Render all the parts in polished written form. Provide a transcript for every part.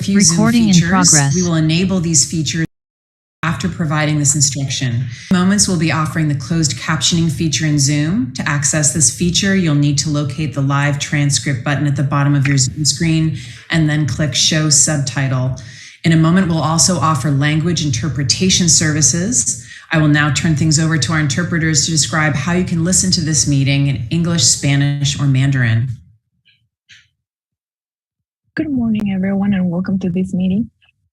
few Zoom Recording in features. progress. We will enable these features after providing this instruction. In moments, we'll be offering the closed captioning feature in Zoom. To access this feature, you'll need to locate the live transcript button at the bottom of your Zoom screen and then click Show Subtitle. In a moment, we'll also offer language interpretation services. I will now turn things over to our interpreters to describe how you can listen to this meeting in English, Spanish, or Mandarin. Good morning, everyone, and welcome to this meeting.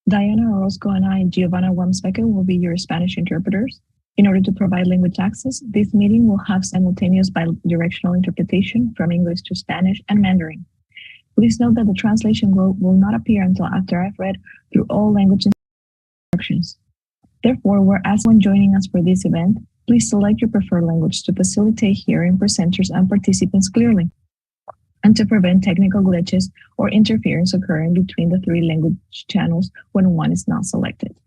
Diana Orozco and I, Giovanna Wamsbecker, will be your Spanish interpreters. In order to provide language access, this meeting will have simultaneous bidirectional interpretation from English to Spanish and Mandarin. Please note that the translation will not appear until after I've read through all language instructions. Therefore, we're asking when joining us for this event, please select your preferred language to facilitate hearing presenters and participants clearly, and to prevent technical glitches or interference occurring between the three language channels when one is not selected.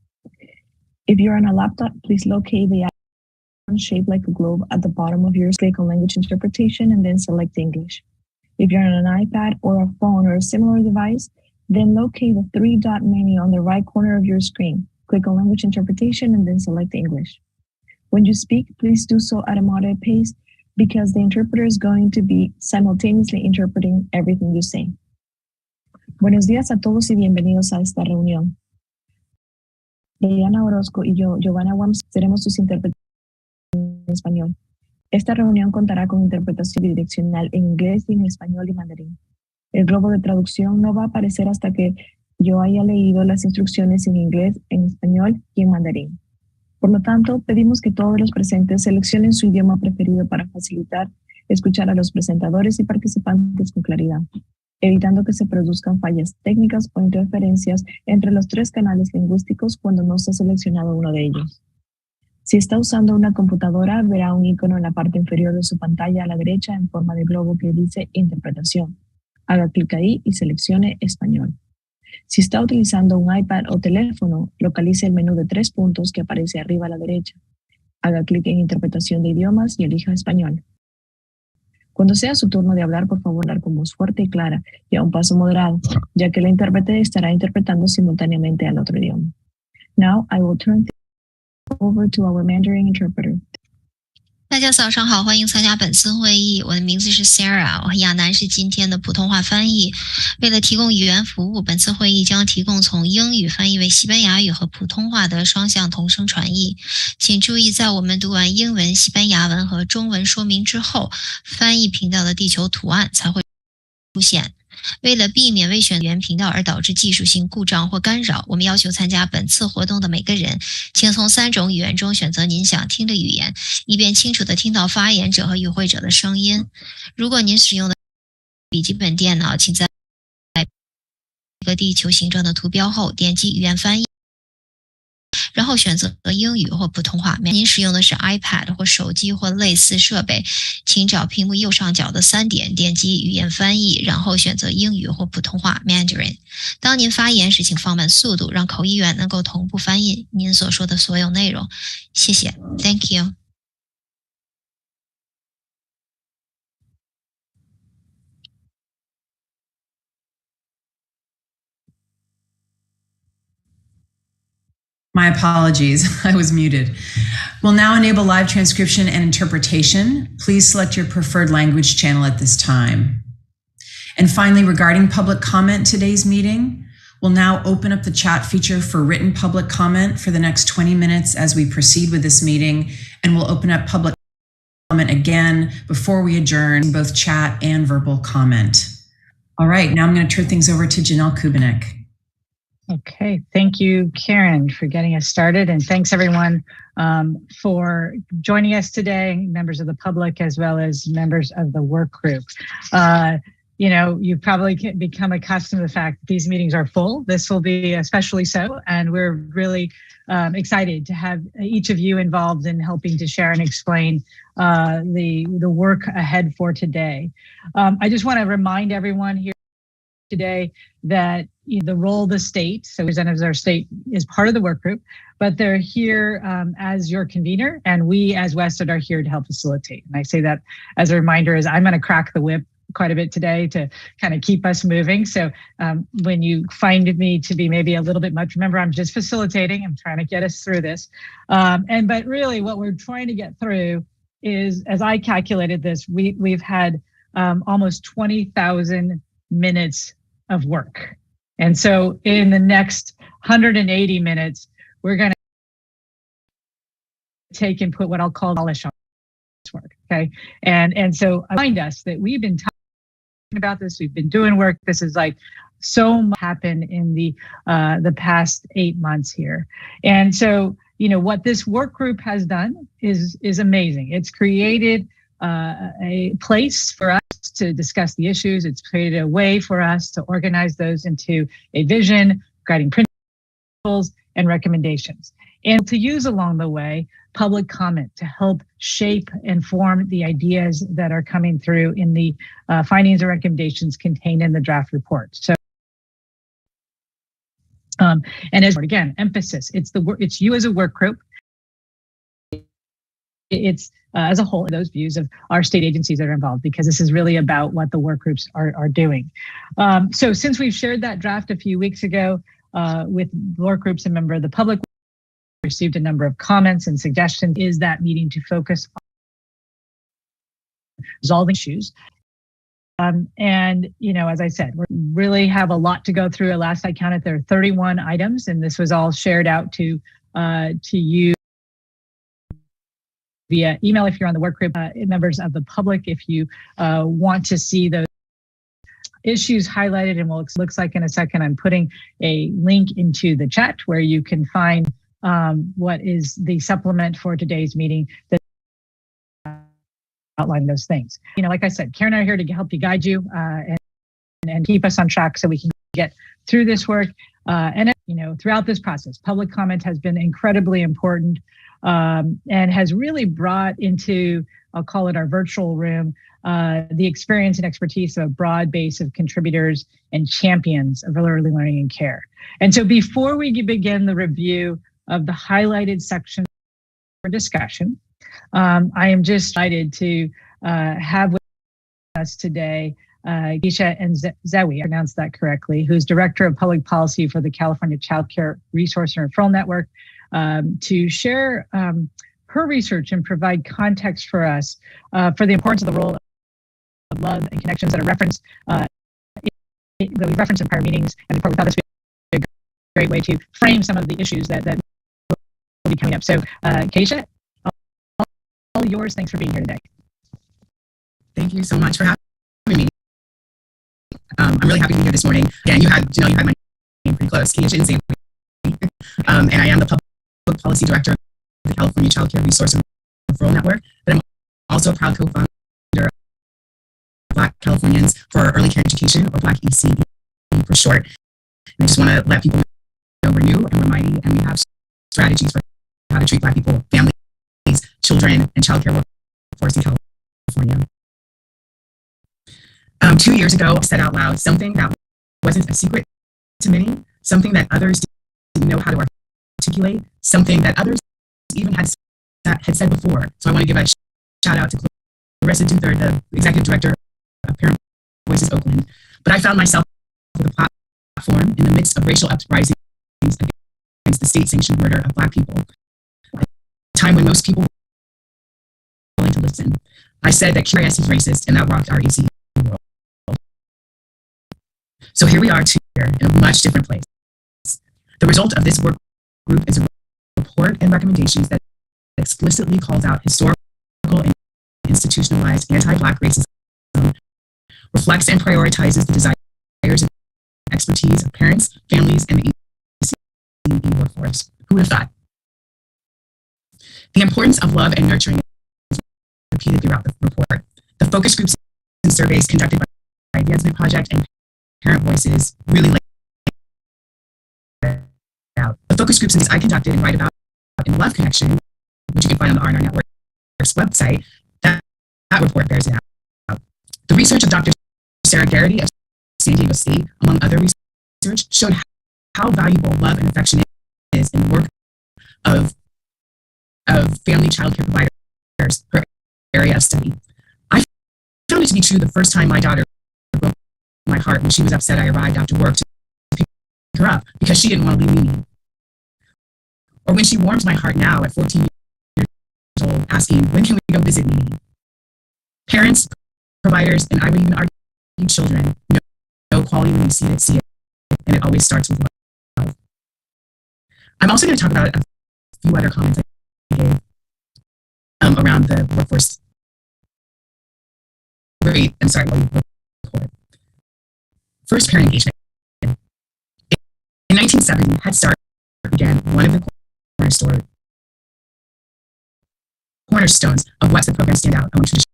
If you're on a laptop, please locate the icon shaped like a globe at the bottom of your screen, click on language interpretation and then select English. If you're on an iPad or a phone or a similar device, then locate the three-dot menu on the right corner of your screen. Click on language interpretation and then select English. When you speak, please do so at a moderate pace because the interpreter is going to be simultaneously interpreting everything you say. Buenos días a todos y bienvenidos a esta reunión. Diana Orozco y yo, Giovanna Wams, seremos sus intérpretes en español. Esta reunión contará con interpretación bidireccional en inglés y en español y mandarín. El globo de traducción no va a aparecer hasta que yo haya leído las instrucciones en inglés, en español y en mandarín. Por lo tanto, pedimos que todos los presentes seleccionen su idioma preferido para facilitar escuchar a los presentadores y participantes con claridad, evitando que se produzcan fallas técnicas o interferencias entre los tres canales lingüísticos cuando no se ha seleccionado uno de ellos. Si está usando una computadora, verá un icono en la parte inferior de su pantalla a la derecha en forma de globo que dice Interpretación. Haga clic ahí y seleccione Español. Si está utilizando un iPad o teléfono, localice el menú de 3 puntos que aparece arriba a la derecha. Haga clic en Interpretación de idiomas y elija Español. Cuando sea su turno de hablar, por favor, hablar con voz fuerte y clara y a un paso moderado, ya que la intérprete estará interpretando simultáneamente al otro idioma. Now, I will turn things over to our Mandarin interpreter. 大家早上好，欢迎参加本次会议。我的名字是 Sarah， 亚楠是今天的普通话翻译。为了提供语言服务，本次会议将提供从英语翻译为西班牙语和普通话的双向同声传译。请注意，在我们读完英文、西班牙文和中文说明之后，翻译频道的地球图案才会出现。为了避免未选原频道而导致技术性故障或干扰，我们要求参加本次活动的每个人，请从3种语言中选择您想听的语言，以便清楚地听到发言者和与会者的声音。如果您使用的笔记本电脑，请在一个地球形状的图标后点击语言翻译，然后选择英语或普通话。您使用的是 iPad 或手机或类似设备，请找屏幕右上角的3点，点击语言翻译，然后选择英语或普通话 Mandarin。当您发言时，请放慢速度，让口译员能够同步翻译您所说的所有内容。谢谢 ，Thank you。My apologies, I was muted. We'll now enable live transcription and interpretation. Please select your preferred language channel at this time. And finally, regarding public comment today's meeting, we'll now open up the chat feature for written public comment for the next 20 minutes as we proceed with this meeting, and we'll open up public comment again before we adjourn, both chat and verbal comment. All right, now I'm going to turn things over to Janelle Kubinek. Okay, thank you, Karen, for getting us started. And thanks everyone for joining us today, members of the public as well as members of the work group. You know, you've probably become accustomed to the fact that these meetings are full. This will be especially so, and we're really excited to have each of you involved in helping to share and explain the work ahead for today. I just want to remind everyone here today that the role of the state, so representatives of our state, is part of the work group, but they're here as your convener, and we as Wested are here to help facilitate. And I say that as a reminder, as I'm going to crack the whip quite a bit today to kind of keep us moving. So when you find me to be maybe a little bit much, remember, I'm just facilitating. I'm trying to get us through this. But really what we're trying to get through is, as I calculated this, we've had almost 20,000 minutes of work. And so in the next 180 minutes, we're going to take and put what I'll call polish on this work, okay? And so I remind us that we've been talking about this, we've been doing work. This is like so much happened in the past 8 months here. And so, you know, what this work group has done is amazing. It's created a place for us to discuss the issues. It's created a way for us to organize those into a vision, guiding principles, and recommendations. And to use along the way public comment to help shape and form the ideas that are coming through in the findings and recommendations contained in the draft report. So, and as again, emphasis, it's you as a work group. It's as a whole, those views of our state agencies that are involved, because this is really about what the work groups are doing. So since we've shared that draft a few weeks ago with work groups and member of the public, we received a number of comments and suggestions. Is that meeting to focus on resolving issues? And, you know, as I said, we really have a lot to go through. Last I counted, there are 31 items, and this was all shared out to you via email if you're on the work group, members of the public, if you want to see those issues highlighted. And what it looks like in a second, I'm putting a link into the chat where you can find what is the supplement for today's meeting that outline those things. You know, like I said, Karen and I are here to help you, guide you, and keep us on track so we can get through this work. And you know, throughout this process, public comment has been incredibly important and has really brought into, I'll call it our virtual room, the experience and expertise of a broad base of contributors and champions of early learning and care. And so before we begin the review of the highlighted section for discussion, I am just excited to have with us today Keisha and Zewi, I pronounced that correctly, who's Director of Public Policy for the California Child Care Resource and Referral Network, to share her research and provide context for us for the importance of the role of love and connections that are referenced, that we referenced in prior meetings. And we thought this would be a great way to frame some of the issues that will be coming up. So Keisha, all yours. Thanks for being here today. Thank you so much for having me. I'm really happy to be here this morning. Again, you had my name pretty close, Keisha and Zewi. And I am the Public Policy Director of the California Child Care Resource and Referral Network. But I'm also a proud co-founder of Black Californians for Early Care Education, or Black ECE for short. And I just want to let people know we're new and we're mighty, and we have strategies for how to treat Black people, families, children, and child care workforce in California. 2 years ago, I said out loud something that wasn't a secret to many, something that others didn't know how to articulate, something that others even had said before. So I want to give a shout out to Clarissa Duther, the Executive Director of Parent Voices Oakland. But I found myself with a platform in the midst of racial uprisings against the state-sanctioned murder of Black people, a time when most people were willing to listen. I said that QIS is racist, and that rocked our ECE world. So here we are together in a much different place. The result of this work group is a report and recommendations that explicitly calls out historical and institutionalized anti-Black racism, reflects and prioritizes the desires and expertise of parents, families, and the ECE workforce. Who would have thought? The importance of love and nurturing is repeated throughout the report. The focus groups and surveys conducted by the Advancement Project and Parent Voices really laid out. The focus groups I conducted and write about in Love Connection, which you can find on the R&R Network's website, that report bears it out. The research of Dr. Sarah Garrity of San Diego State, among other research, showed how valuable love and affection is in the work of family child care providers, her area of study. I found it to be true the first time my daughter broke my heart when she was upset I arrived after work to pick her up because she didn't want to leave me. Or when she warmed my heart now at 14 years old, asking, when can we go visit me? Parents, providers, and I would even argue children know quality when you see it, and it always starts with love. I'm also going to talk about a few other comments I gave around the workforce rate. I'm sorry, report. First, parent engagement. In 1970, Head Start began one of the cornerstones of what the program stand out among traditional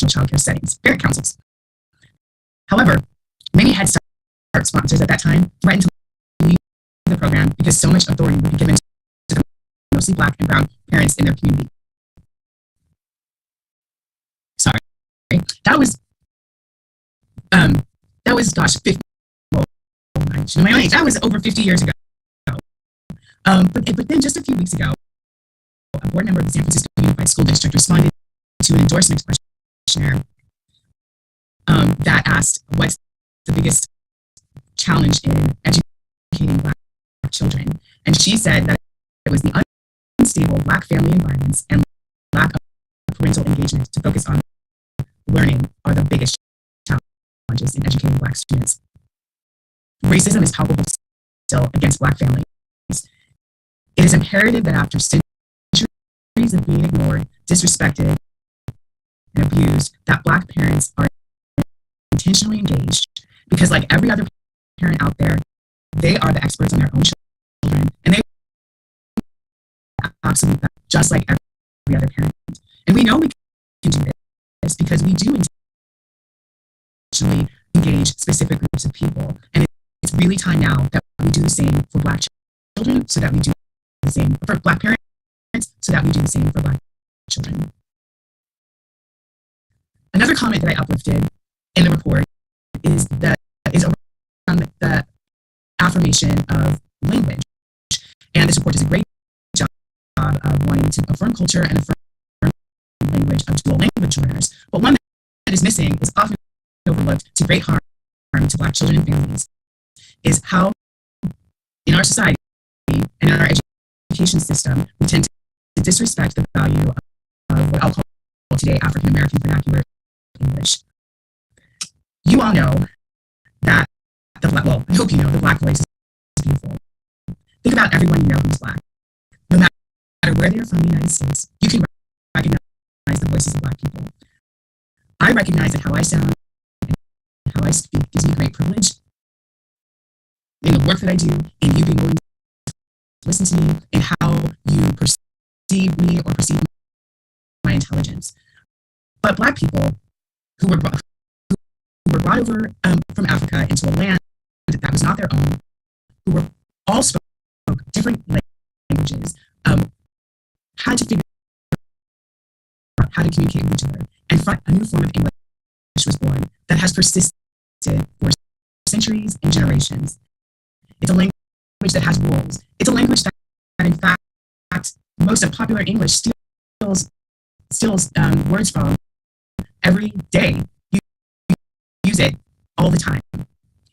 childcare settings, parent councils. However, many Head Start sponsors at that time threatened to leave the program because so much authority would be given to the mostly Black and brown parents in their community. Sorry, that was gosh, 50. Well, my own age. That was over 50 years ago. But then just a few weeks ago, a board member of the San Francisco Unified School District responded to an endorsement questionnaire that asked, what's the biggest challenge in educating Black children? And she said that it was the unstable Black family environments and lack of parental engagement to focus on learning are the biggest challenges in educating Black students. Racism is palpable still against Black families. It is imperative that after centuries of being ignored, disrespected, and abused, that Black parents are intentionally engaged because, like every other parent out there, they are the experts on their own children, and they absolutely just like every other parent. And we know we can do this because we do intentionally engage specific groups of people, and it's really time now that we do the same for Black children, so that we do the same for Black parents, so that we do the same for Black children. Another comment that I uplifted in the report is around the affirmation of language. And this report does a great job of wanting to affirm culture and affirm language of dual language learners. But one that is missing, is often overlooked to great harm to Black children and families, is how in our society and in our education system, we tend to disrespect the value of what I'll call today African American vernacular English. You all know that I hope you know the Black voice is beautiful. Think about everyone you know who's Black. No matter where they're from in the United States, you can recognize the voices of Black people. I recognize that how I sound and how I speak gives me great privilege in the work that I do, in you being willing to listen to me, and how you perceive me or perceive my intelligence. But Black people who were brought over from Africa into a land that was not their own, who were all spoke different languages, had to figure out how to communicate with each other. And a new form of English was born that has persisted for centuries and generations. It's a language that has rules. It's a language that in fact, most of popular English steals words from every day. You use it all the time.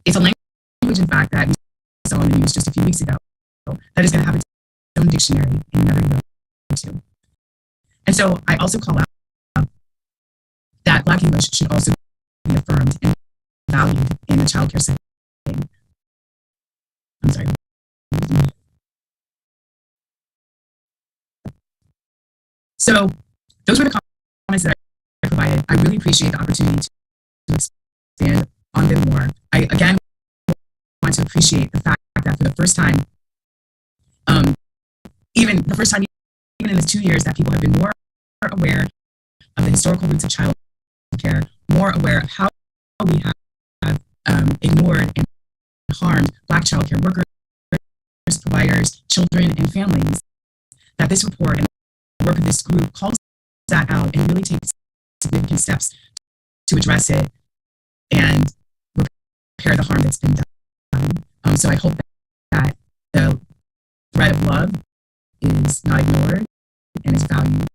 It's a language, in fact, that we saw in the news just a few weeks ago that is going to have its own dictionary in another year or two. And so I also call out that Black English should also be affirmed and valued in the childcare setting. I'm sorry. So those were the comments that I provided. I really appreciate the opportunity to expand on them more. I, again, want to appreciate the fact that for the first time, even in the 2 years, that people have been more aware of the historical roots of child care, more aware of how we have ignored and harmed Black child care workers, providers, children, and families, that this report and the work of this group calls that out and really takes significant steps to address it and repair the harm that's been done. So I hope that the thread of love is not ignored and is valued,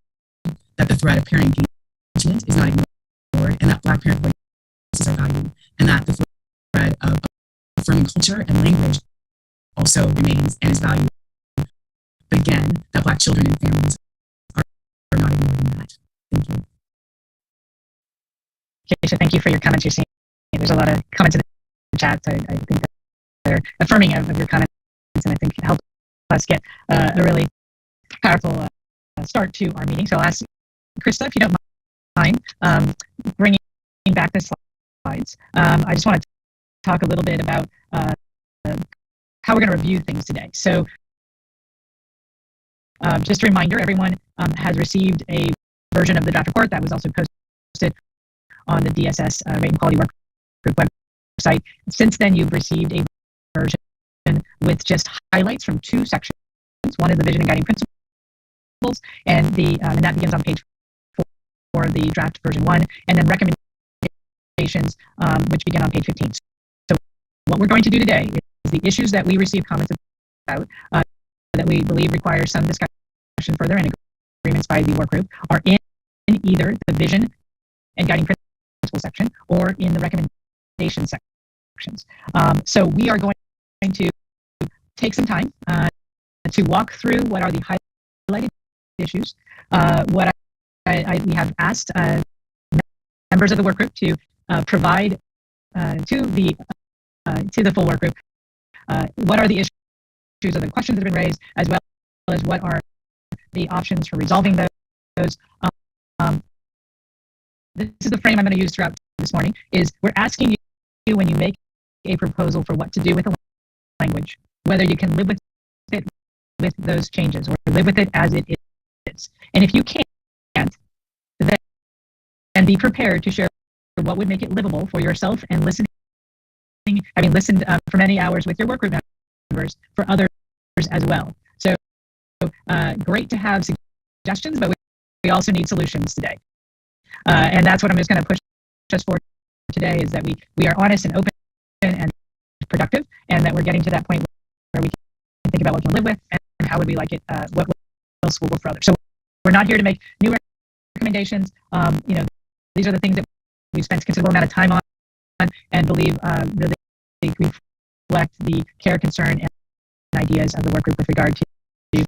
that the thread of parent engagement is not ignored board, and that Black parent voices are valued, and that the thread of affirming culture and language also remains and is valued. But again, that Black children and families are not ignored in that. Thank you. Keisha, thank you for your comments. You're seeing there's a lot of comments in the chat. So I think that they're affirming of your comments, and I think it helps us get a really powerful start to our meeting. So I'll ask Krista, if you don't mind, bringing back the slides. I just want to talk a little bit about how we're going to review things today. So just a reminder, everyone has received a version of the draft report that was also posted on the DSS Rate and Quality Work Group website. Since then, you've received a version with just highlights from two sections. One is the vision and guiding principles, and that begins on page 4 for the draft version 1, and then recommendations, which begin on page 15. So what we're going to do today is the issues that we received comments about that we believe require some discussion further and agreements by the work group are in either the vision and guiding principles section or in the recommendation sections. So we are going to take some time to walk through what are the highlighted issues. What we have asked members of the work group to provide to the full work group what are the issues or the questions that have been raised, as well as what are the options for resolving those. This is the frame I'm going to use throughout this morning. Is we're asking you when you make a proposal for what to do with the language, whether you can live with it with those changes or live with it as it is. And if you can't, then be prepared to share what would make it livable for yourself and having listened for many hours with your work group members, for others as well. So great to have suggestions, but we also need solutions today. And that's what I'm just going to push us for today, is that we are honest and open and productive, and that we're getting to that point where we can think about what we can live with and how would we like it, what else will work for others. So we're not here to make new recommendations. These are the things that we've spent a considerable amount of time on and believe really reflect the care, concern, and ideas of the work group with regard to the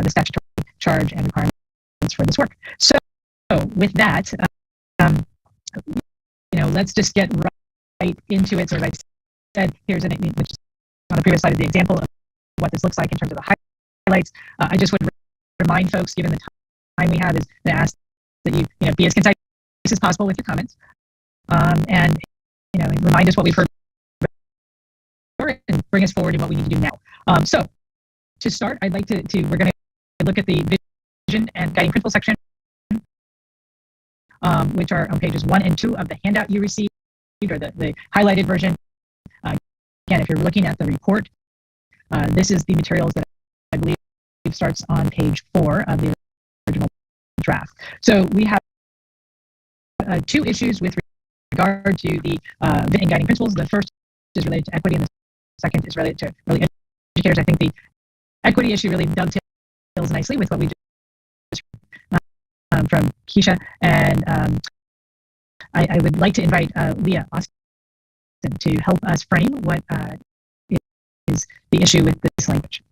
statutory charge and requirements for this work. So with that, let's just get right into it. So as I said, here's which on the previous slide is the example of what this looks like in terms of the highlights. I just would remind folks, given the time we have, is to ask that you be as concise as possible with your comments, and remind us what we've heard and bring us forward in what we need to do now. So to start, I'd like to we're going to look at the vision and guiding principle section, which are on pages 1 and 2 of the handout you received, or the highlighted version. Again, if you're looking at the report, this is the materials that I believe starts on page 4 of the original draft. So we have 2 issues with regard to the vision and guiding principles. The first is related to equity, and the second is related to really educators. I think the equity issue really dovetails nicely with what we just from Keisha, and I would like to invite Leah Austin to help us frame what is the issue with this language.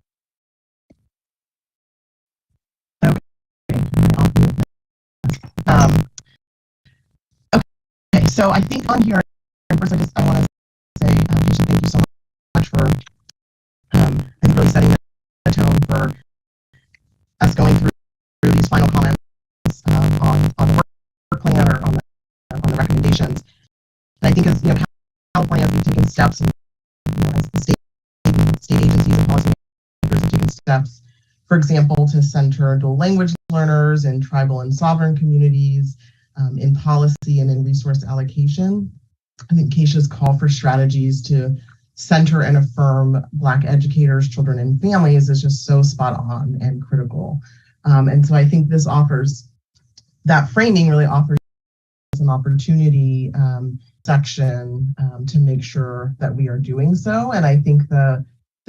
Okay, so I think on here, first I want to say, Keisha, thank you so much for I think really setting the tone for us going through these final comments on the work plan or on the recommendations. And I think as California has taken steps, and as the state agencies and policymakers have taken steps, for example, to center dual language learners in tribal and sovereign communities in policy and in resource allocation. I think Keisha's call for strategies to center and affirm Black educators, children, and families is just so spot on and critical. And so I think this that framing really offers an opportunity section to make sure that we are doing so. And I think the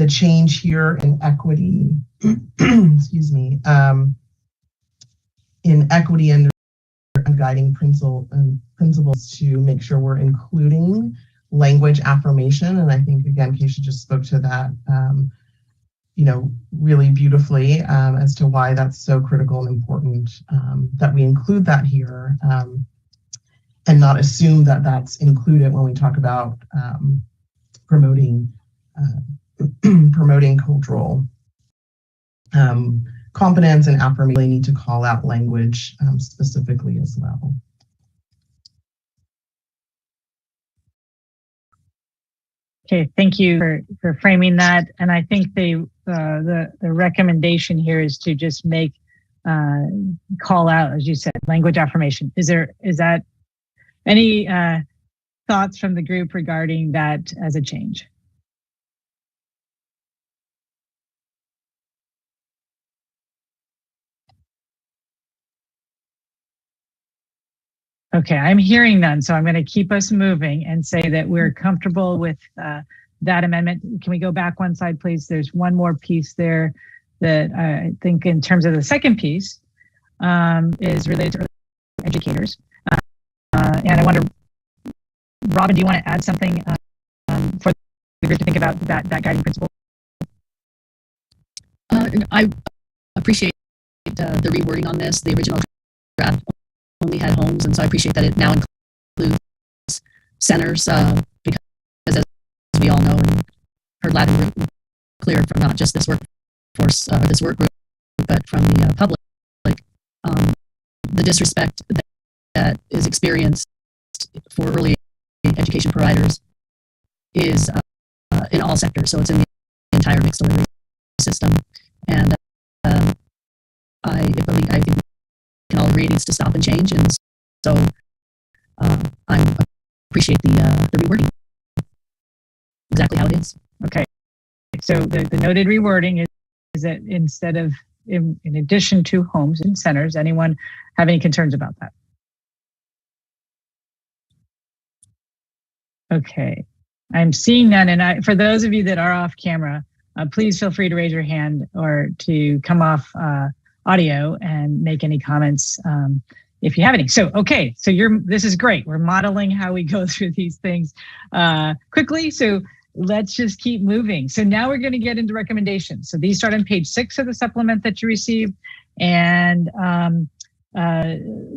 change here in equity, excuse me, in equity and guiding principle principles to make sure we're including language affirmation. And I think, again, Keisha just spoke to that, really beautifully as to why that's so critical and important that we include that here and not assume that that's included when we talk about promoting promoting cultural competence and affirmation. We need to call out language specifically as well. Okay, thank you for framing that. And I think the recommendation here is to just make call out, as you said, language affirmation. Is that any thoughts from the group regarding that as a change? Okay, I'm hearing none, so I'm going to keep us moving and say that we're comfortable with that amendment. Can we go back one slide, please? There's one more piece there that I think in terms of the second piece is related to early educators. And I wonder, Robin, do you want to add something for the group to think about that guiding principle? I appreciate the rewording on this. The original draft only had homes, and so I appreciate that it now includes centers because, as we all know and heard loud and clear from not just this workforce or this work group, but from the public, the disrespect that is experienced for early education providers is in all sectors. So it's in the entire mixed delivery system, and I think we can all agree it needs to stop and change. And so I appreciate the rewording exactly how it is. Okay, so the noted rewording is that instead of in addition to homes and centers, anyone have any concerns about that? Okay, I'm seeing none. And for those of you that are off camera, please feel free to raise your hand or to come off audio and make any comments if you have any. So, okay, so this is great. We're modeling how we go through these things quickly. So let's just keep moving. So now we're going to get into recommendations. So these start on page 6 of the supplement that you received. And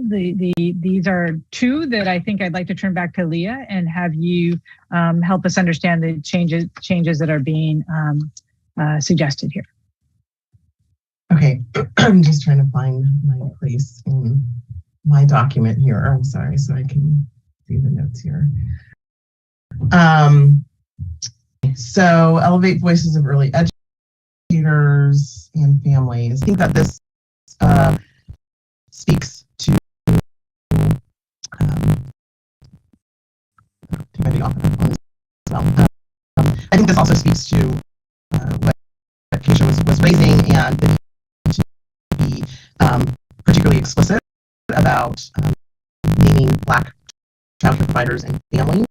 these are 2 that I think I'd like to turn back to Leah and have you help us understand the changes that are being suggested here. Okay, I'm just trying to find my place in my document here. I'm sorry, so I can see the notes here. So elevate voices of early educators and families. I think that this speaks to I think this also speaks to what Keisha was raising, and the need to be particularly explicit about naming Black childcare providers and families,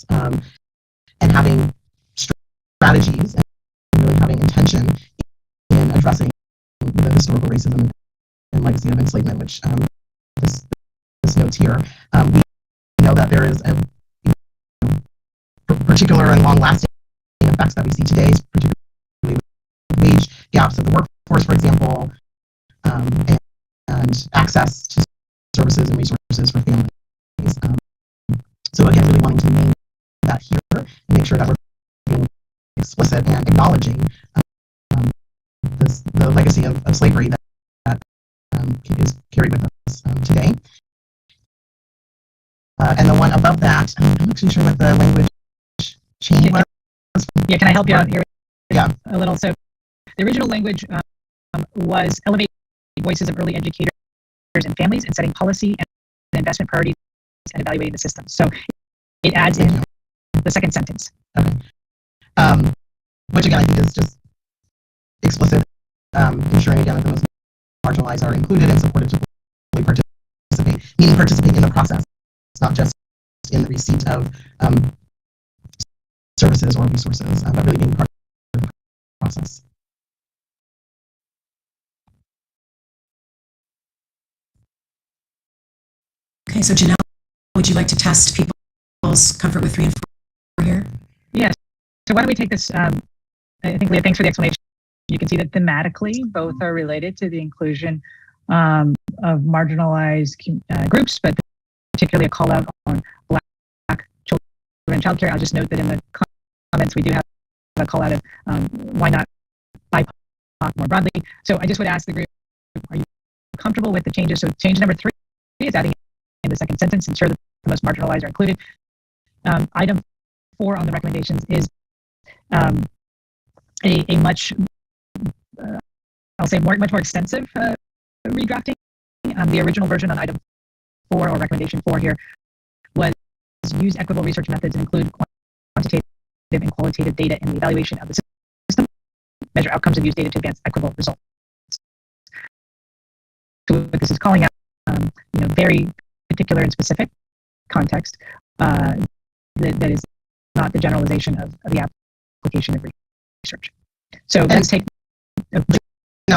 and having strategies and really having intention in addressing the historical racism and legacy of enslavement, which this notes here. We know that there is a particular and long-lasting effects that we see today, particularly wage gaps of the workforce, for example, and access to services and resources for families. So again, really wanting to name that here and make sure that we're being explicit and acknowledging the legacy of slavery that is carried with us today. And the one above that, I'm not actually sure what the language change was. Yeah, can I help you out here? Yeah. A little. So the original language was elevate voices of early educators and families in setting policy and investment priorities and evaluating the system. So it adds in the second sentence. Okay. Which again, I think is just explicit, ensuring again that the most marginalized are included and supported to fully participate, meaning participate in the process. It's not just in the receipt of services or resources, but really being part of the process. Okay, so Janelle would you like to test people's comfort with 3 and 4 here? Yes. So why don't we take this? I think, Leah, thanks for the explanation. You can see that thematically, both are related to the inclusion of marginalized groups, but particularly a call out on Black children and childcare. I'll just note that in the comments, we do have a call out of why not BIPOC more broadly. So I just would ask the group, are you comfortable with the changes? So change number 3 is adding in the second sentence, ensure that the most marginalized are included. Item 4 on the recommendations is a much, I'll say much more extensive redrafting. The original version on item 4 or recommendation 4 here was use equitable research methods and include quantitative and qualitative data in the evaluation of the system, measure outcomes and use data to advance equitable results. So what this is calling out, very particular and specific context that is not the generalization of the application of research. So let's take. Now,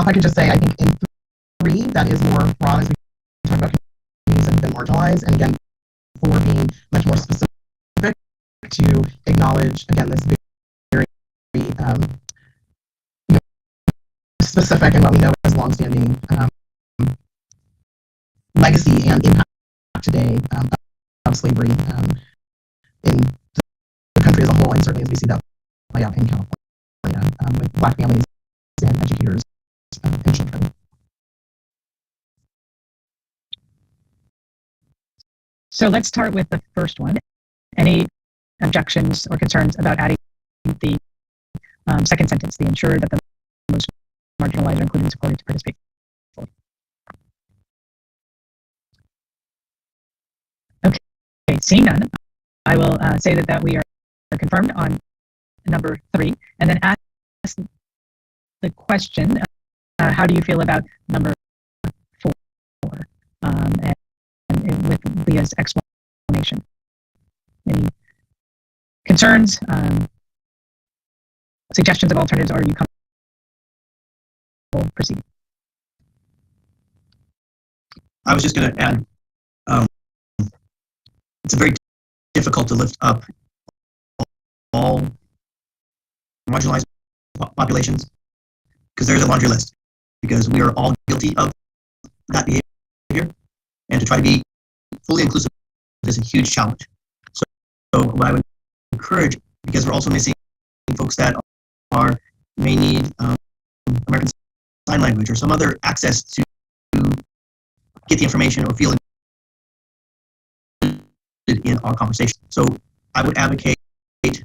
if I could just say, I think in 3, that is more broad as we talk about communities that have been marginalized, and again, 4 being much more specific to acknowledge, again, this very specific and what we know as longstanding legacy and impact today of slavery in the country as a whole, and certainly as we see that play out in California with Black families and educators and children. So let's start with the first one. Any objections or concerns about adding the second sentence, the ensure that the most marginalized are included and supported to participate? Okay, seeing none, I will say that we are confirmed on number 3, and then ask the question, how do you feel about number 4? And with Leah's explanation. Any concerns, suggestions of alternatives, or are you comfortable proceeding? I was just going to add, it's very difficult to lift up all marginalized populations because there's a laundry list, because we are all guilty of that behavior, and to try to be fully inclusive is a huge challenge. So what I would encourage, because we're also missing folks that may need American Sign Language or some other access to get the information or feel in our conversation. So I would advocate it's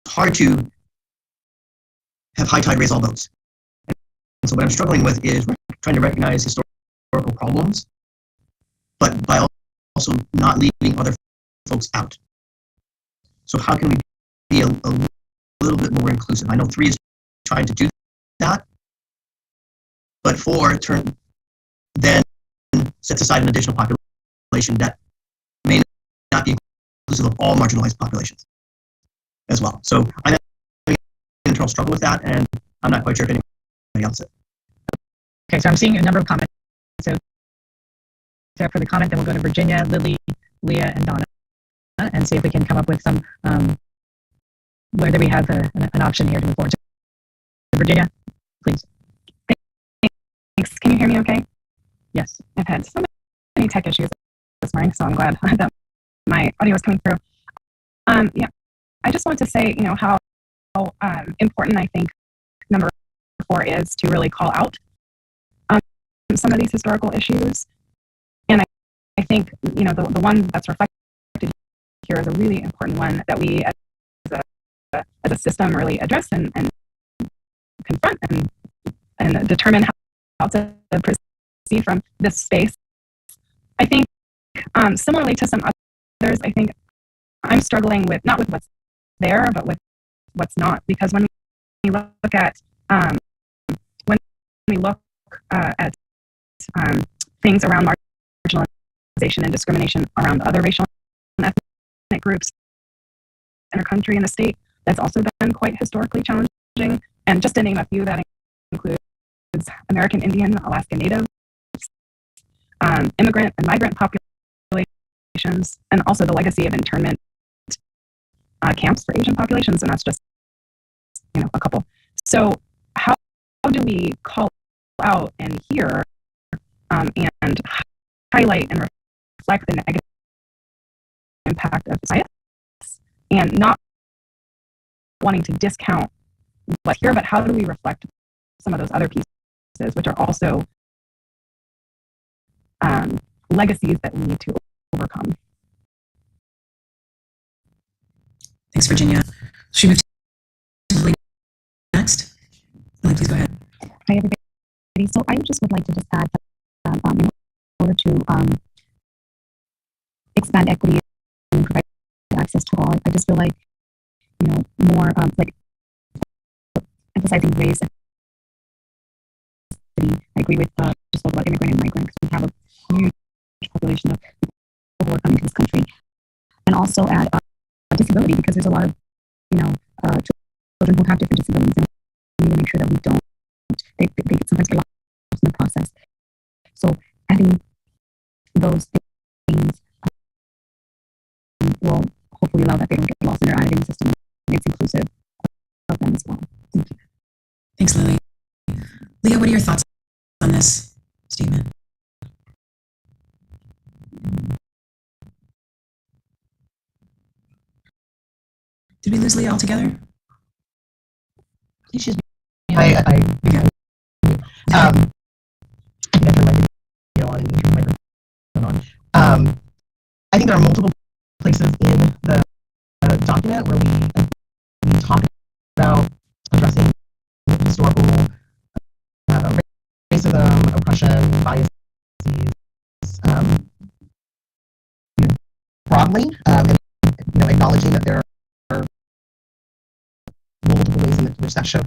hard to have high tide raise all boats. And so what I'm struggling with is trying to recognize historical problems, but by also not leaving other folks out. So how can we be a little bit more inclusive? I know 3 is trying to do that, but 4 then sets aside an additional population that may not be inclusive of all marginalized populations as well. So I'm having an internal struggle with that, and I'm not quite sure if anybody else is. Okay, so I'm seeing a number of comments. So for the comment, then we'll go to Virginia, Lily, Leah, and Donna, and see if we can come up with some, whether we have an option here to move forward. So Virginia, please. Thanks. Can you hear me okay? Yes. I've had so many tech issues this morning, so I'm glad that my audio is coming through. Yeah, I just want to say, how important I think number 4 is to really call out some of these historical issues. And I think, the one that's reflected here is a really important one that we as a system really address and confront and determine how to proceed from this space. I think similarly to some others, I think I'm struggling with not with what's there, but with what's not, because when we look at things around marginalization and discrimination around other racial and ethnic groups in our country and the state, that's also been quite historically challenging. And just to name a few, that includes is American Indian, Alaska Native, immigrant and migrant populations, and also the legacy of internment camps for Asian populations, and that's just a couple. So how do we call out and hear and highlight and reflect the negative impact of science, and not wanting to discount what's here, but how do we reflect some of those other pieces, which are also legacies that we need to overcome? Thanks, Virginia. Should we move to Lily next? Lily, please go ahead. Hi, everybody. So I just would like to just add that in order to expand equity and provide access to all, I just feel like, more like emphasizing race. I agree with just about immigrant and migrant, because we have a huge population of people who are coming to this country, and also add disability, because there's a lot of children who have different disabilities, and we need to make sure that we don't they sometimes get lost in the process. So adding those things will hopefully allow that they don't get lost in our identity system, and it's inclusive of them as well. Thank you. Thanks, Lily. Leah, what are your thoughts on this statement? Did we lose Leah altogether? Excuse me. I think I turned my video on and turned my microphone on. I think there are multiple places in the document where we talk about addressing historical racism, oppression, biases, broadly, and acknowledging that there are multiple ways in which that show.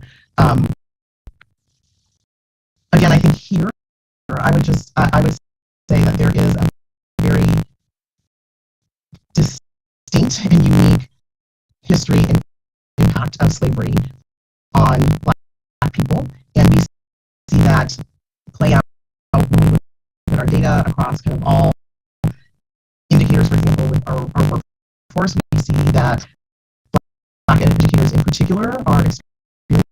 Again, I think here I would say that there is a very distinct and unique history and impact of slavery on Black people, and we see that play out when we look at our data across kind of all indicators. For example, with our workforce, we see that Black educators in particular are experiencing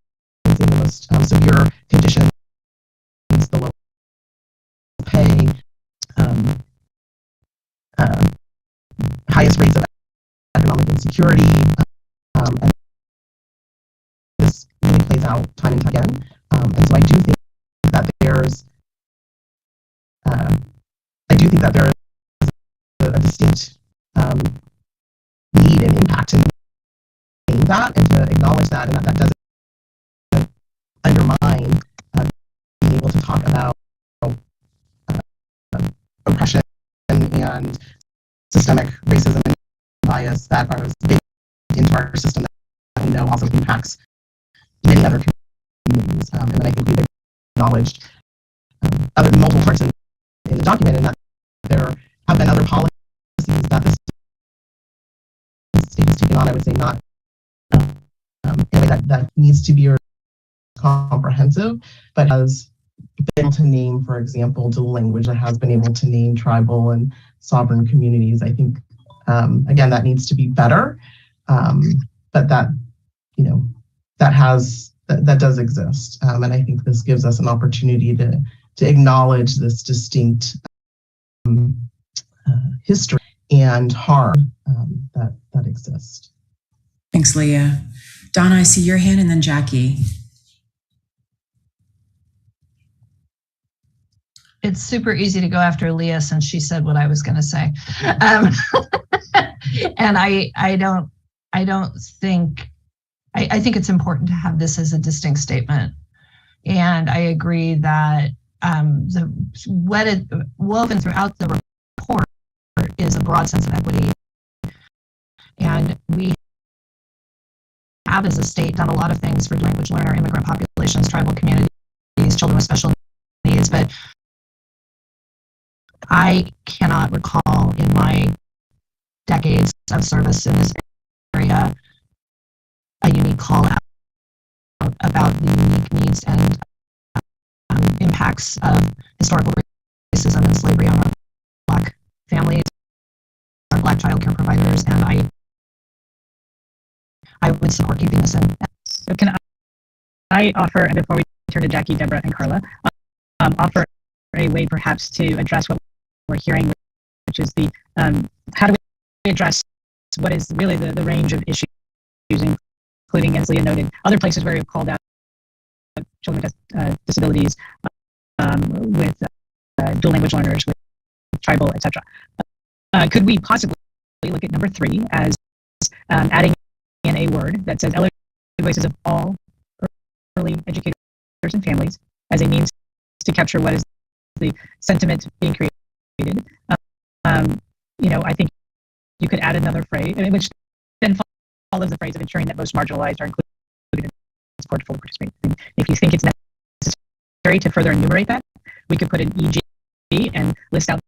the most severe conditions, the low pay, highest rates of economic insecurity, and this really plays out time and time again. And so I do think that there is a distinct need and impact in that, and to acknowledge that, and that doesn't undermine being able to talk about oppression and systemic racism and bias that are baked into our system that we know also impacts many other communities. And then I think we've acknowledged other multiple parts in the document, and that there have been other policies that this state has taken on. I would say not in a way that needs to be comprehensive, but has been able to name, for example, the language that has been able to name tribal and sovereign communities. I think, again, that needs to be better, but that does exist, and I think this gives us an opportunity to acknowledge this distinct history and harm that exists. Thanks, Leah. Donna, I see your hand, and then Jackie. It's super easy to go after Leah since she said what I was going to say. And I think it's important to have this as a distinct statement. And I agree that woven throughout the report is a broad sense of equity. And we have, as a state, done a lot of things for language learner, immigrant populations, tribal communities, children with special needs, but I cannot recall in my decades of service in this area a unique call out about the unique needs and impacts of historical racism and slavery on our Black families, our Black child care providers, and I would support keeping this in. So can I offer, and before we turn to Jackie, Deborah, and Carla, offer a way perhaps to address what we're hearing, which is the how do we address what is really the range of issues, including, as Leah noted, other places where we've called out children with disabilities, with dual language learners, with tribal, etc. Could we possibly look at number 3 as adding in a word that says elevated voices of all early educators and families as a means to capture what is the sentiment being created? I think you could add another phrase, which then follows the phrase of ensuring that most marginalized are included in support for participation. If you think it's necessary to further enumerate that, we could put an EG and list out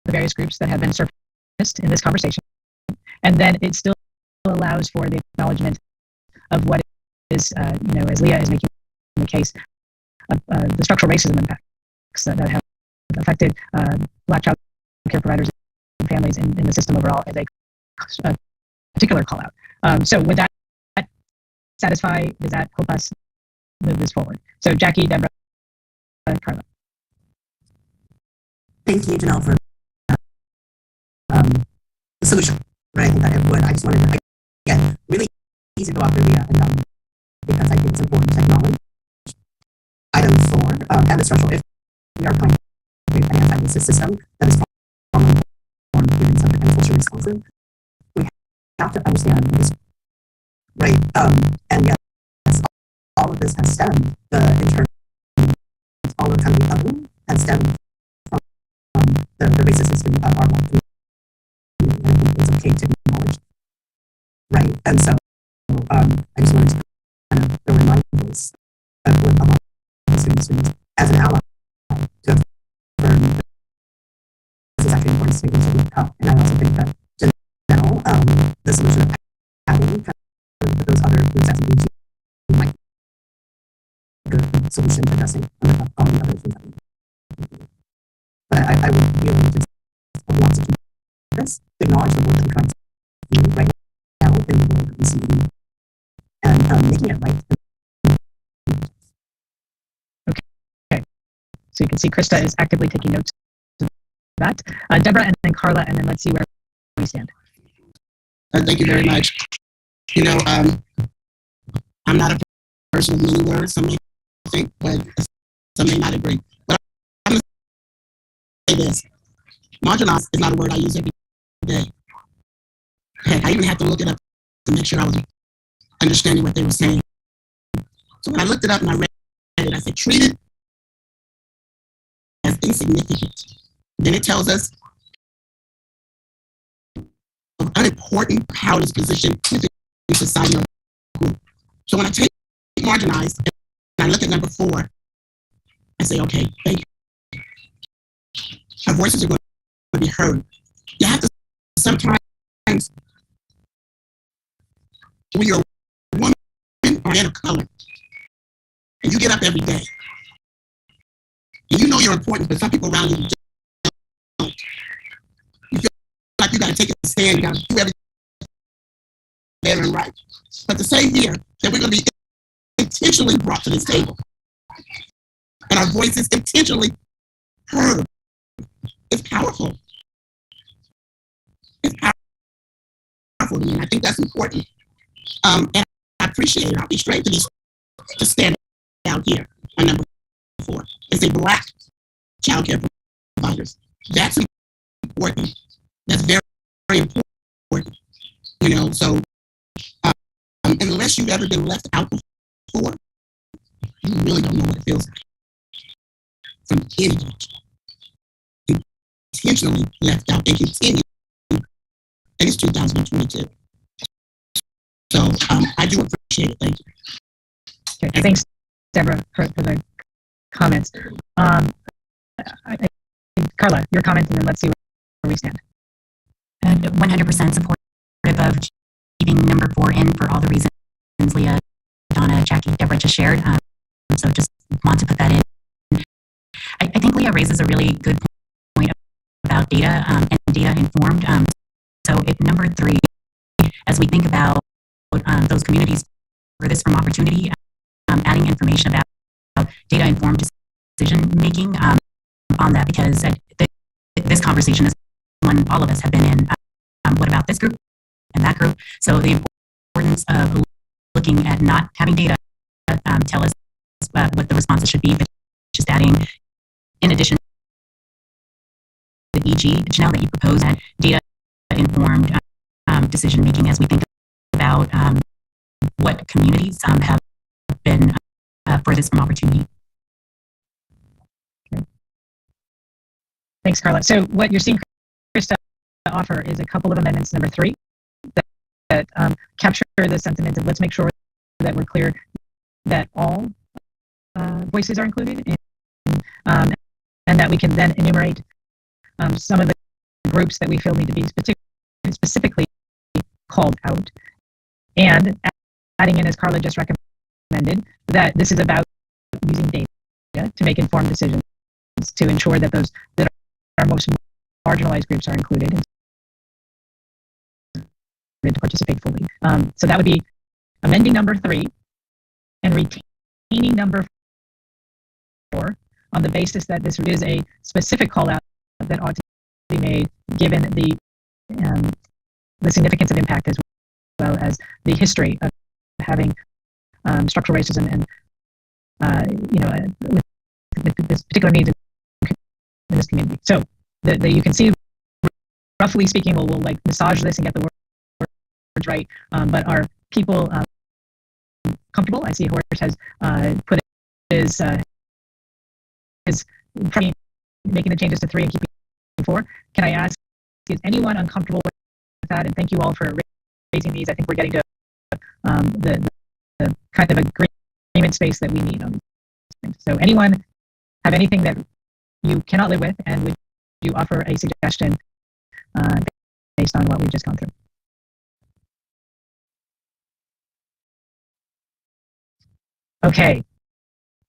the various groups that have been surfaced in this conversation. And then it still allows for the acknowledgement of what is, as Leah is making the case, of the structural racism impacts that have affected Black child care providers and families in the system overall as a particular call out. So would that satisfy, does that help us move this forward? So Jackie, Deborah, Carla. Thank you, Janelle, for the solution. Right, I think that it would. I just wanted to, again, really easy to go after Leah, and because I think it's important to acknowledge item 4 and the structural. If we are going to create an anti-racist system that is formally formed given subject and culture responsive, we have to understand this, right? And yes, all of this has stemmed all of kind of the othering has stemmed from the racist history of our Black community. And I think it's okay to acknowledge, right? And so I just wanted to kind of throw in my voice with a lot of students as an ally to affirm that this is actually important to take into account. And I also think that Janelle, the solution of adding kind of those other groups as an EG might be a good solution to addressing all the other issues that we do. But I would really just want to keep this, acknowledge the work that we're trying to do right now in the world that we see, and making it right. Okay. So you can see Krista is actively taking notes of that. Deborah, and then Carla, and then let's see where we stand. Thank you very much. I'm not a person of many words. Some may think, but some may not agree. But I'm going to say this. Marginalized is not a word I use every day. Heck, I even had to look it up to make sure I was understanding what they were saying. So when I looked it up and I read it, I said, treated as insignificant. Then it tells us of unimportant how it is positioned within society or group. So when I take marginalized and I look at number 4, I say, okay, thank you. Our voices are going to be heard. You have to sometimes, when you're a woman or man of color, and you get up every day, and you know you're important, but some people around you just don't. You feel like you got to take a stand, you got to do everything better and right. But to say here that we're going to be intentionally brought to this table, and our voices intentionally heard, it's powerful. It's powerful to me, and I think that's important. And I appreciate it. I'll be straight to stand out here on number 4. It's a Black child care providers. That's important. That's very, very important. So unless you've ever been left out before, you really don't know what it feels like. From any age. Intentionally left out and continue. And it's 2022. So I do appreciate it. Thank you. Okay, thanks, Deborah, for the comments. Carla, your comments, and then let's see where we stand. 100% supportive of keeping number 4 in for all the reasons Leah, Donna, Jackie, Deborah just shared. So just want to put that in. raises a really good point about data and data informed. So if number 3, as we think about those communities furthest from opportunity, adding information about data informed decision making on that, because this conversation is one all of us have been in. What about this group and that group? So the importance of looking at not having data tell us what the responses should be, but just adding, in addition to the EG, Janelle, that you propose, that data informed decision making as we think about what communities have been furthest from opportunity. Okay. Thanks, Carla. So what you're seeing Krista offer is a couple of amendments, number 3, that capture the sentiment of let's make sure that we're clear that all voices are included, and that we can then enumerate some of the groups that we feel need to be specifically called out, and adding in, as Carla just recommended, that this is about using data to make informed decisions to ensure that those that are most marginalized groups are included and to participate fully. So that would be amending number 3 and retaining number 4 on the basis that this is a specific call out that ought to be made given the significance of impact as well as the history of having structural racism and with this particular needs in this community. So you can see, roughly speaking, we'll like massage this and get the words right, but are people comfortable? I see Horace has put his making the changes to 3 and keeping 4. Can I ask, is anyone uncomfortable with that? And thank you all for raising these. I think we're getting to the kind of agreement space that we need on these things. So anyone have anything that you cannot live with, and would you offer a suggestion based on what we've just gone through? Okay,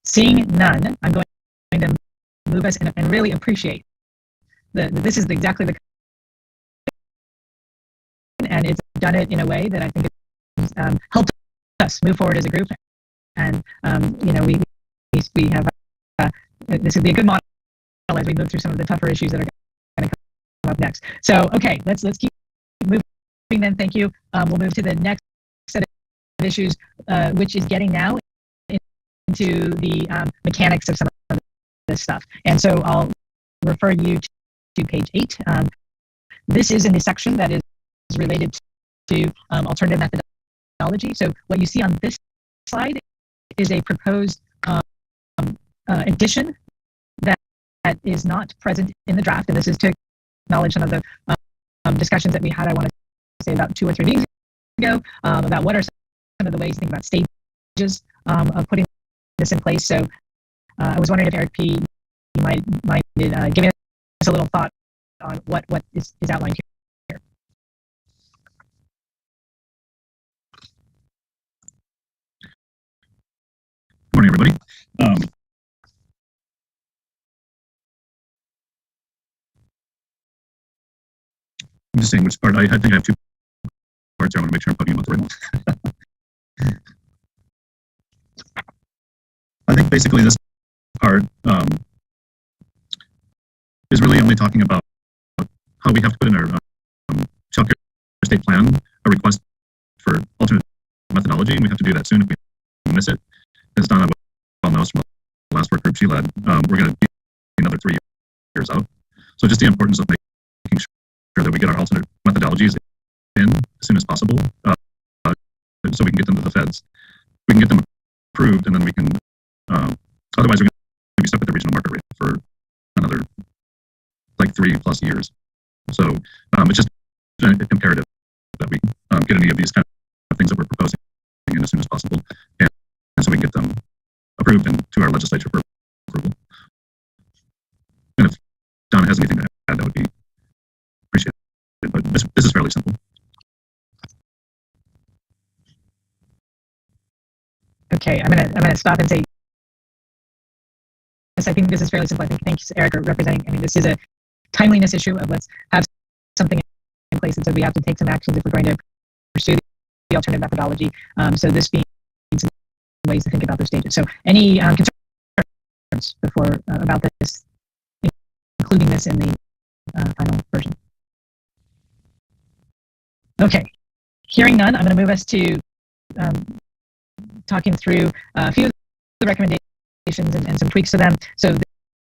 seeing none, I'm going to move us and really appreciate this is exactly the, and it's done it in a way that I think has helped us move forward as a group. And we have this would be a good model as we move through some of the tougher issues that are going to come up next. So okay, let's keep moving then. Thank you. We'll move to the next set of issues, which is getting now into the mechanics of some of this stuff. And so I'll refer you to page 8. This is in the section that is related to alternative methodology. So what you see on this slide is a proposed addition that is not present in the draft. And this is to acknowledge some of the discussions that we had, I want to say about 2 or 3 meetings ago, about what are some of the ways to think about stages of putting this in place. So I was wondering if Eric P. you might mind giving us a little thought on what is outlined here. Morning, everybody. I'm just saying which part. I think I have 2 parts here. I want to make sure I'm talking about the right one. I think basically this part is really only talking about how we have to put in our child care state plan a request for alternate methodology, and we have to do that soon if we miss it. As Donna well knows from the last work group she led, we're going to be another 3 years out. So just the importance of making sure that we get our alternate methodologies in as soon as possible, so we can get them to the feds. We can get them approved, and then we can. Otherwise, we're going to be stuck with the regional market rate for another like 3+ years. So it's just imperative that we get any of these kind of things that we're proposing in as soon as possible, and so we can get them approved and to our legislature for approval. And if Donna has anything to add, that would be appreciated. But this is fairly simple. Okay, I'm gonna stop and say I think this is fairly simple. I think thanks, Eric, for representing. I mean, this is a timeliness issue of let's have something in place, and so we have to take some actions if we're going to pursue the alternative methodology. So this being some ways to think about those stages. So any concerns before about this, including this in the final version? Okay, hearing none, I'm going to move us to talking through a few of the recommendations and some tweaks to them. So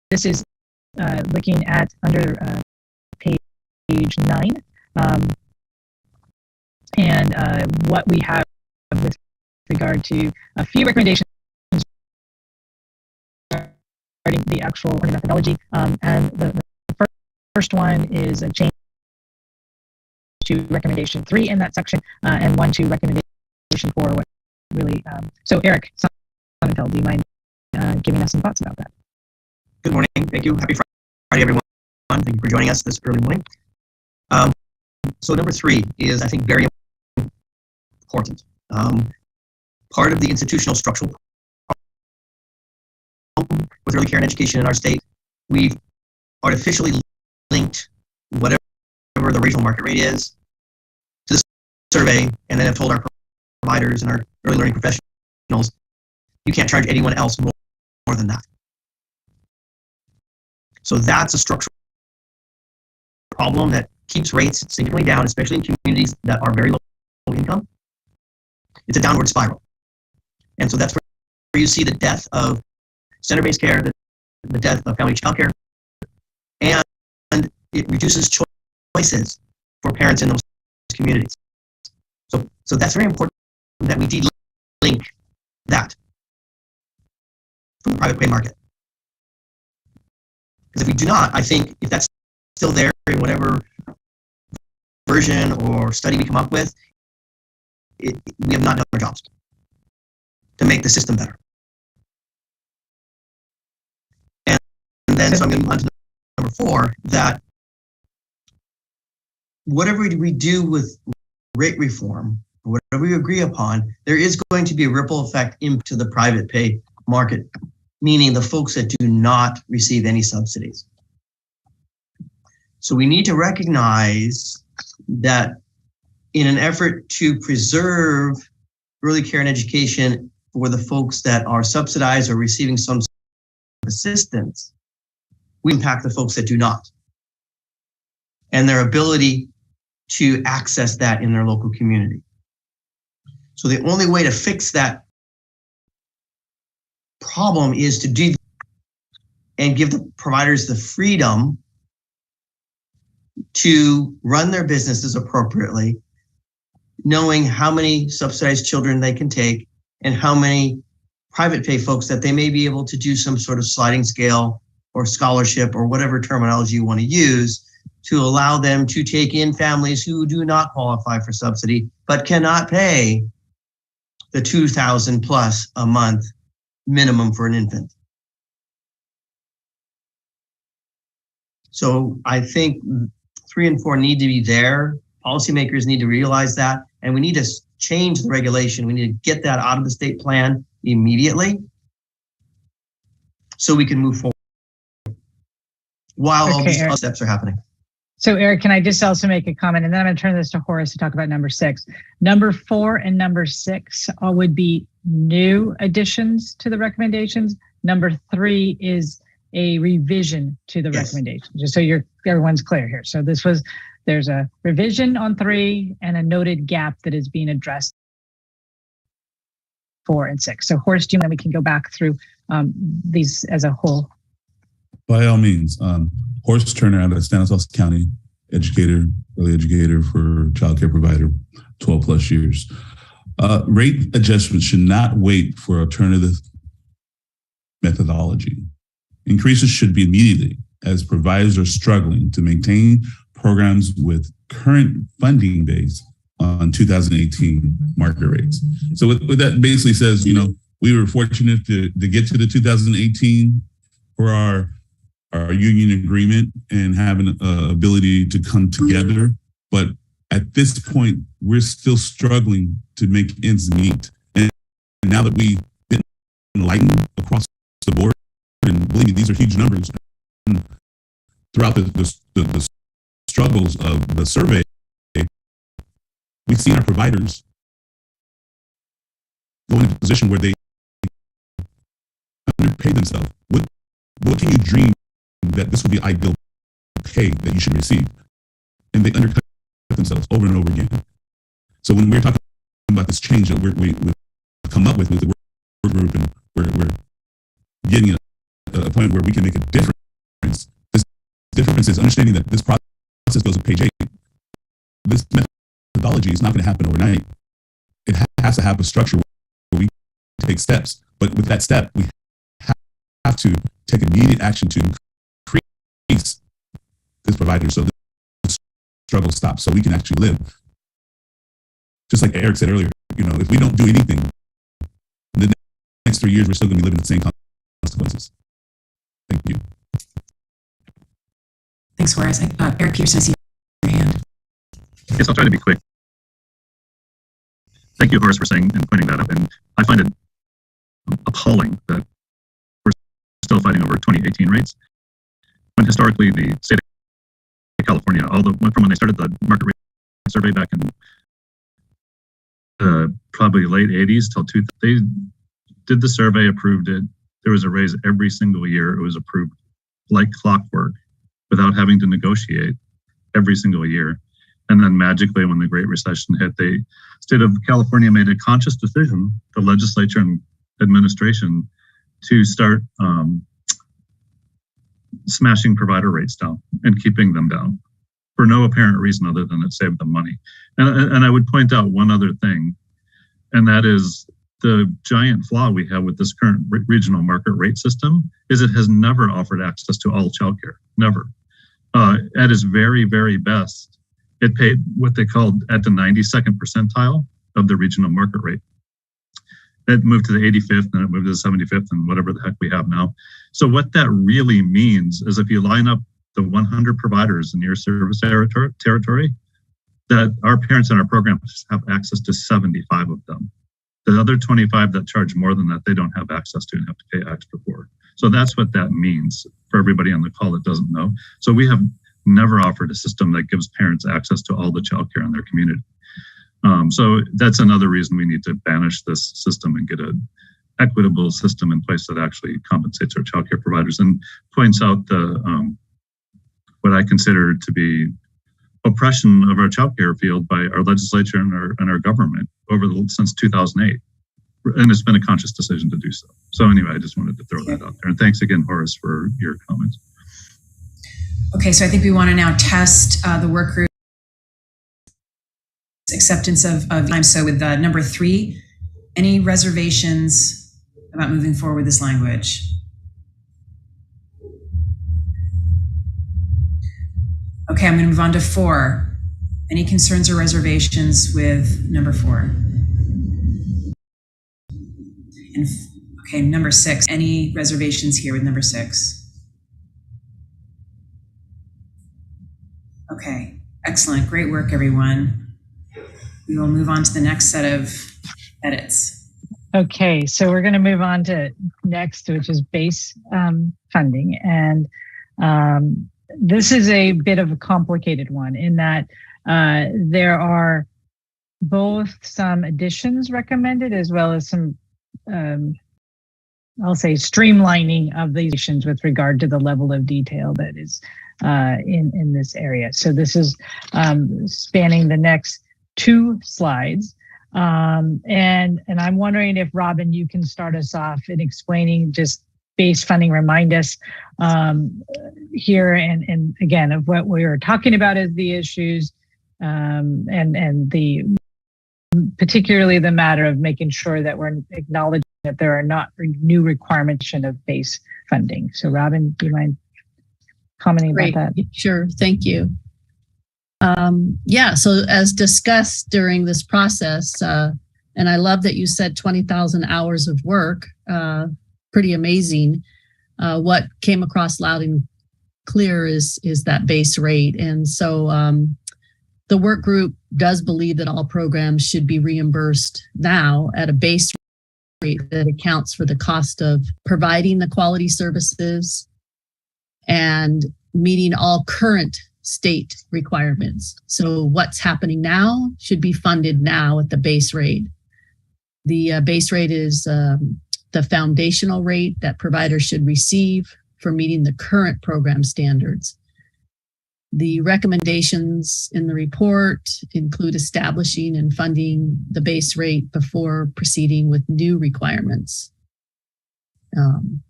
this is looking at under page 9 and what we have with regard to a few recommendations regarding the actual methodology. And the first one is a change to recommendation 3 in that section, and 1 to recommendation 4. What really? So Eric Sonnenfeld, do you mind giving us some thoughts about that? Good morning. Thank you. Happy Friday, everyone. Thank you for joining us this early morning. So number 3 is, I think, very important. Part of the institutional structural problem with early care and education in our state, we've artificially linked whatever the regional market rate is to the survey, and then have told our providers and our early learning professionals, you can't charge anyone else more than that. So that's a structural problem that keeps rates significantly down, especially in communities that are very low income. It's a downward spiral. And so that's where you see the death of center-based care, the death of family child care, and it reduces choices for parents in those communities. So that's very important that we de-link that from the private pay market. Because if we do not, I think if that's still there in whatever version or study we come up with, we have not done our jobs to make the system better. And then, so I'm going to move on to number 4, that whatever we do with rate reform, or whatever we agree upon, there is going to be a ripple effect into the private pay market, meaning the folks that do not receive any subsidies. So we need to recognize that in an effort to preserve early care and education for the folks that are subsidized or receiving some assistance, we impact the folks that do not, and their ability to access that in their local community. So the only way to fix that problem is to do and give the providers the freedom to run their businesses appropriately, knowing how many subsidized children they can take and how many private pay folks that they may be able to do some sort of sliding scale or scholarship or whatever terminology you want to use to allow them to take in families who do not qualify for subsidy but cannot pay the $2,000 plus a month minimum for an infant. So I think 3 and 4 need to be there. Policymakers need to realize that, and we need to change the regulation. We need to get that out of the state plan immediately so we can move forward while all these other steps are happening. So Eric, can I just also make a comment, and then I'm going to turn this to Horace to talk about number 6. Number 4 and number 6 would be new additions to the recommendations. Number 3 is a revision to the recommendation, just so everyone's clear here. So there's a revision on 3 and a noted gap that is being addressed 4 and 6. So Horace, do you mind, we can go back through these as a whole? By all means. Horace Turner out of Stanislaus County, educator, early educator for child care provider, 12 plus years. Rate adjustments should not wait for alternative methodology. Increases should be immediately, as providers are struggling to maintain programs with current funding base on 2018 market rates. So what that basically says, we were fortunate to get to the 2018 for our union agreement and having ability to come together. But at this point, we're still struggling to make ends meet. And now that we've been enlightened across the board, and believe me, these are huge numbers. And throughout the struggles of the survey, we've seen our providers go into a position where they underpay themselves. What can you dream that this would be ideal pay that you should receive? And they undercut themselves over and over again. So when we're talking about this change that we've come up with the work group, and we're getting a point where we can make a difference. This difference is understanding that this process goes to page 8. This methodology is not going to happen overnight. It has to have a structure where we take steps. But with that step, we have to take immediate action to increase this provider so the struggle stops, so we can actually live. Just like Eric said earlier, if we don't do anything, in the next 3 years, we're still going to be living the same consequences. Thank you. Thanks, Horace. Eric Pearson, I see your hand. Yes, I'll try to be quick. Thank you, Horace, for saying and pointing that out. And I find it appalling that we're still fighting over 2018 rates, when historically the state of California, from when they started the market rate survey back in probably late 80s till they did the survey, approved it. There was a raise every single year. It was approved like clockwork without having to negotiate every single year. And then magically, when the Great Recession hit, the state of California made a conscious decision, the legislature and administration, to start smashing provider rates down and keeping them down for no apparent reason other than it saved them money. And I would point out one other thing, and that is the giant flaw we have with this current regional market rate system is it has never offered access to all childcare, never. At its very, very best, it paid what they called at the 92nd percentile of the regional market rate. It moved to the 85th, and it moved to the 75th, and whatever the heck we have now. So what that really means is if you line up the 100 providers in your service territory, that our parents in our programs have access to 75 of them. The other 25 that charge more than that, they don't have access to and have to pay extra for. So that's what that means for everybody on the call that doesn't know. So we have never offered a system that gives parents access to all the childcare in their community. So that's another reason we need to banish this system and get an equitable system in place that actually compensates our childcare providers and points out the what I consider to be oppression of our childcare field by our legislature and our government since 2008. And it's been a conscious decision to do so. So anyway, I just wanted to throw that out there. And thanks again, Horace, for your comments. Okay, so I think we want to now test the work group acceptance of time. So with number 3, any reservations about moving forward with this language? Okay, I'm going to move on to 4. Any concerns or reservations with number 4? And okay, number 6. Any reservations here with number 6? Okay, excellent. Great work, everyone. We will move on to the next set of edits. Okay, so we're going to move on to next, which is base funding. And this is a bit of a complicated one in that there are both some additions recommended as well as some, I'll say, streamlining of these additions with regard to the level of detail that is in this area. So this is spanning the next 2 slides. And I'm wondering if, Robin, you can start us off in explaining just base funding, remind us here and again of what we were talking about as the issues and the particularly the matter of making sure that we're acknowledging that there are not new requirements of base funding. So Robin, do you mind commenting Great. about that? Sure, thank you. Yeah, so as discussed during this process, and I love that you said 20,000 hours of work, pretty amazing. What came across loud and clear is that base rate. And so the work group does believe that all programs should be reimbursed now at a base rate that accounts for the cost of providing the quality services, and meeting all current state requirements. So what's happening now should be funded now at the base rate. The base rate is the foundational rate that providers should receive for meeting the current program standards. The recommendations in the report include establishing and funding the base rate before proceeding with new requirements.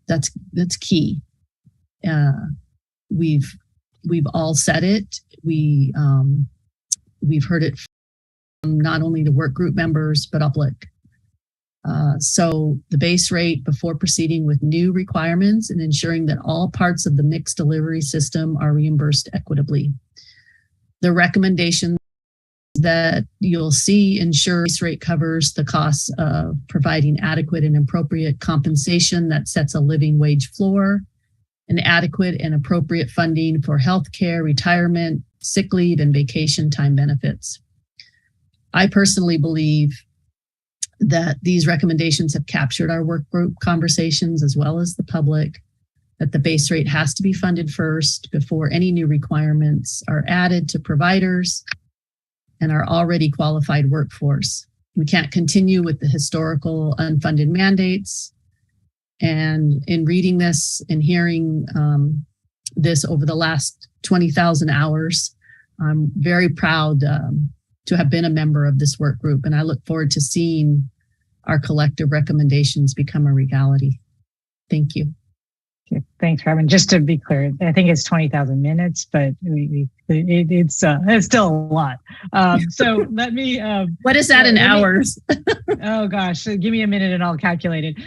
That's key. We've all said it. We've heard it from not only the work group members but public. So the base rate before proceeding with new requirements and ensuring that all parts of the mixed delivery system are reimbursed equitably. The recommendations that you'll see ensure base rate covers the costs of providing adequate and appropriate compensation that sets a living wage floor, and adequate and appropriate funding for healthcare, retirement, sick leave, and vacation time benefits. I personally believe that these recommendations have captured our work group conversations as well as the public, that the base rate has to be funded first before any new requirements are added to providers and our already qualified workforce. We can't continue with the historical unfunded mandates. And in reading this and hearing this over the last 20,000 hours, I'm very proud to have been a member of this work group, and I look forward to seeing our collective recommendations become a reality. Thank you. Okay, thanks, Robin. Just to be clear, I think it's 20,000 minutes, but it's still a lot. So let me. What is that in hours? Oh gosh, give me a minute and I'll calculate it.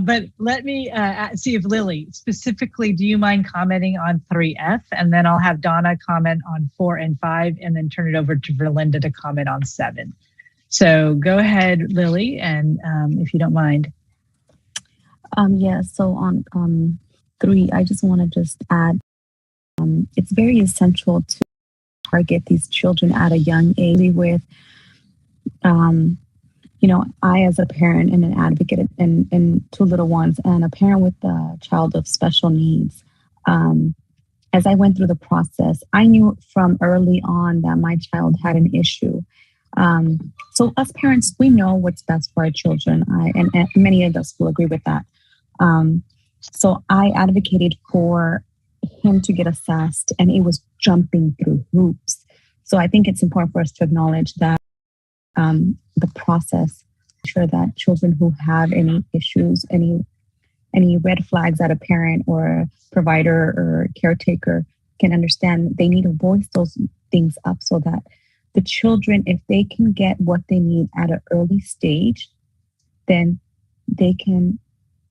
But let me see if Lily, specifically, do you mind commenting on 3F? And then I'll have Donna comment on 4 and 5, and then turn it over to Verlinda to comment on 7. So go ahead, Lily, and if you don't mind. Yeah, so on 3, I just want to add, it's very essential to target these children at a young age with, I as a parent and an advocate and 2 little ones and a parent with a child of special needs, as I went through the process, I knew from early on that my child had an issue. So us parents, we know what's best for our children, and many of us will agree with that. So I advocated for him to get assessed, and it was jumping through hoops. So I think it's important for us to acknowledge that the process, ensure that children who have any issues, any red flags that a parent or provider or caretaker can understand, they need to voice those things up so that the children, if they can get what they need at an early stage, then they can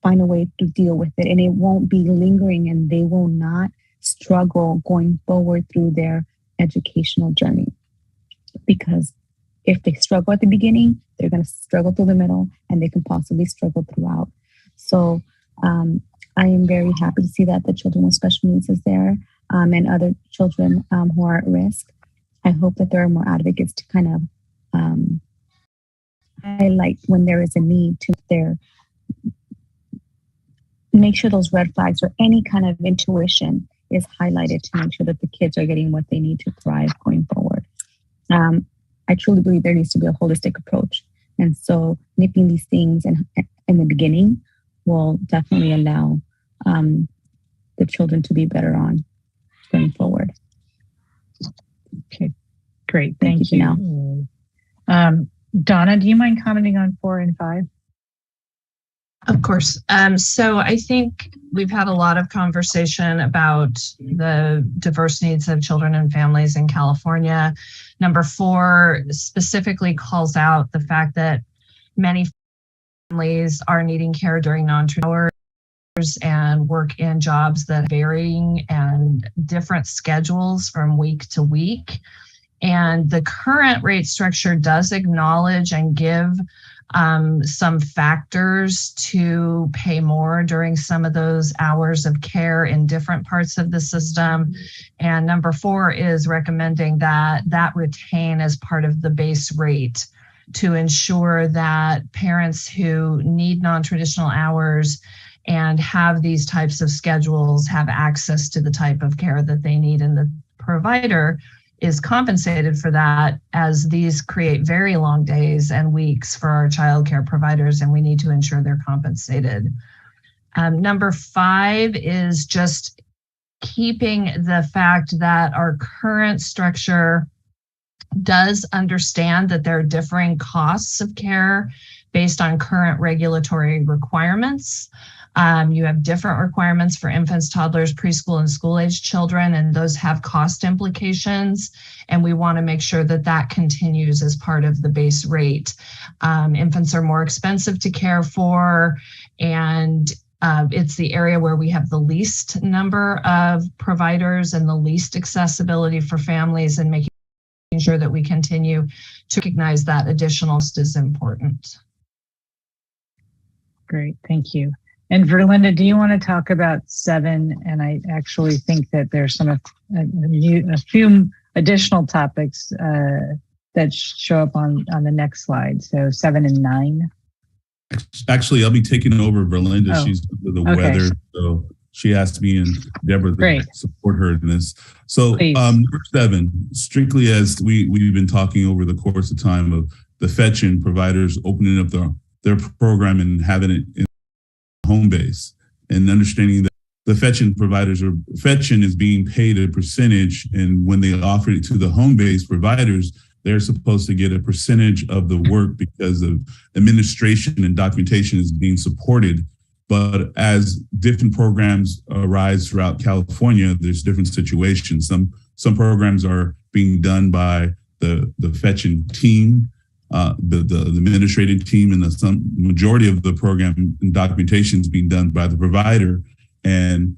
find a way to deal with it, and it won't be lingering, and they will not struggle going forward through their educational journey. Because if they struggle at the beginning, they're going to struggle through the middle, and they can possibly struggle throughout. So I am very happy to see that the children with special needs is there, and other children who are at risk. I hope that there are more advocates to kind of highlight when there is a need to make sure those red flags or any kind of intuition is highlighted to make sure that the kids are getting what they need to thrive going forward. I truly believe there needs to be a holistic approach. And so nipping these things in the beginning will definitely allow the children to be better on going forward. Okay, great. Thank you. Donna, do you mind commenting on 4 and 5? Of course. So I think we've had a lot of conversation about the diverse needs of children and families in California. Number 4 specifically calls out the fact that many families are needing care during non-traditional hours and work in jobs that are varying and different schedules from week to week. And the current rate structure does acknowledge and give some factors to pay more during some of those hours of care in different parts of the system. And number 4 is recommending that retain as part of the base rate to ensure that parents who need non-traditional hours and have these types of schedules have access to the type of care that they need, and the provider is compensated for that, as these create very long days and weeks for our childcare providers, and we need to ensure they're compensated. Number 5 is just keeping the fact that our current structure does understand that there are differing costs of care based on current regulatory requirements. You have different requirements for infants, toddlers, preschool, and school-age children, and those have cost implications. And we want to make sure that that continues as part of the base rate. Infants are more expensive to care for, and it's the area where we have the least number of providers and the least accessibility for families, and making sure that we continue to recognize that additional cost is important. Great, thank you. And Verlinda, do you want to talk about 7? And I actually think that there's a few additional topics that show up on the next slide. So 7 and 9. Actually, I'll be taking over Verlinda. Oh, She's under the weather, so she asked me and Deborah to support her in this. So number 7, strictly as we've been talking over the course of time of the fetch-in providers opening up their program and having it in home base, and understanding that the fetch-in providers fetch-in is being paid a percentage, and when they offer it to the home base providers, they're supposed to get a percentage of the work because of administration and documentation is being supported. But as different programs arise throughout California, there's different situations. Some programs are being done by the fetch-in team, the administrative team, and the majority of the program and documentation is being done by the provider. And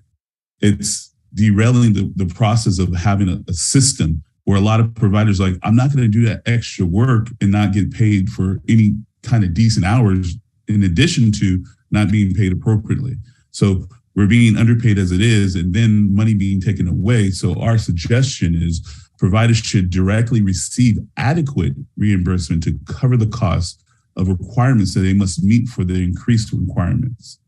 it's derailing the process of having a system where a lot of providers are like, I'm not going to do that extra work and not get paid for any kind of decent hours, in addition to not being paid appropriately. So we're being underpaid as it is, and then money being taken away. So our suggestion is providers should directly receive adequate reimbursement to cover the cost of requirements that they must meet for the increased requirements.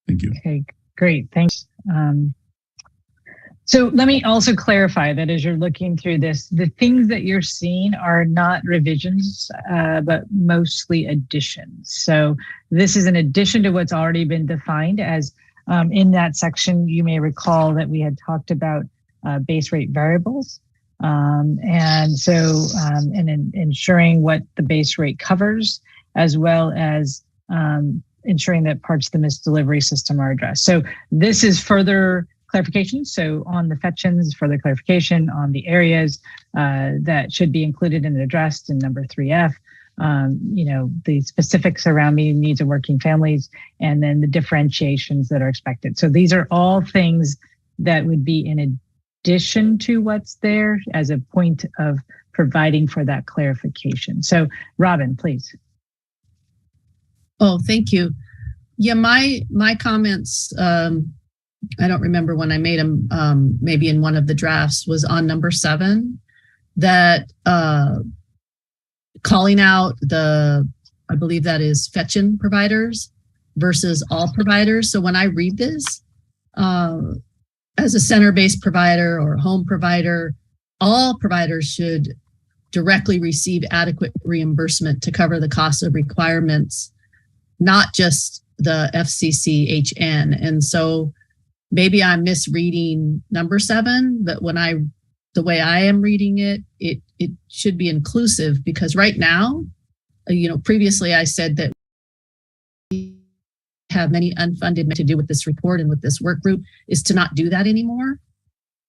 Thank you. Okay, great, thanks. So let me also clarify that as you're looking through this, the things that you're seeing are not revisions, but mostly additions. So this is an addition to what's already been defined as in that section. You may recall that we had talked about base rate variables. And ensuring what the base rate covers, as well as ensuring that parts of the missed delivery system are addressed. So this is further clarification. So on the fetch-ins, further clarification on the areas that should be included and addressed in number 3F, the specifics around meeting needs of working families, and then the differentiations that are expected. So these are all things that would be in addition to what's there as a point of providing for that clarification. So Robin, please. Oh, thank you. Yeah, my comments, I don't remember when I made them, maybe in one of the drafts, was on number 7, that calling out I believe that is fetch-in providers versus all providers. So when I read this, as a center-based provider or home provider, all providers should directly receive adequate reimbursement to cover the cost of requirements, not just the FCCHN. And so maybe I'm misreading number 7, but the way I am reading it, it should be inclusive, because right now, previously I said that we have many unfunded to do with this report and with this work group, is to not do that anymore,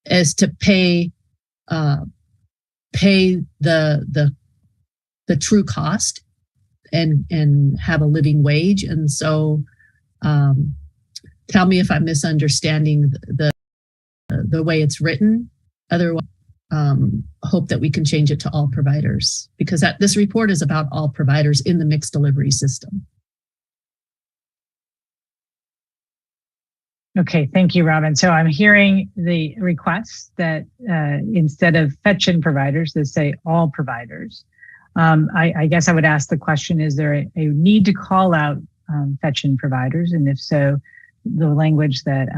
is to pay the true cost and have a living wage. And so tell me if I'm misunderstanding the way it's written. Otherwise, hope that we can change it to all providers, because this report is about all providers in the mixed delivery system. Okay, thank you, Robin. So I'm hearing the request that instead of fetch-in providers, they say all providers. I guess I would ask the question, is there a need to call out fetch-in providers? And if so, the language that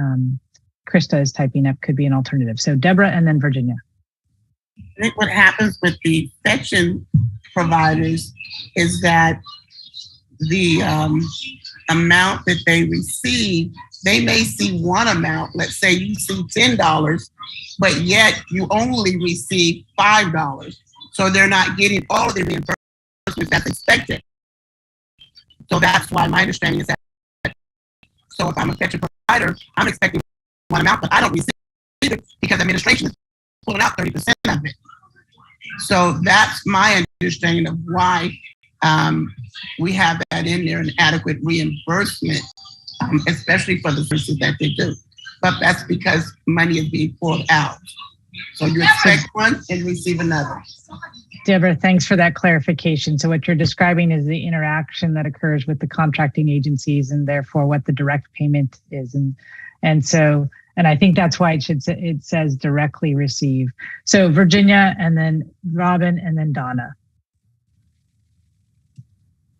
Krista is typing up could be an alternative. So Deborah and then Virginia. I think what happens with the fetch-in providers is that the amount that they receive, they may see one amount. Let's say you see $10, but yet you only receive $5. So they're not getting all of the reimbursements that's expected. So that's why my understanding is that, so if I'm a fetch-in provider, I'm expecting one amount, but I don't receive it because administration is pulling out 30% of it. So that's my understanding of why we have that in there, an adequate reimbursement, especially for the services that they do. But that's because money is being pulled out. So you expect one and receive another. Deborah, thanks for that clarification. So what you're describing is the interaction that occurs with the contracting agencies and therefore what the direct payment is. And I think that's why it says directly receive. So Virginia and then Robin and then Donna.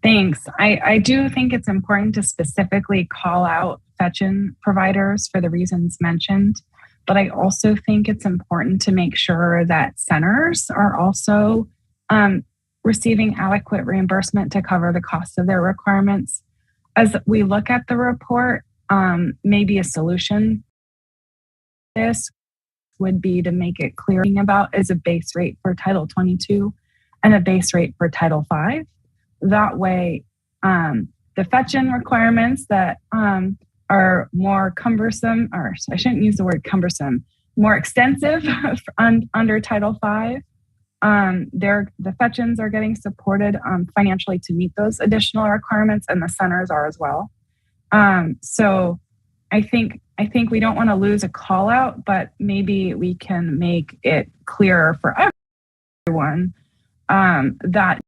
Thanks. I do think it's important to specifically call out fetch-in providers for the reasons mentioned, but I also think it's important to make sure that centers are also receiving adequate reimbursement to cover the cost of their requirements. As we look at the report, maybe a solution this would be to make it clear about is a base rate for Title 22 and a base rate for Title 5. That way, the fetch-in requirements that are more cumbersome, or I shouldn't use the word cumbersome, more extensive under Title 5, the fetch-ins are getting supported financially to meet those additional requirements, and the centers are as well. So I think we don't want to lose a call out, but maybe we can make it clearer for everyone that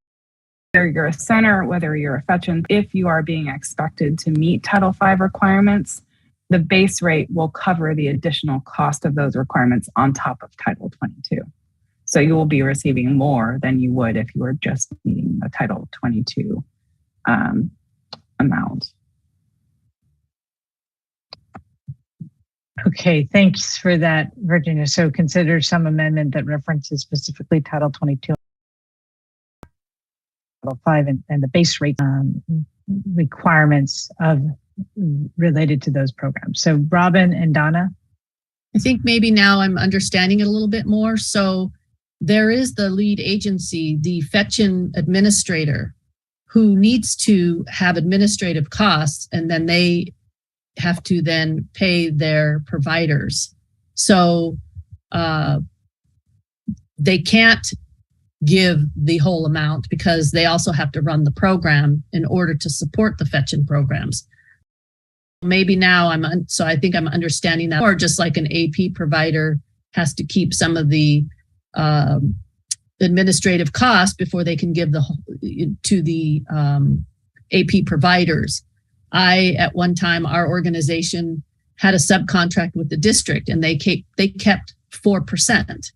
whether you're a center, whether you're a fetch-in, if you are being expected to meet Title V requirements, the base rate will cover the additional cost of those requirements on top of Title 22. So you will be receiving more than you would if you were just meeting a Title 22 amount. Okay, thanks for that, Virginia. So consider some amendment that references specifically Title 22, Title 5, and the base rate requirements related to those programs. So Robin and Donna. I think maybe now I'm understanding it a little bit more. So there is the lead agency, the fetch-in administrator, who needs to have administrative costs, and then they have to then pay their providers. So they can't give the whole amount because they also have to run the program in order to support the fetch-in programs. Maybe now so I think I'm understanding that, or just like an AP provider has to keep some of the administrative costs before they can give to the AP providers. At one time, our organization had a subcontract with the district, and they kept 4%.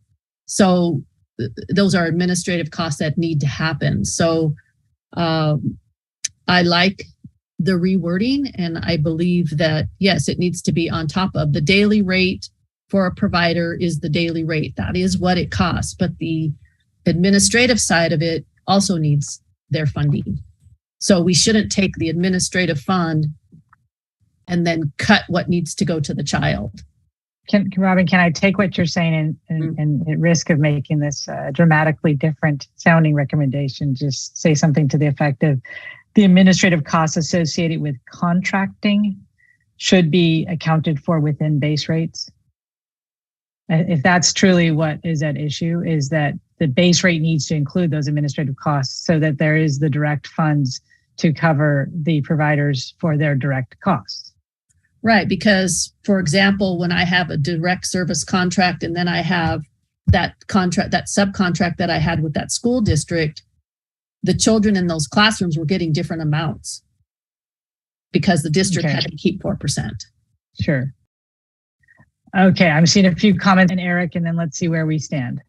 So those are administrative costs that need to happen. So I like the rewording, and I believe that, yes, it needs to be on top of the daily rate for a provider is the daily rate. That is what it costs, but the administrative side of it also needs their funding. So we shouldn't take the administrative fund and then cut what needs to go to the child. Robin, can I take what you're saying and at risk of making this dramatically different sounding recommendation, just say something to the effect of the administrative costs associated with contracting should be accounted for within base rates? If that's truly what is at issue, is that the base rate needs to include those administrative costs so that there is the direct funds to cover the providers for their direct costs. Right, because for example, when I have a direct service contract and then I have that subcontract that I had with that school district, the children in those classrooms were getting different amounts because the district had to keep 4%. Sure. Okay, I'm seeing a few comments, and Eric, and then let's see where we stand.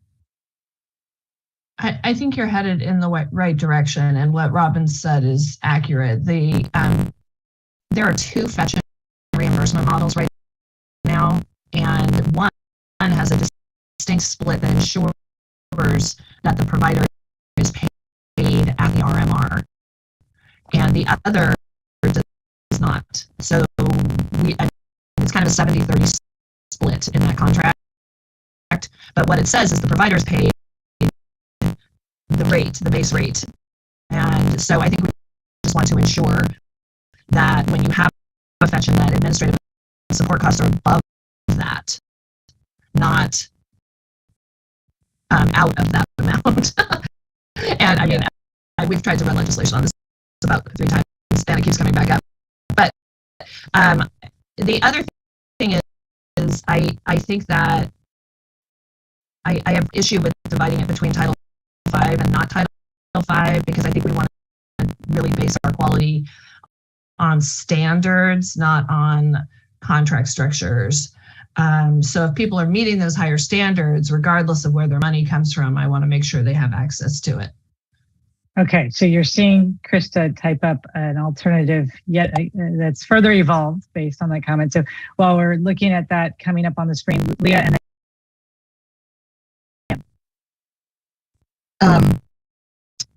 I think you're headed in the right direction, and what Robin said is accurate. There are two fetch and reimbursement models right now, and one has a distinct split that ensures that the provider is paid at the RMR, and the other does not. So it's kind of a 70-30 split in that contract. But what it says is the provider is paid the base rate. And so I think we just want to ensure that when you have a fetch and that administrative support costs are above that, not out of that amount. And I mean, we've tried to run legislation on this about 3 times, and it keeps coming back up. But the other thing is I think that I have issue with dividing it between Title V and not Title V, because I think we want to really base our quality on standards, not on contract structures. So if people are meeting those higher standards, regardless of where their money comes from, I want to make sure they have access to it. Okay, so you're seeing Krista type up an alternative yet that's further evolved based on that comment. So while we're looking at that coming up on the screen, Leah and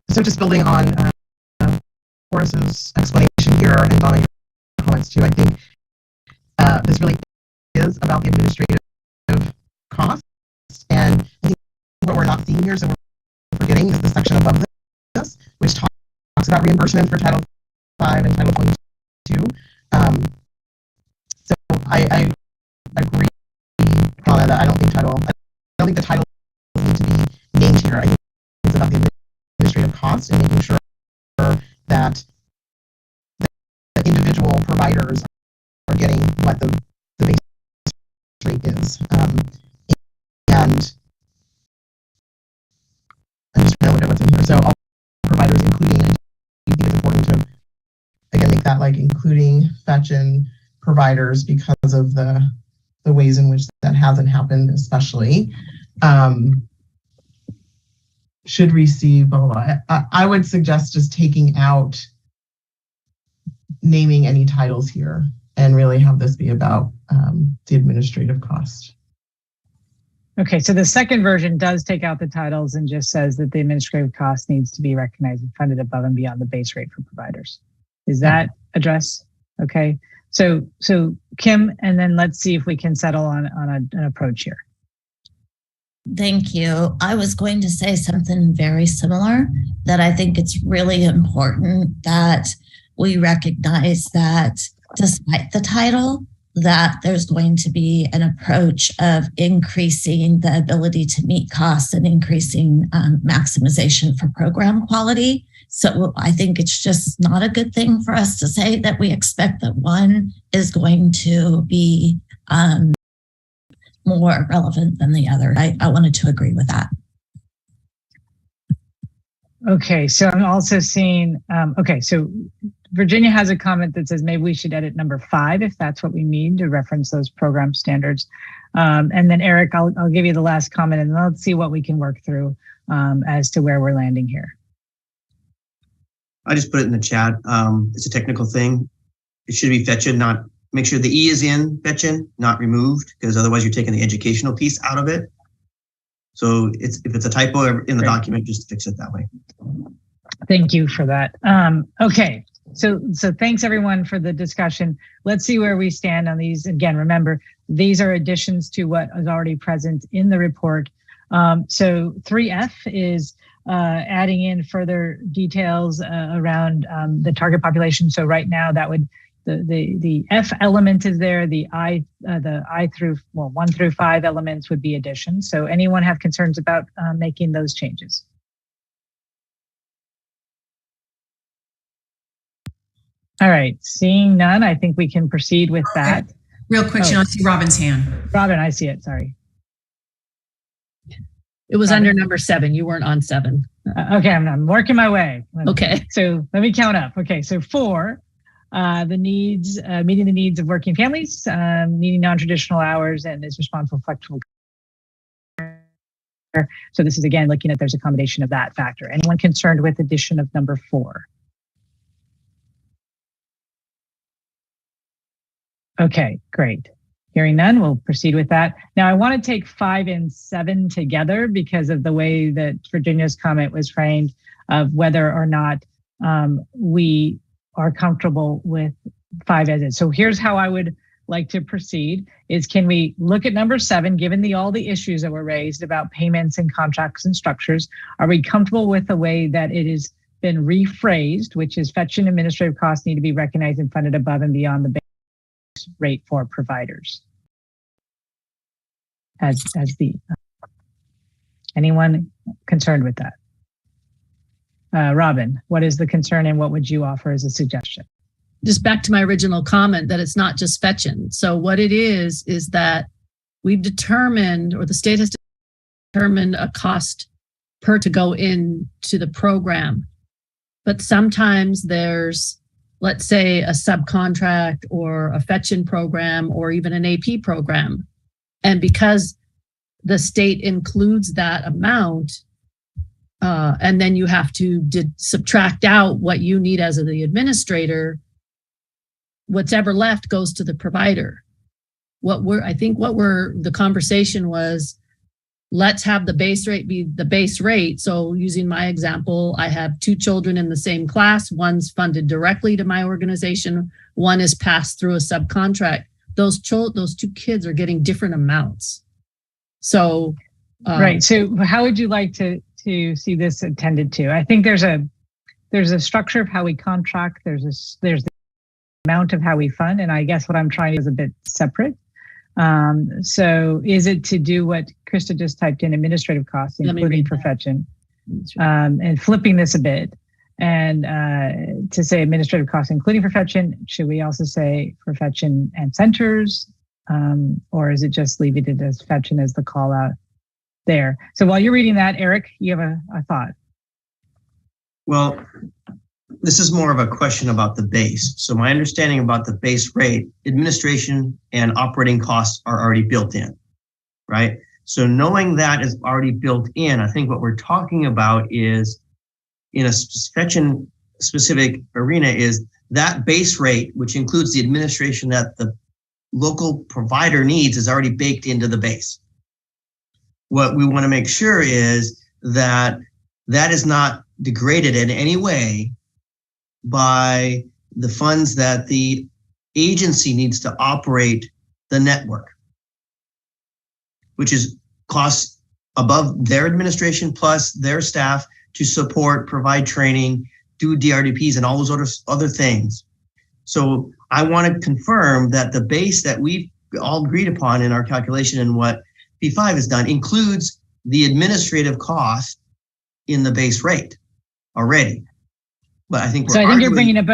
so just building on Horace's explanation here, and Donna, your comments too, I think this really is about the administrative costs. And I think what we're not seeing here, so we're forgetting, is the section above this, which talks about reimbursement for Title V and Title 22. So I agree, Donna, that I don't think the title need to be named here. I think it's about the administrative costs and making sure that the individual providers are getting what the base rate is. And I'm just trying to look at what's in here. So all providers, including, and I think it's important to, again, make that like including fetch and providers, because of the ways in which that hasn't happened, especially, should receive, blah, blah, blah. I would suggest just taking out naming any titles here and really have this be about the administrative cost. Okay, so the second version does take out the titles and just says that the administrative cost needs to be recognized and funded above and beyond the base rate for providers. Is that addressed? Okay, so Kim, and then let's see if we can settle on an approach here. Thank you. I was going to say something very similar, that I think it's really important that we recognize that despite the title, that there's going to be an approach of increasing the ability to meet costs and increasing maximization for program quality. So I think it's just not a good thing for us to say that we expect that one is going to be more relevant than the other. I wanted to agree with that. Okay, so I'm also seeing, okay, so Virginia has a comment that says maybe we should edit number 5 if that's what we need to reference those program standards. And then Eric, I'll give you the last comment, and let's see what we can work through as to where we're landing here. I just put it in the chat. It's a technical thing. It should be fetched, not, make sure the E is in fetched, not removed, because otherwise you're taking the educational piece out of it. So if it's a typo in the document, just fix it that way. Thank you for that. Okay, so thanks everyone for the discussion. Let's see where we stand on these. Again, remember, these are additions to what is already present in the report. So 3F is adding in further details around the target population. So right now that would, the F element is there, the I through, well, 1 through 5 elements would be additions. So anyone have concerns about making those changes? All right, seeing none, I think we can proceed with that. Real quick, I see Robin's hand. Robin, I see it, sorry. It was under number 7. You weren't on 7. Okay, I'm working my way. Okay. So let me count up. Okay, so 4, meeting the needs of working families, needing non-traditional hours, and is responsible for flexible care. So this is again looking at there's a combination of that factor. Anyone concerned with addition of number 4? Okay, great. Hearing none, we'll proceed with that. Now I want to take 5 and 7 together because of the way that Virginia's comment was framed of whether or not we are comfortable with 5 as is. So here's how I would like to proceed is, can we look at number 7, given all the issues that were raised about payments and contracts and structures? Are we comfortable with the way that it has been rephrased, which is fetch and administrative costs need to be recognized and funded above and beyond the base rate for providers? As the anyone concerned with that? Robin, what is the concern and what would you offer as a suggestion? Just back to my original comment that it's not just fetching. So what it is that we've determined, or the state has determined, a cost per to go into the program. But sometimes there's, let's say, a subcontract or a fetching program or even an AP program. And because the state includes that amount, and then you have to subtract out what you need as the administrator, what's ever left goes to the provider. The conversation was, let's have the base rate be the base rate. So using my example, I have 2 children in the same class. One's funded directly to my organization. One is passed through a subcontract. Those 2 kids are getting different amounts. So, right. So how would you like to see this attended to? I think there's a structure of how we contract. There's the amount of how we fund, and I guess what I'm trying is a bit separate. So is it to do what Krista just typed in, administrative costs, including for fetching, and flipping this a bit, and to say administrative costs, including for fetching? Should we also say for fetching and centers, or is it just leaving it as fetching as the call out there? So while you're reading that, Eric, you have a thought. Well, this is more of a question about the base. So my understanding about the base rate, administration and operating costs are already built in, right? So knowing that is already built in, I think what we're talking about is, in a fetching specific arena, is that base rate, which includes the administration that the local provider needs, is already baked into the base. What we want to make sure is that that is not degraded in any way by the funds that the agency needs to operate the network, which is costs above their administration plus their staff to support, provide training, do DRDPs and all those other things. So I want to confirm that the base that we've all agreed upon in our calculation and what P5 has done includes the administrative cost in the base rate already. But I think you're bringing up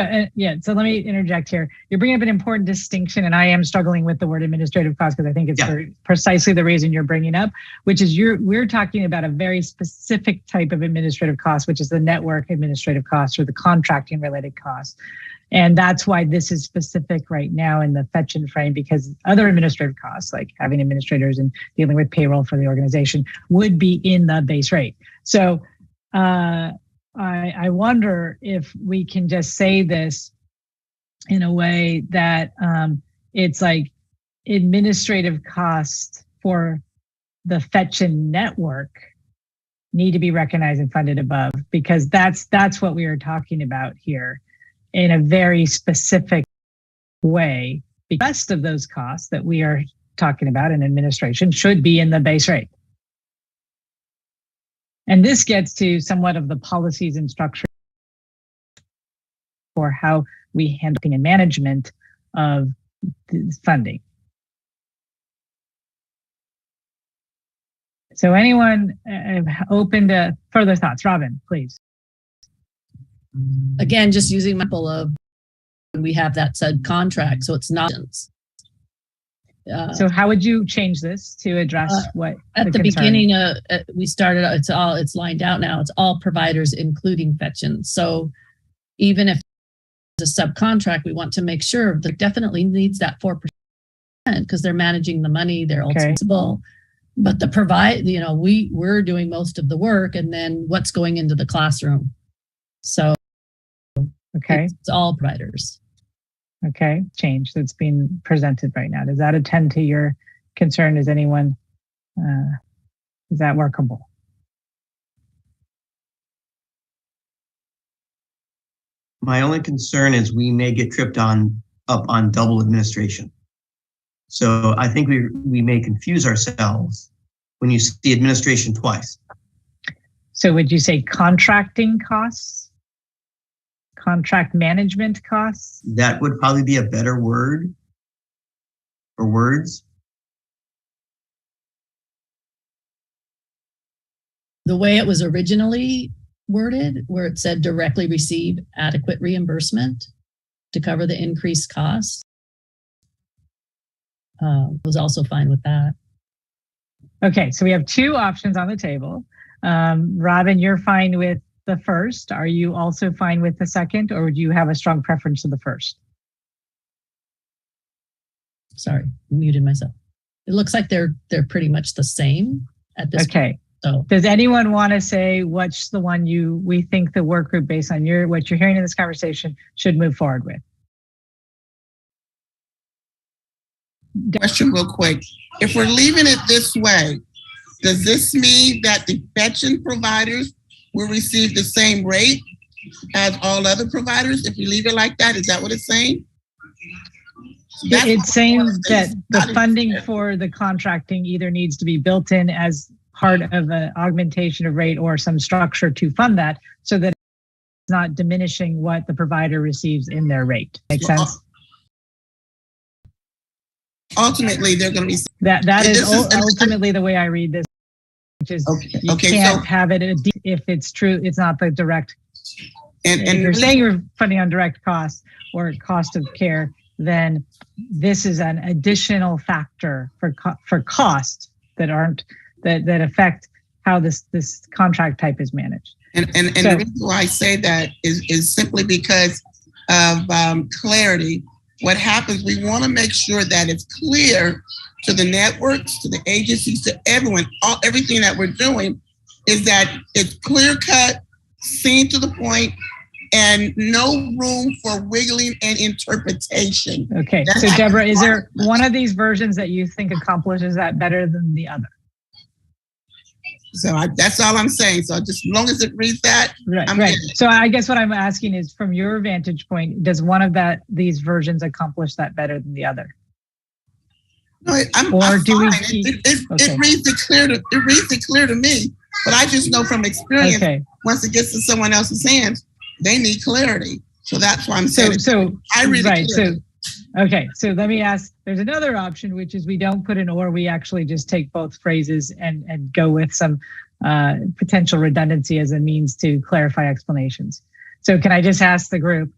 so let me interject here. You're bringing up an important distinction, and I am struggling with the word administrative cost because I think it's for precisely the reason you're bringing up, which is we're talking about a very specific type of administrative cost, which is the network administrative cost or the contracting related cost. And that's why this is specific right now in the fetch and frame, because other administrative costs, like having administrators and dealing with payroll for the organization, would be in the base rate. So I wonder if we can just say this in a way that it's like administrative costs for the fetch and network need to be recognized and funded above, because that's what we are talking about here in a very specific way. The rest of those costs that we are talking about in administration should be in the base rate. And this gets to somewhat of the policies and structure for how we handle and management of funding. So anyone open to further thoughts? Robin, please. Again, just using my example of when we have that said contract, so it's not. So how would you change this to address what at the beginning we started? It's lined out now. It's all providers, including fetching. So even if a subcontract, we want to make sure that definitely needs that 4% because they're managing the money, they're responsible. But the we're doing most of the work, and then what's going into the classroom. So it's all providers. Okay, change that's being presented right now. Does that attend to your concern? Is anyone, is that workable? My only concern is we may get tripped up on double administration. So I think we may confuse ourselves when you see administration twice. So would you say contracting costs? Contract management costs? That would probably be a better word or words. The way it was originally worded, where it said directly receive adequate reimbursement to cover the increased costs, was also fine with that. Okay, so we have two options on the table. Robin, you're fine with the first. Are you also fine with the second, or would you have a strong preference to the first? Sorry, muted myself. It looks like they're pretty much the same at this point. So does anyone want to say what's the one we think the work group, based on what you're hearing in this conversation, should move forward with? Question real quick. If we're leaving it this way, does this mean that the veteran providers will receive the same rate as all other providers? If we leave it like that, is that what it's saying? It's saying that the funding for the contracting either needs to be built in as part of an augmentation of rate or some structure to fund that, so that it's not diminishing what the provider receives in their rate. Make sense? Ultimately, they're going to be that is ultimately the way I read this, which is you can't have it if it's true. It's not the direct. And if you're saying you're funding on direct costs or cost of care, then this is an additional factor for costs that affect how this contract type is managed. And the reason why I say that is simply because of clarity. What happens, we want to make sure that it's clear to the networks, to the agencies, to everyone, everything that we're doing is that it's clear cut, seen to the point, and no room for wiggling and interpretation. Okay, so Deborah, is there one of these versions that you think accomplishes that better than the other? So that's all I'm saying. So just as long as it reads that, right. So I guess what I'm asking is, from your vantage point, does one of these versions accomplish that better than the other? No, it reads it clear to me, but I just know from experience, once it gets to someone else's hands, they need clarity. So that's why I'm saying. So I read it clearly. So let me ask, there's another option, which is we don't put an or, we actually just take both phrases and go with some potential redundancy as a means to clarify explanations. So can I just ask the group,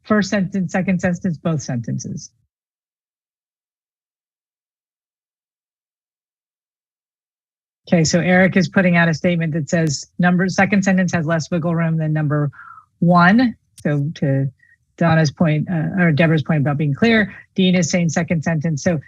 first sentence, second sentence, both sentences? Okay, so Eric is putting out a statement that says second sentence has less wiggle room than number one. So to Donna's point, or Deborah's point about being clear, Dean is saying second sentence. So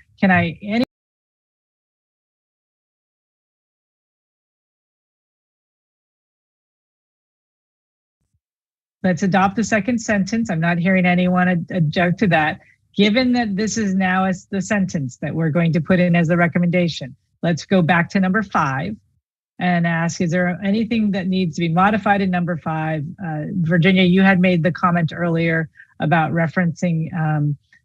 let's adopt the second sentence. I'm not hearing anyone object to that. Given that this is now as the sentence that we're going to put in as the recommendation, let's go back to number 5 and ask, is there anything that needs to be modified in number 5? Virginia, you had made the comment earlier about referencing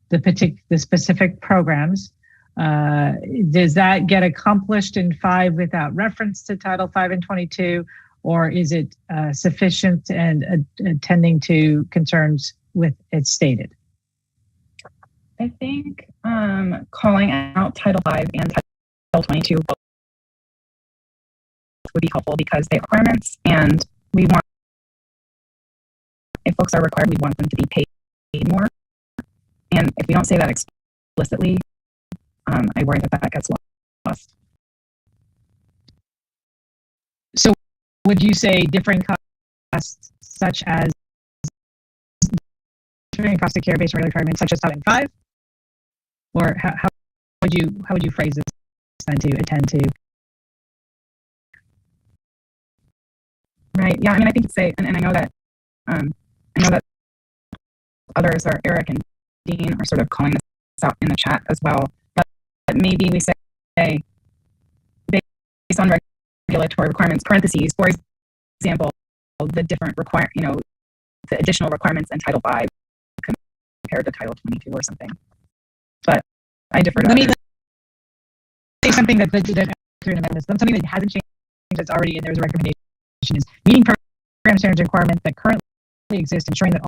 the specific programs. Does that get accomplished in 5 without reference to Title 5 and 22, or is it sufficient and attending to concerns with it stated? I think calling out Title 5 and Title 22 would be helpful because they are requirements, and we want, if folks are required, we want them to be paid more. And if we don't say that explicitly, I worry that gets lost. So would you say differing costs such as differing cost of care based on regulatory requirements such as Title 5? Or how would you phrase this then to attend to? Right. Yeah. I mean, I think you'd say, and I know that others, or Eric and Dean, are sort of calling this out in the chat as well. But maybe we say based on regulatory requirements, parentheses, for example, the different the additional requirements in Title 5 compared to Title 22 or something. But I defer to Let me others. say something something that hasn't changed, that's already in there as a recommendation, is meeting program standards and requirements that currently exist, ensuring that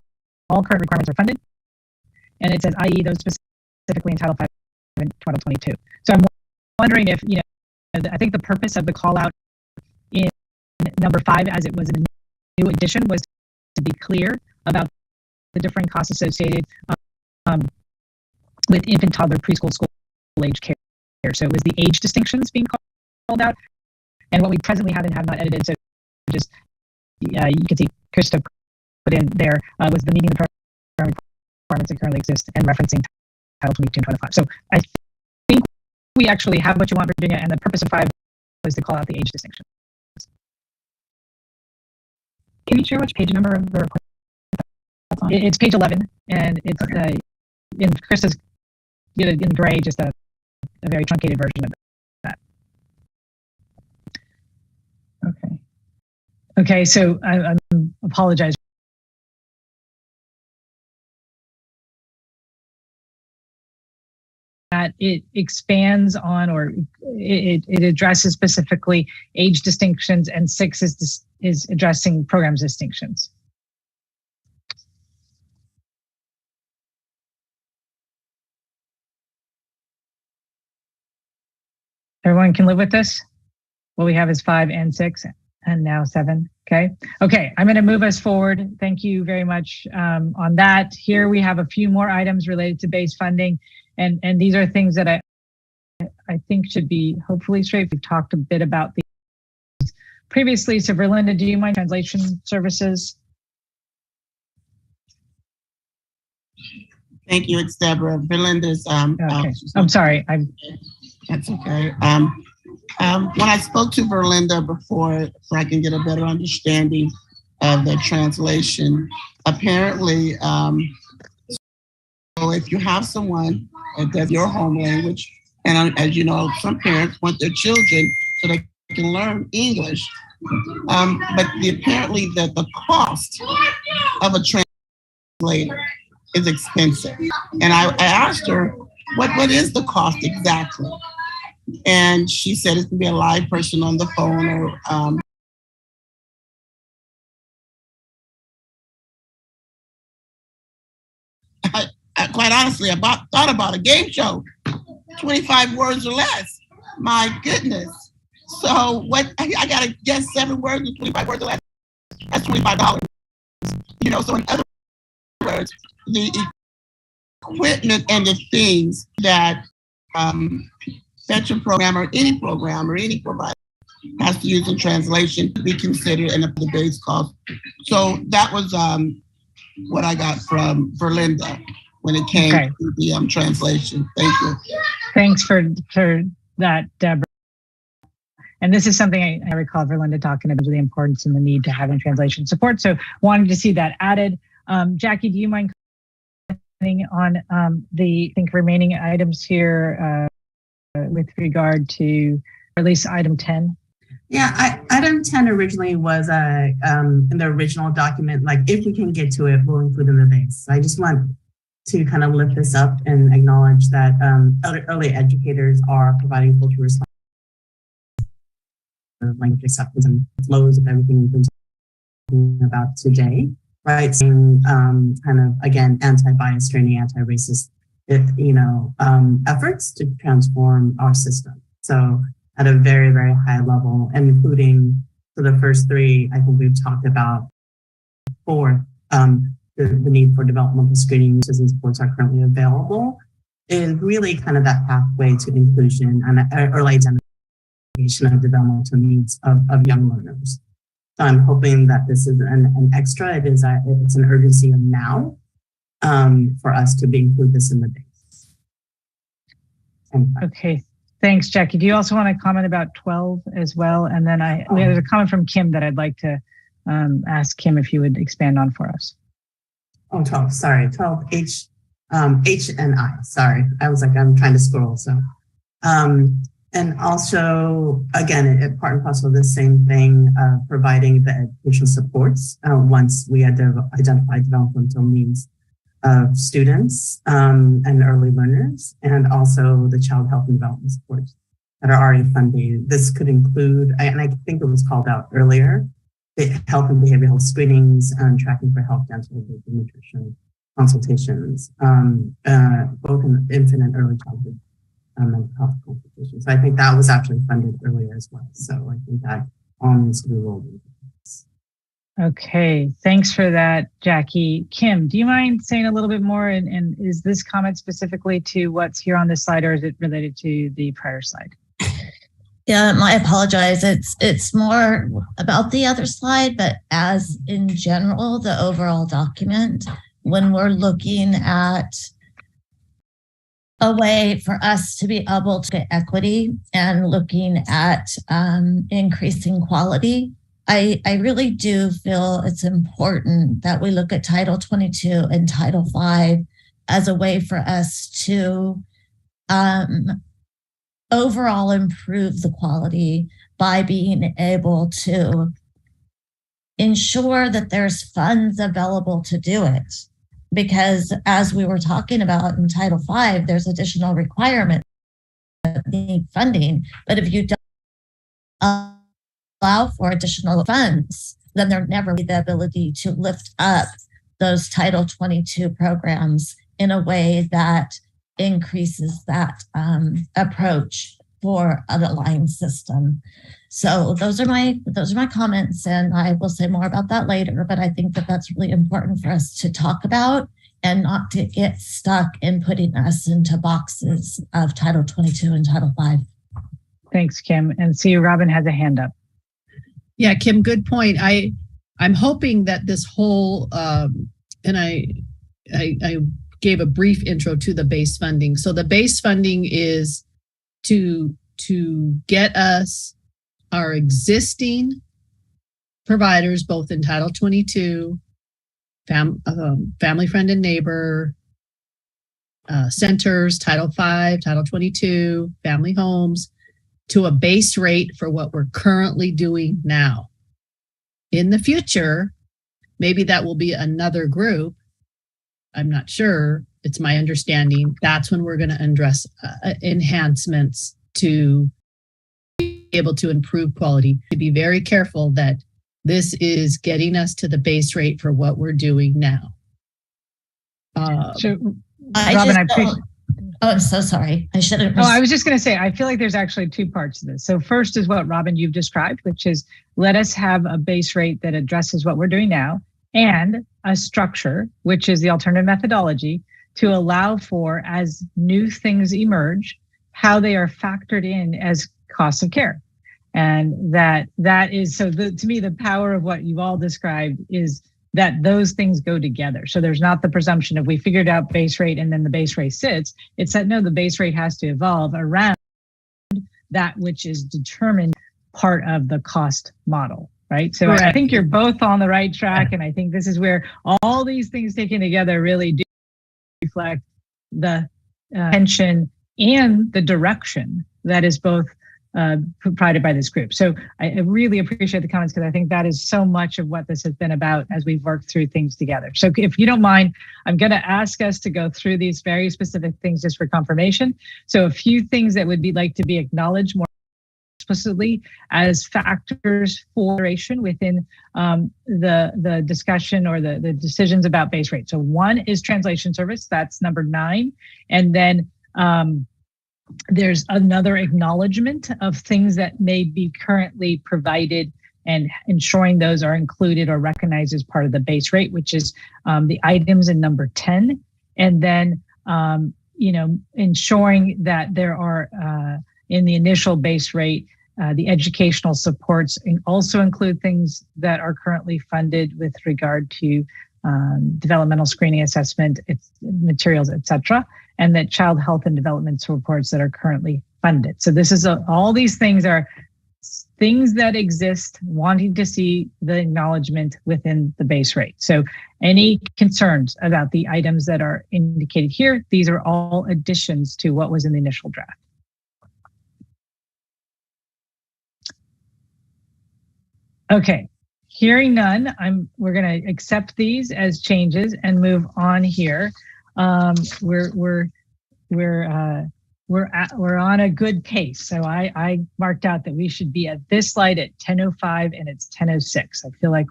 all current requirements are funded. And it says, i.e. those specifically in Title 5 and Title 22. So I'm wondering if, I think the purpose of the call out in number 5, as it was in the new edition, was to be clear about the differing costs associated with infant, toddler, preschool, school age care. So it was the age distinctions being called out, and what we presently have and have not edited. So just you can see Krista put in there was the meeting the program requirements that currently exist and referencing Title 22 and 25. So I think we actually have what you want, Virginia, and the purpose of 5 was to call out the age distinction. Can you share which page number of the report that's on? It's page 11, and it's in Krista's in gray, just a very truncated version of that. Okay, so I apologize. That it expands on, or it addresses specifically age distinctions, and 6 is addressing programs distinctions. Everyone can live with this? What we have is 5 and 6, and now 7. Okay, I'm going to move us forward. Thank you very much on that. Here we have a few more items related to base funding, and these are things that I think should be hopefully straight. We've talked a bit about these previously. So Verlinda, do you mind translation services? Thank you, it's Deborah. Verlinda's okay. I'm sorry. That's okay. When I spoke to Verlinda before, so I can get a better understanding of the translation, apparently, so if you have someone that does your home language, and as you know, some parents want their children so they can learn English, but apparently the cost of a translator is expensive. And I asked her, what is the cost exactly? And she said it's going to be a live person on the phone, or quite honestly, I thought about a game show, 25 words or less. My goodness. So what, I got to guess 7 words and 25 words or less. That's $25. So in other words, the equipment and the things that veteran program or any provider has to use in translation to be considered and the base cost. So that was what I got from Verlinda when it came to the translation. Thank you. Thanks for that, Deborah. And this is something I recall Verlinda talking about, the importance and the need to have in translation support. So wanted to see that added. Jackie, do you mind commenting on the remaining items here with regard to, or at least item 10? Yeah, item 10 originally was in the original document, like if we can get to it, we'll include in the base. I just want to kind of lift this up and acknowledge that early educators are providing cultural response, language acceptance, and flows of everything we've been talking about today, right? Saying kind of, again, anti-bias training, anti-racist, efforts to transform our system. So at a very, very high level, and including for the first 3, I think we've talked about 4, the need for developmental screening and supports are currently available, is really kind of that pathway to inclusion and early identification of developmental needs of young learners. So I'm hoping that this is an extra. It's an urgency of now. for us to include this in the base. Okay, thanks, Jackie. Do you also want to comment about 12 as well? And then there's a comment from Kim that I'd like to ask Kim if you would expand on for us. Oh, 12, sorry, 12, H and I, sorry. I was like, I'm trying to scroll, so. And also, again, part and parcel of the same thing, providing the educational supports once we had identified developmental needs of students and early learners, and also the child health and development supports that are already funded. This could include, and I think it was called out earlier, the health and behavioral health screenings and tracking for health, dental, nutrition, consultations, both in infant and early childhood mental health consultations. So I think that was actually funded earlier as well. So I think that all needs to be rolled into this. Okay, thanks for that, Jackie. Kim, do you mind saying a little bit more? And is this comment specifically to what's here on this slide, or is it related to the prior slide? Yeah, I apologize. It's more about the other slide, but as in general, the overall document, when we're looking at a way for us to be able to get equity and looking at increasing quality, I really do feel it's important that we look at Title 22 and Title 5 as a way for us to overall improve the quality by being able to ensure that there's funds available to do it. Because as we were talking about in Title V, there's additional requirements that need funding. But if you don't allow for additional funds, then there never be the ability to lift up those Title 22 programs in a way that increases that approach for an aligned system. So those are my comments, and I will say more about that later, but I think that that's really important for us to talk about and not to get stuck in putting us into boxes of Title 22 and Title 5. Thanks, Kim. And see, Robin has a hand up. Yeah, Kim, good point. I'm hoping that this whole, and I gave a brief intro to the base funding. So the base funding is to get us our existing providers, both in Title 22, Family Friend and Neighbor, centers, Title 5, Title 22, family homes, to a base rate for what we're currently doing now. In the future, maybe that will be another group. I'm not sure. It's my understanding that's when we're going to address enhancements to be able to improve quality. To be very careful that this is getting us to the base rate for what we're doing now. Robin, I'm so sorry. I should have. I was just going to say, I feel like there's actually two parts to this. So first is what, Robin, you've described, which is let us have a base rate that addresses what we're doing now, and a structure, which is the alternative methodology, to allow for, as new things emerge, how they are factored in as costs of care. And that is, so to me, the power of what you've all described is that those things go together. So there's not the presumption of we figured out base rate and then the base rate sits. It's that no, the base rate has to evolve around that which is determined part of the cost model, right? So I think you're both on the right track. And I think this is where all these things taken together really do reflect the tension and the direction that is both provided by this group. So I really appreciate the comments, because I think that is so much of what this has been about as we've worked through things together. So if you don't mind, I'm going to ask us to go through these very specific things just for confirmation. So a few things that would be like to be acknowledged more explicitly as factors for duration within the discussion or the decisions about base rate. So one is translation service, that's number 9. And then there's another acknowledgement of things that may be currently provided and ensuring those are included or recognized as part of the base rate, which is the items in number 10. And then, ensuring that there are in the initial base rate, the educational supports and also include things that are currently funded with regard to developmental screening assessment, materials, etc., and that child health and development reports that are currently funded. So this is all these things are things that exist, wanting to see the acknowledgement within the base rate. So any concerns about the items that are indicated here, these are all additions to what was in the initial draft. Okay, hearing none, we're going to accept these as changes and move on here. We're on a good pace. So I marked out that we should be at this slide at 10:05 and it's 10:06. I feel like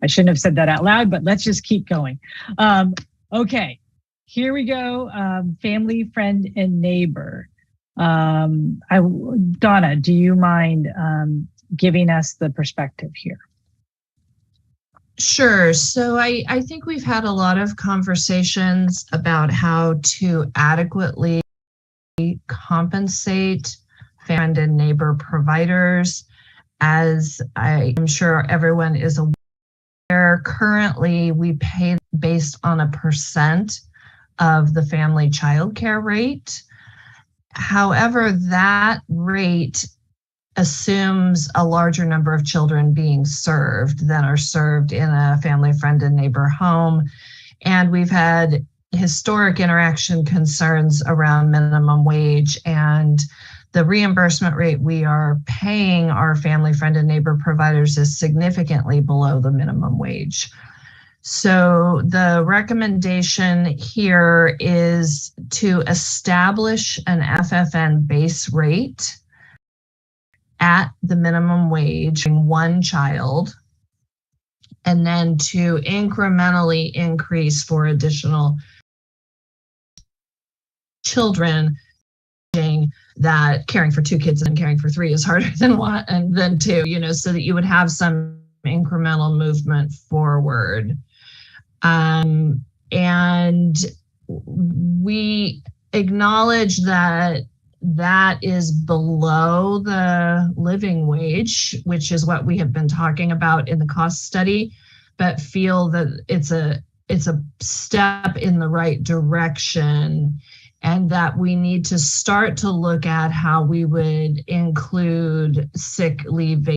I shouldn't have said that out loud, but let's just keep going. Okay, here we go. Family, friend, and neighbor. Donna, do you mind giving us the perspective here? Sure. So I think we've had a lot of conversations about how to adequately compensate friend and neighbor providers. As I am sure everyone is aware, currently we pay based on a percent of the family child care rate. However, that rate assumes a larger number of children being served than are served in a family, friend, and neighbor home. And we've had historic interaction concerns around minimum wage, and the reimbursement rate we are paying our family, friend, and neighbor providers is significantly below the minimum wage. So the recommendation here is to establish an FFN base rate at the minimum wage in one child, and then to incrementally increase for additional children, that caring for 2 kids and caring for 3 is harder than 1 and then 2, so that you would have some incremental movement forward. And we acknowledge that is below the living wage, which is what we have been talking about in the cost study, but feel that it's a step in the right direction, and that we need to start to look at how we would include sick leave,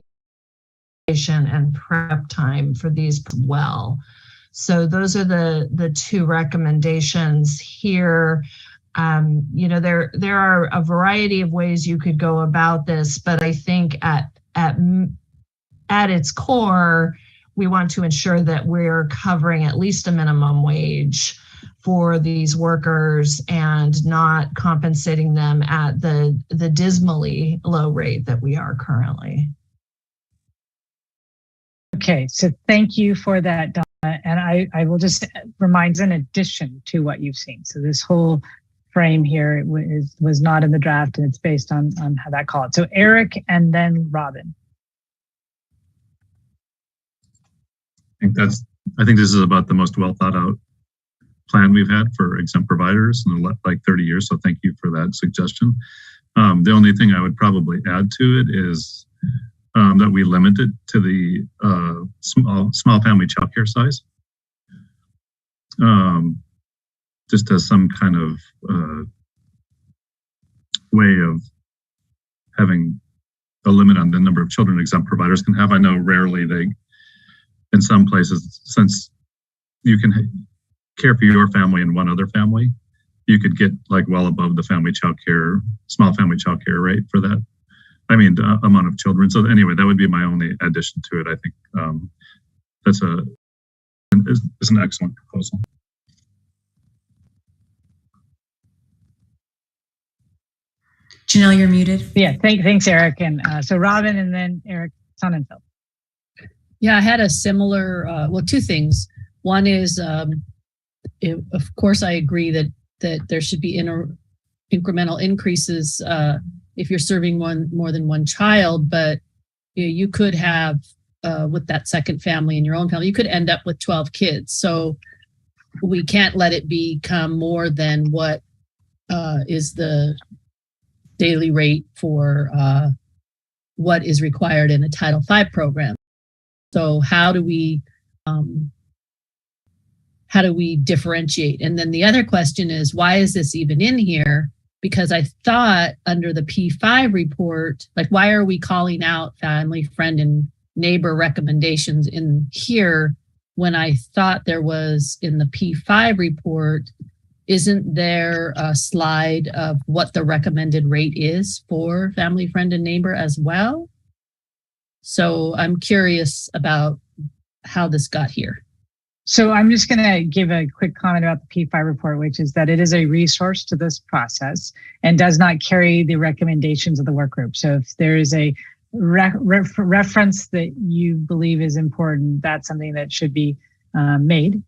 vacation, and prep time for these as well. So those are the 2 recommendations here. There are a variety of ways you could go about this, but I think at its core, we want to ensure that we're covering at least a minimum wage for these workers and not compensating them at the dismally low rate that we are currently. Okay, so thank you for that, Donna. And I will just remind, in addition to what you've seen. So this whole frame here was not in the draft, and it's based on how that call it. So Eric and then Robin. I think this is about the most well thought out plan we've had for exempt providers in like 30 years. So thank you for that suggestion. The only thing I would probably add to it is that we limit it to the small family childcare size. Just as some kind of way of having a limit on the number of children exempt providers can have. I know rarely in some places, since you can care for your family and one other family, you could get like well above the small family childcare rate for that. Amount of children. So anyway, that would be my only addition to it. I think that's an excellent proposal. Janelle, you're muted. Yeah, thanks, Eric. And so Robin and then Eric Sonnenfeld. Yeah, I had a similar, 2 things. One is, of course, I agree that there should be incremental increases if you're serving more than one child, but you could have, with that second family in your own family, you could end up with 12 kids. So we can't let it become more than what is the daily rate for what is required in a Title V program. So how do we how do we differentiate? And then the other question is, why is this even in here? Because I thought under the P5 report, like, why are we calling out family, friend, and neighbor recommendations in here when I thought there was in the P5 report? Isn't there a slide of what the recommended rate is for family, friend, and neighbor as well? So I'm curious about how this got here. So I'm just going to give a quick comment about the P5 report, which is that it is a resource to this process and does not carry the recommendations of the work group. So if there is a reference that you believe is important, that's something that should be made.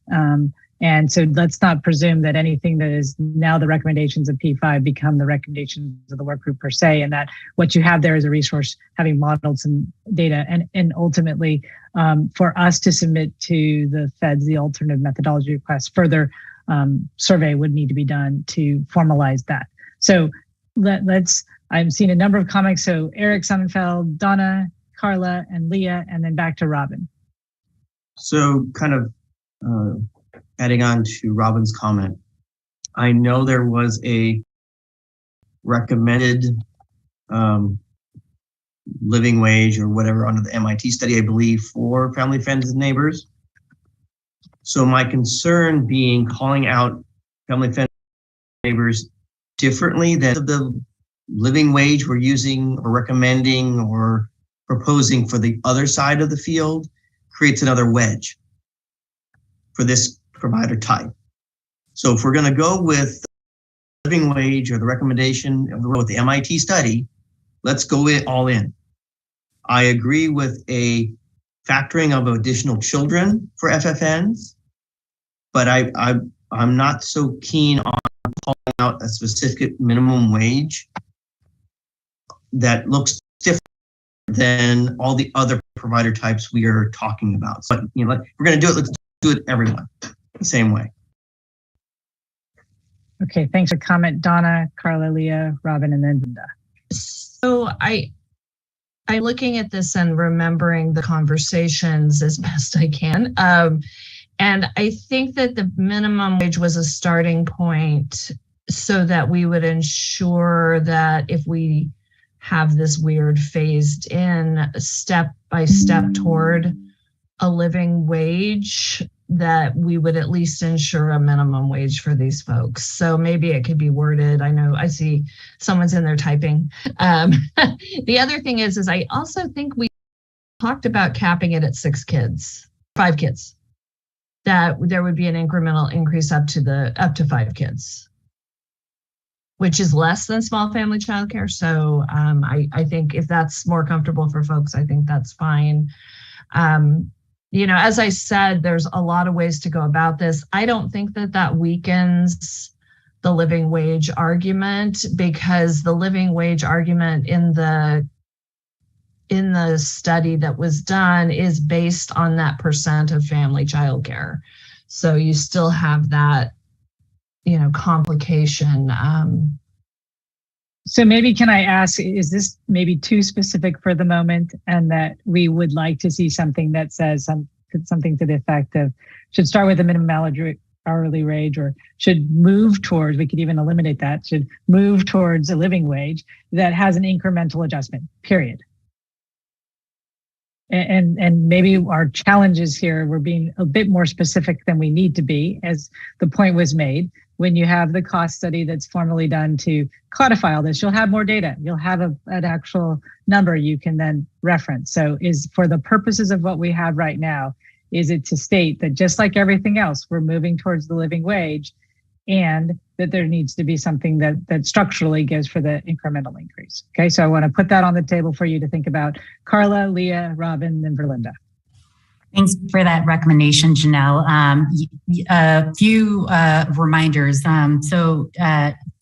And so let's not presume that anything that is now the recommendations of P5 become the recommendations of the work group per se, and that what you have there is a resource having modeled some data and ultimately for us to submit to the feds the alternative methodology request, further survey would need to be done to formalize that. So I'm seeing a number of comments. So Eric Sonnenfeld, Donna, Carla, and Leah, and then back to Robin. So kind of adding on to Robin's comment, I know there was a recommended living wage or whatever under the MIT study, I believe, for family, friends, and neighbors. So my concern being calling out family, friends, and neighbors differently than the living wage we're using or recommending or proposing for the other side of the field creates another wedge for this provider type. So if we're going to go with the living wage or the recommendation with the MIT study, let's go all in. I agree with a factoring of additional children for FFNs, but I'm not so keen on calling out a specific minimum wage that looks different than all the other provider types we are talking about. So, you know, if we're going to do it, let's do it everyone the same way. Okay, thanks for comment, Donna, Carla, Leah, Robin, and then Linda. So I'm looking at this and remembering the conversations as best I can. And I think that the minimum wage was a starting point so that we would ensure that if we have this weird phased in step by step toward a living wage, that we would at least ensure a minimum wage for these folks. So maybe it could be worded. I know I see someone's in there typing. The other thing is I also think we talked about capping it at 5 kids, that there would be an incremental increase up to 5 kids, which is less than small family childcare. So I think if that's more comfortable for folks, I think that's fine. You know, as I said, there's a lot of ways to go about this. I don't think that weakens the living wage argument, because the living wage argument in the study that was done is based on that percent of family childcare. So you still have that, you know, complication. So maybe can I ask, is this maybe too specific for the moment, and that we would like to see something that says something to the effect of should start with a minimum hourly wage, or should move towards, we could even eliminate that, should move towards a living wage that has an incremental adjustment, period. And maybe our challenges here, we're being a bit more specific than we need to be, as the point was made. When you have the cost study that's formally done to codify all this, you'll have more data. You'll have an actual number you can then reference. So is for the purposes of what we have right now, is it to state that just like everything else, we're moving towards the living wage, and that there needs to be something that structurally gives for the incremental increase. Okay, so I want to put that on the table for you to think about. Carla, Leah, Robin, and Verlinda. Thanks for that recommendation, Janelle. A few reminders.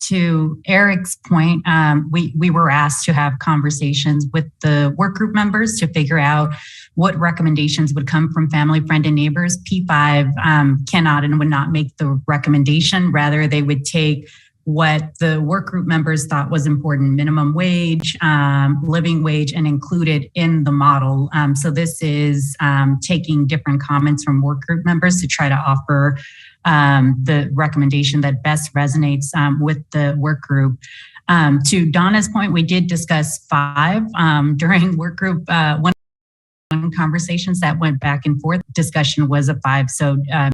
To Eric's point, we were asked to have conversations with the work group members to figure out what recommendations would come from family, friend, and neighbors. P5 cannot and would not make the recommendation. Rather, they would take what the work group members thought was important, minimum wage, living wage, and included in the model. So this is taking different comments from work group members to try to offer the recommendation that best resonates with the work group. To Donna's point, we did discuss 5 during work group one conversations that went back and forth. Discussion was a 5. So I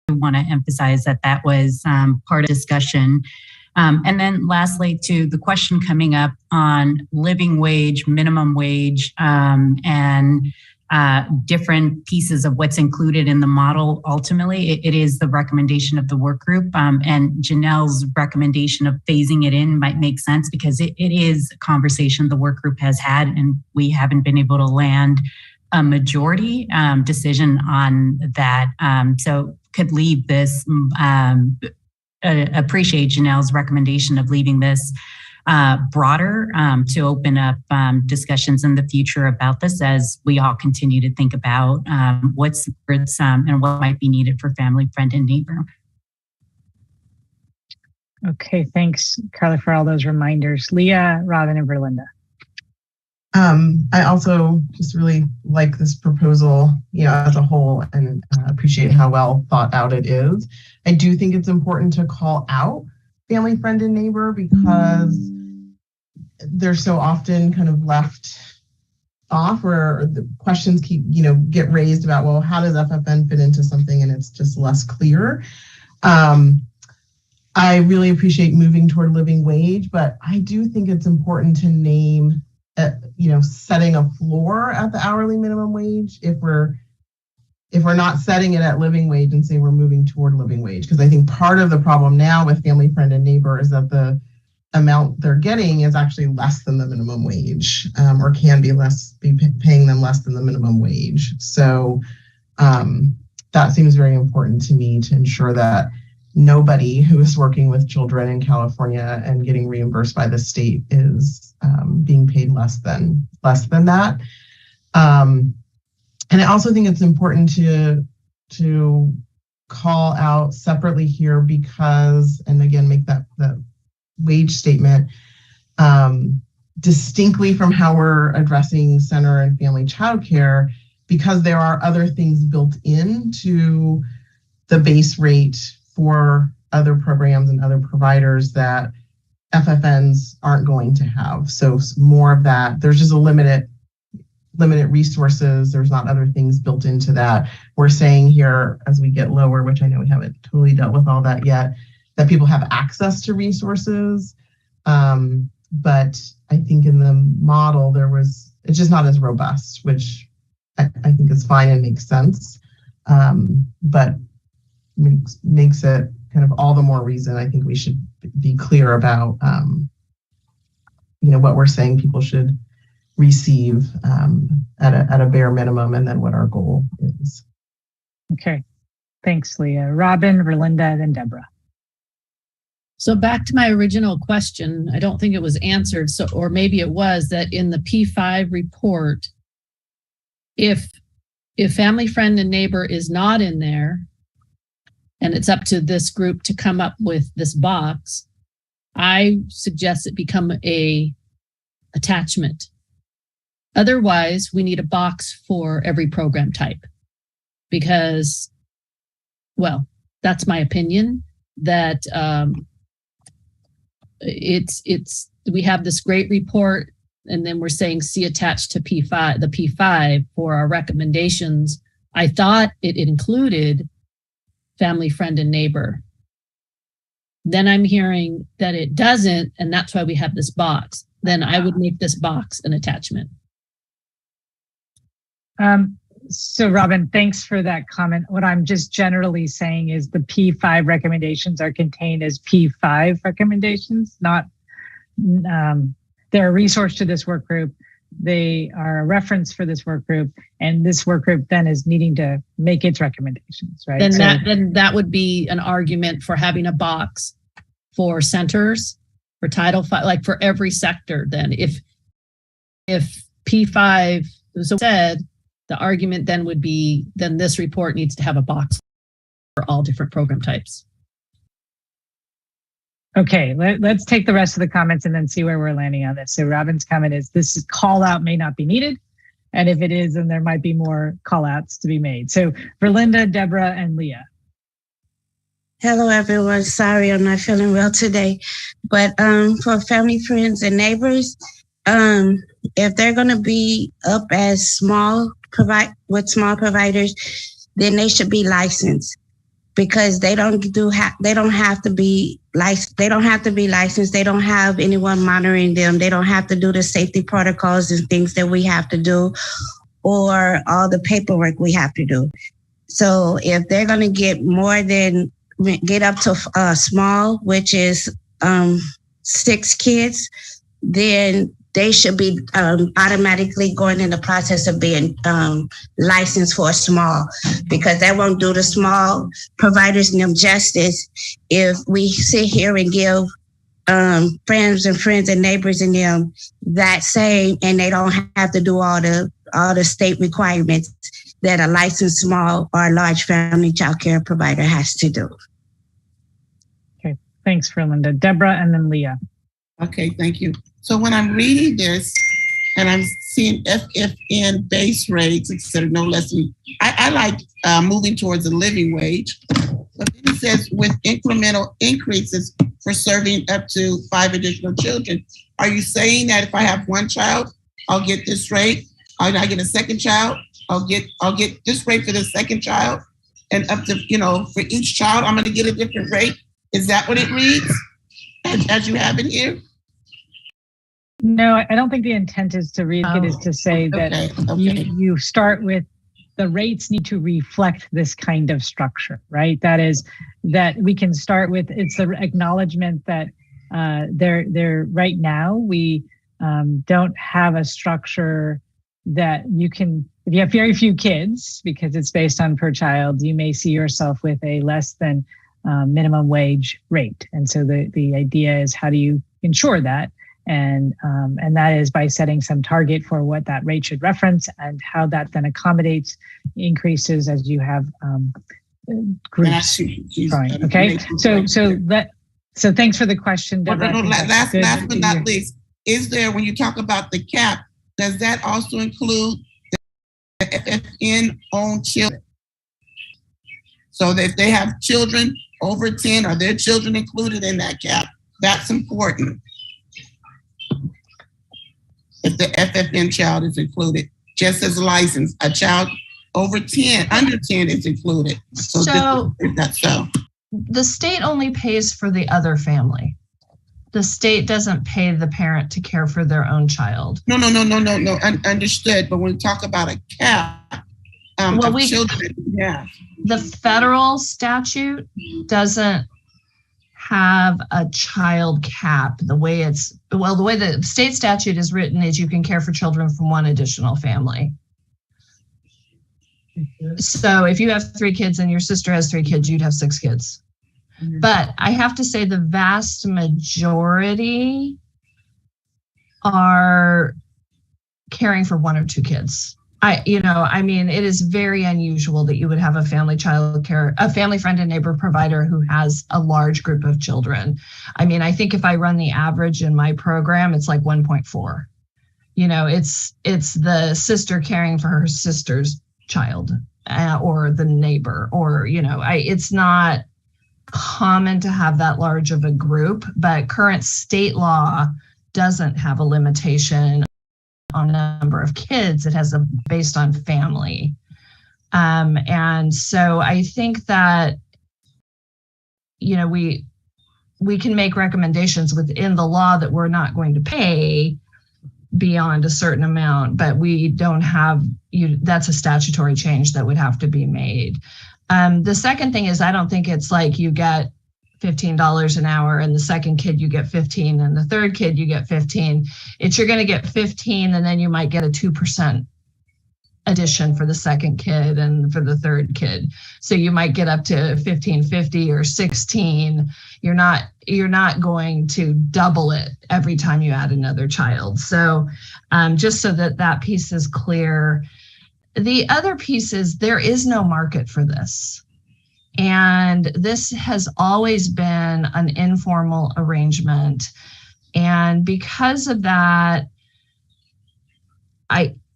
want to emphasize that that was part of discussion. And then lastly, to the question coming up on living wage, minimum wage, and different pieces of what's included in the model. Ultimately, it is the recommendation of the work group, and Janelle's recommendation of phasing it in might make sense because it is a conversation the work group has had, and we haven't been able to land a majority decision on that. So could leave this, appreciate Janelle's recommendation of leaving this broader to open up discussions in the future about this as we all continue to think about what supports and what might be needed for family, friend, and neighbor. Okay, thanks, Carla, for all those reminders. Leah, Robin, and Verlinda. I also just really like this proposal, as a whole, and appreciate how well thought out it is. I do think it's important to call out family, friend, and neighbor because they're so often kind of left off, or the questions keep, get raised about, well, how does FFN fit into something, and it's just less clear. I really appreciate moving toward living wage, but I do think it's important to name, setting a floor at the hourly minimum wage if we're not setting it at living wage and say we're moving toward living wage. Because I think part of the problem now with family, friend, and neighbor is that the amount they're getting is actually less than the minimum wage, or can be paying them less than the minimum wage. So that seems very important to me, to ensure that nobody who is working with children in California and getting reimbursed by the state is being paid less than that. And I also think it's important to call out separately here because, and again, make that wage statement distinctly from how we're addressing center and family childcare, because there are other things built into the base rate for other programs and other providers that FFNs aren't going to have. So more of that, there's just a limited resources. There's not other things built into that. We're saying here, as we get lower, which I know we haven't totally dealt with all that yet, that people have access to resources. But I think in the model, it's just not as robust, which I think is fine and makes sense. But makes it kind of all the more reason I think we should be clear about, what we're saying people should receive at a bare minimum, and then what our goal is. Okay, thanks, Leah. Robin, Verlinda, then Deborah. So back to my original question, I don't think it was answered. So, or maybe it was, that in the P5 report, if family, friend, and neighbor is not in there, and it's up to this group to come up with this box, I suggest it become a attachment. Otherwise, we need a box for every program type, because, well, that's my opinion, that we have this great report, and then we're saying see attached to P5, the P5 for our recommendations. I thought it included family, friend, and neighbor. Then I'm hearing that it doesn't, and that's why we have this box. Then I would make this box an attachment. So Robin, thanks for that comment. What I'm just generally saying is the P5 recommendations are contained as P5 recommendations, not, they're a resource to this work group. They are a reference for this work group, and this work group then is needing to make its recommendations, right? Then that would be an argument for having a box for centers, for Title V, like for every sector. Then if P5 so said, the argument then would be, then this report needs to have a box for all different program types. Okay, let's take the rest of the comments and then see where we're landing on this. So Robin's comment is this call out may not be needed. And if it is, then there might be more call outs to be made. So Verlinda, Deborah, and Leah. Hello, everyone. Sorry, I'm not feeling well today. But for family, friends, and neighbors, if they're going to be up as small providers, then they should be licensed because they don't have to be licensed. They don't have to be licensed. They don't have anyone monitoring them. They don't have to do the safety protocols and things that we have to do, or all the paperwork we have to do. So if they're going to get up to small, which is 6 kids, then they should be automatically going in the process of being licensed for a small, because that won't do the small providers them justice if we sit here and give friends and neighbors and them that same, and they don't have to do all the state requirements that a licensed small or large family child care provider has to do. Okay, thanks, Linda. Deborah and then Leah. Okay, thank you. So when I'm reading this and I'm seeing FFN base rates, etc., no less than, I like moving towards a living wage. But then it says with incremental increases for serving up to 5 additional children. Are you saying that if I have 1 child, I'll get this rate? I get a second child, I'll get this rate for the second child, and up to, for each child, I'm going to get a different rate. Is that what it reads as you have it here? No, I don't think the intent is to read it, is to say that you start with the rates need to reflect this kind of structure, right? That is, that we can start with, it's the acknowledgement that they're right now, we don't have a structure that you can, if you have very few kids, because it's based on per child, you may see yourself with a less than minimum wage rate. And so the idea is, how do you ensure that? And that is by setting some target for what that rate should reference, and how that then accommodates increases as you have groups growing. Okay, so thanks for the question, Deborah. Last but not least, is there, when you talk about the cap, does that also include the FFN owned children? So that if they have children over 10, are their children included in that cap? That's important. If the FFN child is included, just as licensed, a child over 10, under 10 is included. So that's so. The state only pays for the other family. The state doesn't pay the parent to care for their own child. No. Understood. But when we talk about a cap of children, the federal statute doesn't have a child cap. The way the state statute is written is you can care for children from 1 additional family. So if you have 3 kids and your sister has 3 kids, you'd have 6 kids. But I have to say the vast majority are caring for 1 or 2 kids. It is very unusual that you would have a family friend and neighbor provider who has a large group of children. I think if I run the average in my program, it's like 1.4. It's the sister caring for her sister's child, or the neighbor, or, it's not common to have that large of a group, but current state law doesn't have a limitation on number of kids. It has based on family. And so I think that, we can make recommendations within the law that we're not going to pay beyond a certain amount, but we don't have, that's a statutory change that would have to be made. The second thing is, I don't think it's like you get $15 an hour and the second kid you get 15 and the third kid you get 15. It's, you're going to get 15 and then you might get a 2% addition for the second kid and for the third kid. So you might get up to 15.50 or 16. You're not going to double it every time you add another child. So just so that piece is clear. The other piece is, there is no market for this. And this has always been an informal arrangement. And because of that,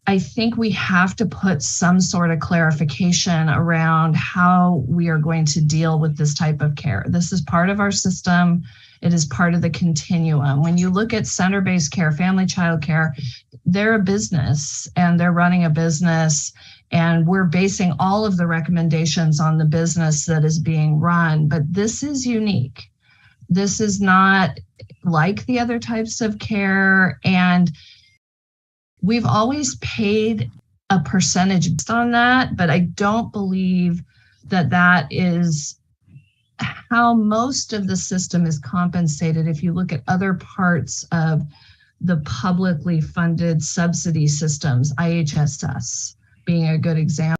I think we have to put some sort of clarification around how we are going to deal with this type of care. This is part of our system. It is part of the continuum. When you look at center-based care, family child care, they're a business and they're running a business, and we're basing all of the recommendations on the business that is being run. But this is unique. This is not like the other types of care, and we've always paid a percentage based on that, but I don't believe that that is how most of the system is compensated. If you look at other parts of the publicly funded subsidy systems, IHSS being a good example.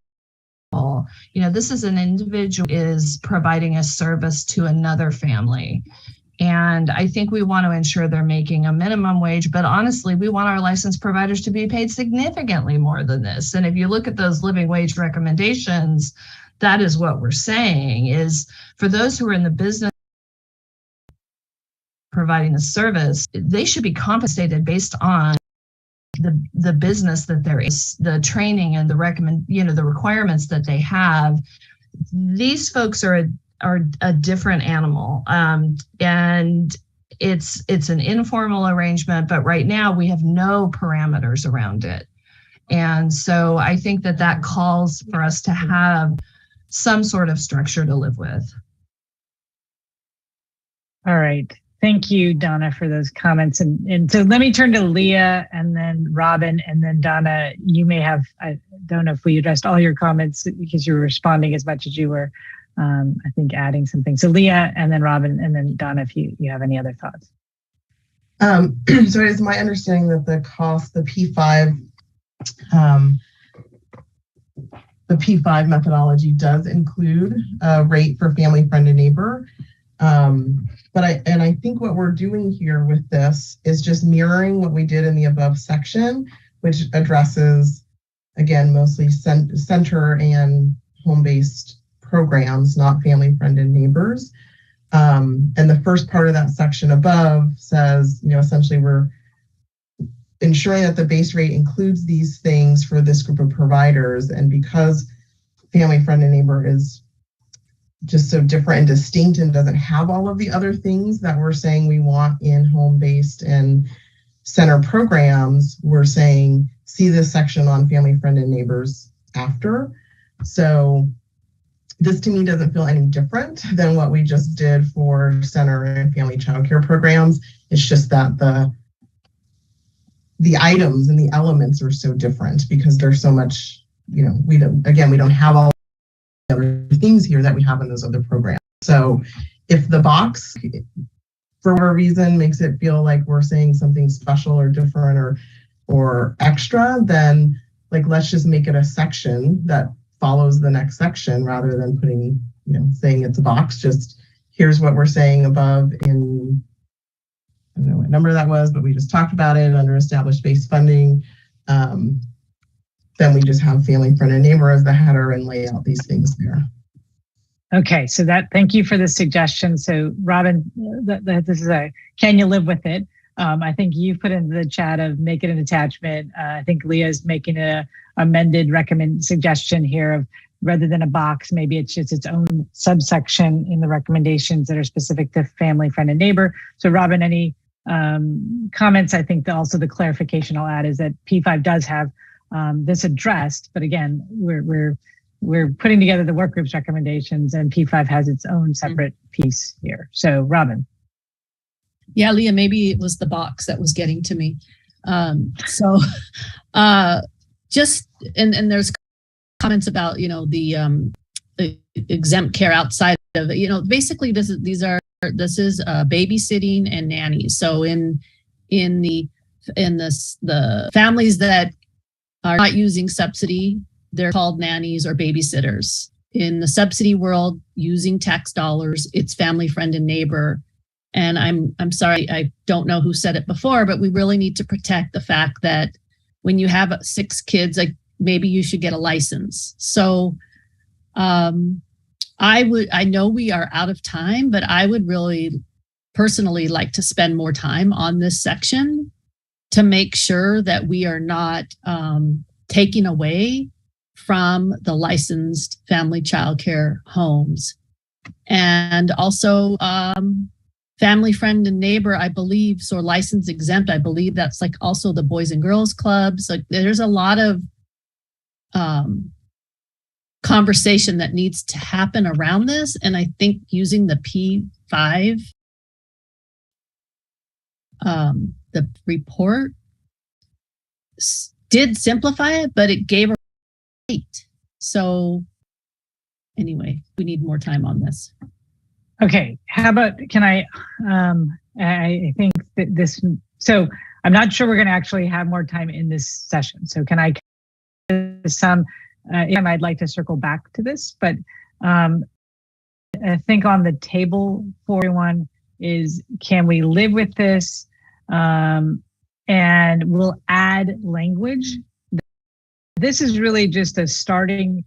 You know, this is an individual is providing a service to another family. And I think we want to ensure they're making a minimum wage, but honestly, we want our licensed providers to be paid significantly more than this. And if you look at those living wage recommendations, that is what we're saying is for those who are in the business providing the service, they should be compensated based on the business that there is, the training and the the requirements that they have. These folks are a different animal, and it's an informal arrangement, but right now we have no parameters around it. And so I think that calls for us to have some sort of structure to live with. All right. Thank you, Donna, for those comments. And so let me turn to Leah and then Robin and then Donna. You may have, I don't know if we addressed all your comments because you were responding as much as you were, I think, adding something. So Leah and then Robin and then Donna, if you have any other thoughts. So it is my understanding that the cost, the P5 methodology does include a rate for family, friend, and neighbor. But I think what we're doing here with this is just mirroring what we did in the above section, which addresses, again, mostly center and home-based programs, not family, friend, and neighbors. And the first part of that section above says, essentially we're ensuring that the base rate includes these things for this group of providers. And because family, friend, and neighbor is just so different and distinct and doesn't have all of the other things that we're saying we want in home-based and center programs, we're saying, see this section on family, friend, and neighbors after. So this to me doesn't feel any different than what we just did for center and family childcare programs. It's just that the items and the elements are so different because there's so much, we don't have all the other things here that we have in those other programs. So if the box, for whatever reason, makes it feel like we're saying something special or different or extra, then let's just make it a section that follows the next section rather than putting, saying it's a box. Just here's what we're saying above in, I don't know what number that was, but we just talked about it under established base funding. Then we just have family, friend, and neighbor as the header and lay out these things there. Okay, so thank you for the suggestion. So Robin, this is can you live with it? I think you put into the chat of make it an attachment. I think Leah's making a amended suggestion here of rather than a box, maybe it's just its own subsection in the recommendations that are specific to family, friend, and neighbor. So Robin, any comments? I think also the clarification I'll add is that P5 does have this addressed, but again, we're putting together the work group's recommendations and P5 has its own separate piece here. So Robin. Yeah, Leah, maybe it was the box that was getting to me. Just, and there's comments about, the exempt care outside of it. Basically this is babysitting and nannies. So in the families that are not using subsidy, they're called nannies or babysitters. In the subsidy world, using tax dollars, it's family, friend, and neighbor. And I'm sorry, I don't know who said it before, but we really need to protect the fact that when you have 6 kids, maybe you should get a license. So I know we are out of time, but I would really personally like to spend more time on this section to make sure that we are not taking away from the licensed family childcare homes. And also family, friend, and neighbor, I believe, so license exempt, I believe that's like also the Boys and Girls Clubs. Like there's a lot of conversation that needs to happen around this. And I think using the P5, the report did simplify it, but it gave a rate. So anyway, we need more time on this. Okay, how about, can I think that this, so I'm not sure we're going to actually have more time in this session. So can I, I'd like to circle back to this, but I think on the table for everyone is, can we live with this? And we'll add language. This is really just a starting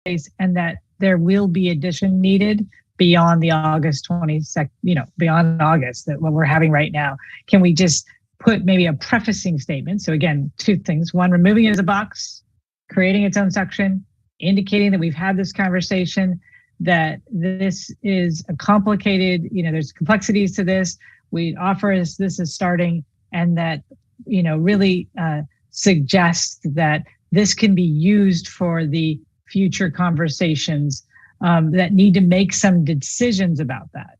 place, and that there will be addition needed beyond the August 22nd, beyond August, that what we're having right now. Can we just put maybe a prefacing statement? So again, two things. One, removing it as a box, creating its own section, indicating that we've had this conversation, that this is a complicated, there's complexities to this. We offer this as starting, and that, really suggest that this can be used for the future conversations that need to make some decisions about that.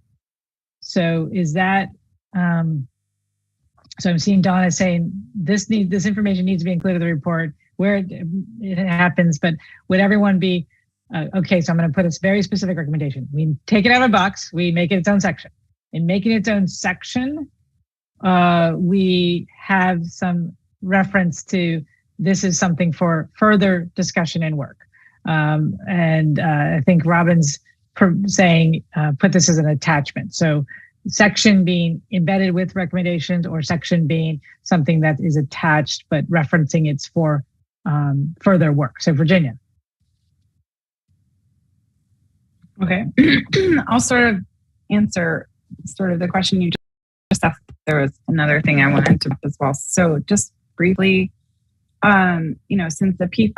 So is that, so I'm seeing Donna saying this information needs to be included in the report where it happens, but would everyone be, okay, so I'm going to put a very specific recommendation. We take it out of a box, we make it its own section. In making its own section, we have some reference to this is something for further discussion and work. And I think Robin's saying put this as an attachment. So section being embedded with recommendations, or section being something that is attached but referencing it's for further work. So Virginia. Okay, I'll sort of answer sort of the question you just asked. There was another thing I wanted to as well. So just briefly, since the P5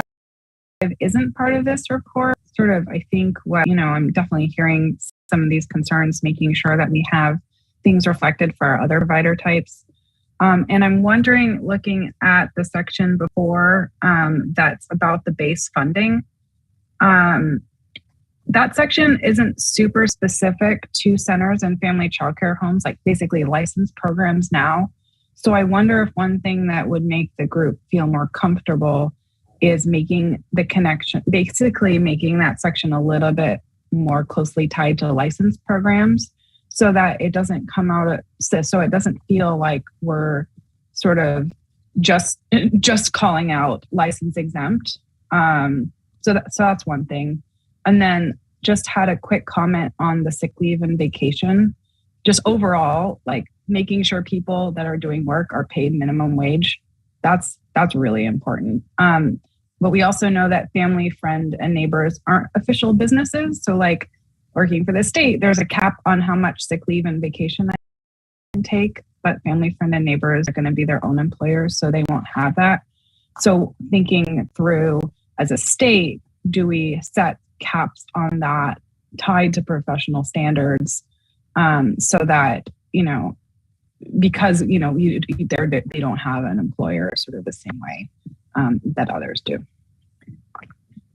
isn't part of this report, sort of, I think what, I'm definitely hearing some of these concerns, making sure that we have things reflected for our other provider types. And I'm wondering, looking at the section before that's about the base funding, that section isn't super specific to centers and family childcare homes, like basically licensed programs now. So I wonder if one thing that would make the group feel more comfortable is making the connection, basically making that section a little bit more closely tied to licensed programs, so that it doesn't come out, so it doesn't feel like we're sort of just calling out license exempt. So that's one thing. And then just had a quick comment on the sick leave and vacation. Just overall, like making sure people that are doing work are paid minimum wage. That's really important. But we also know that family, friend, and neighbors aren't official businesses. So like working for the state, there's a cap on how much sick leave and vacation I can take, but family, friend, and neighbors are going to be their own employers, so they won't have that. So thinking through as a state, do we set caps on that tied to professional standards, so that, because, they don't have an employer sort of the same way that others do.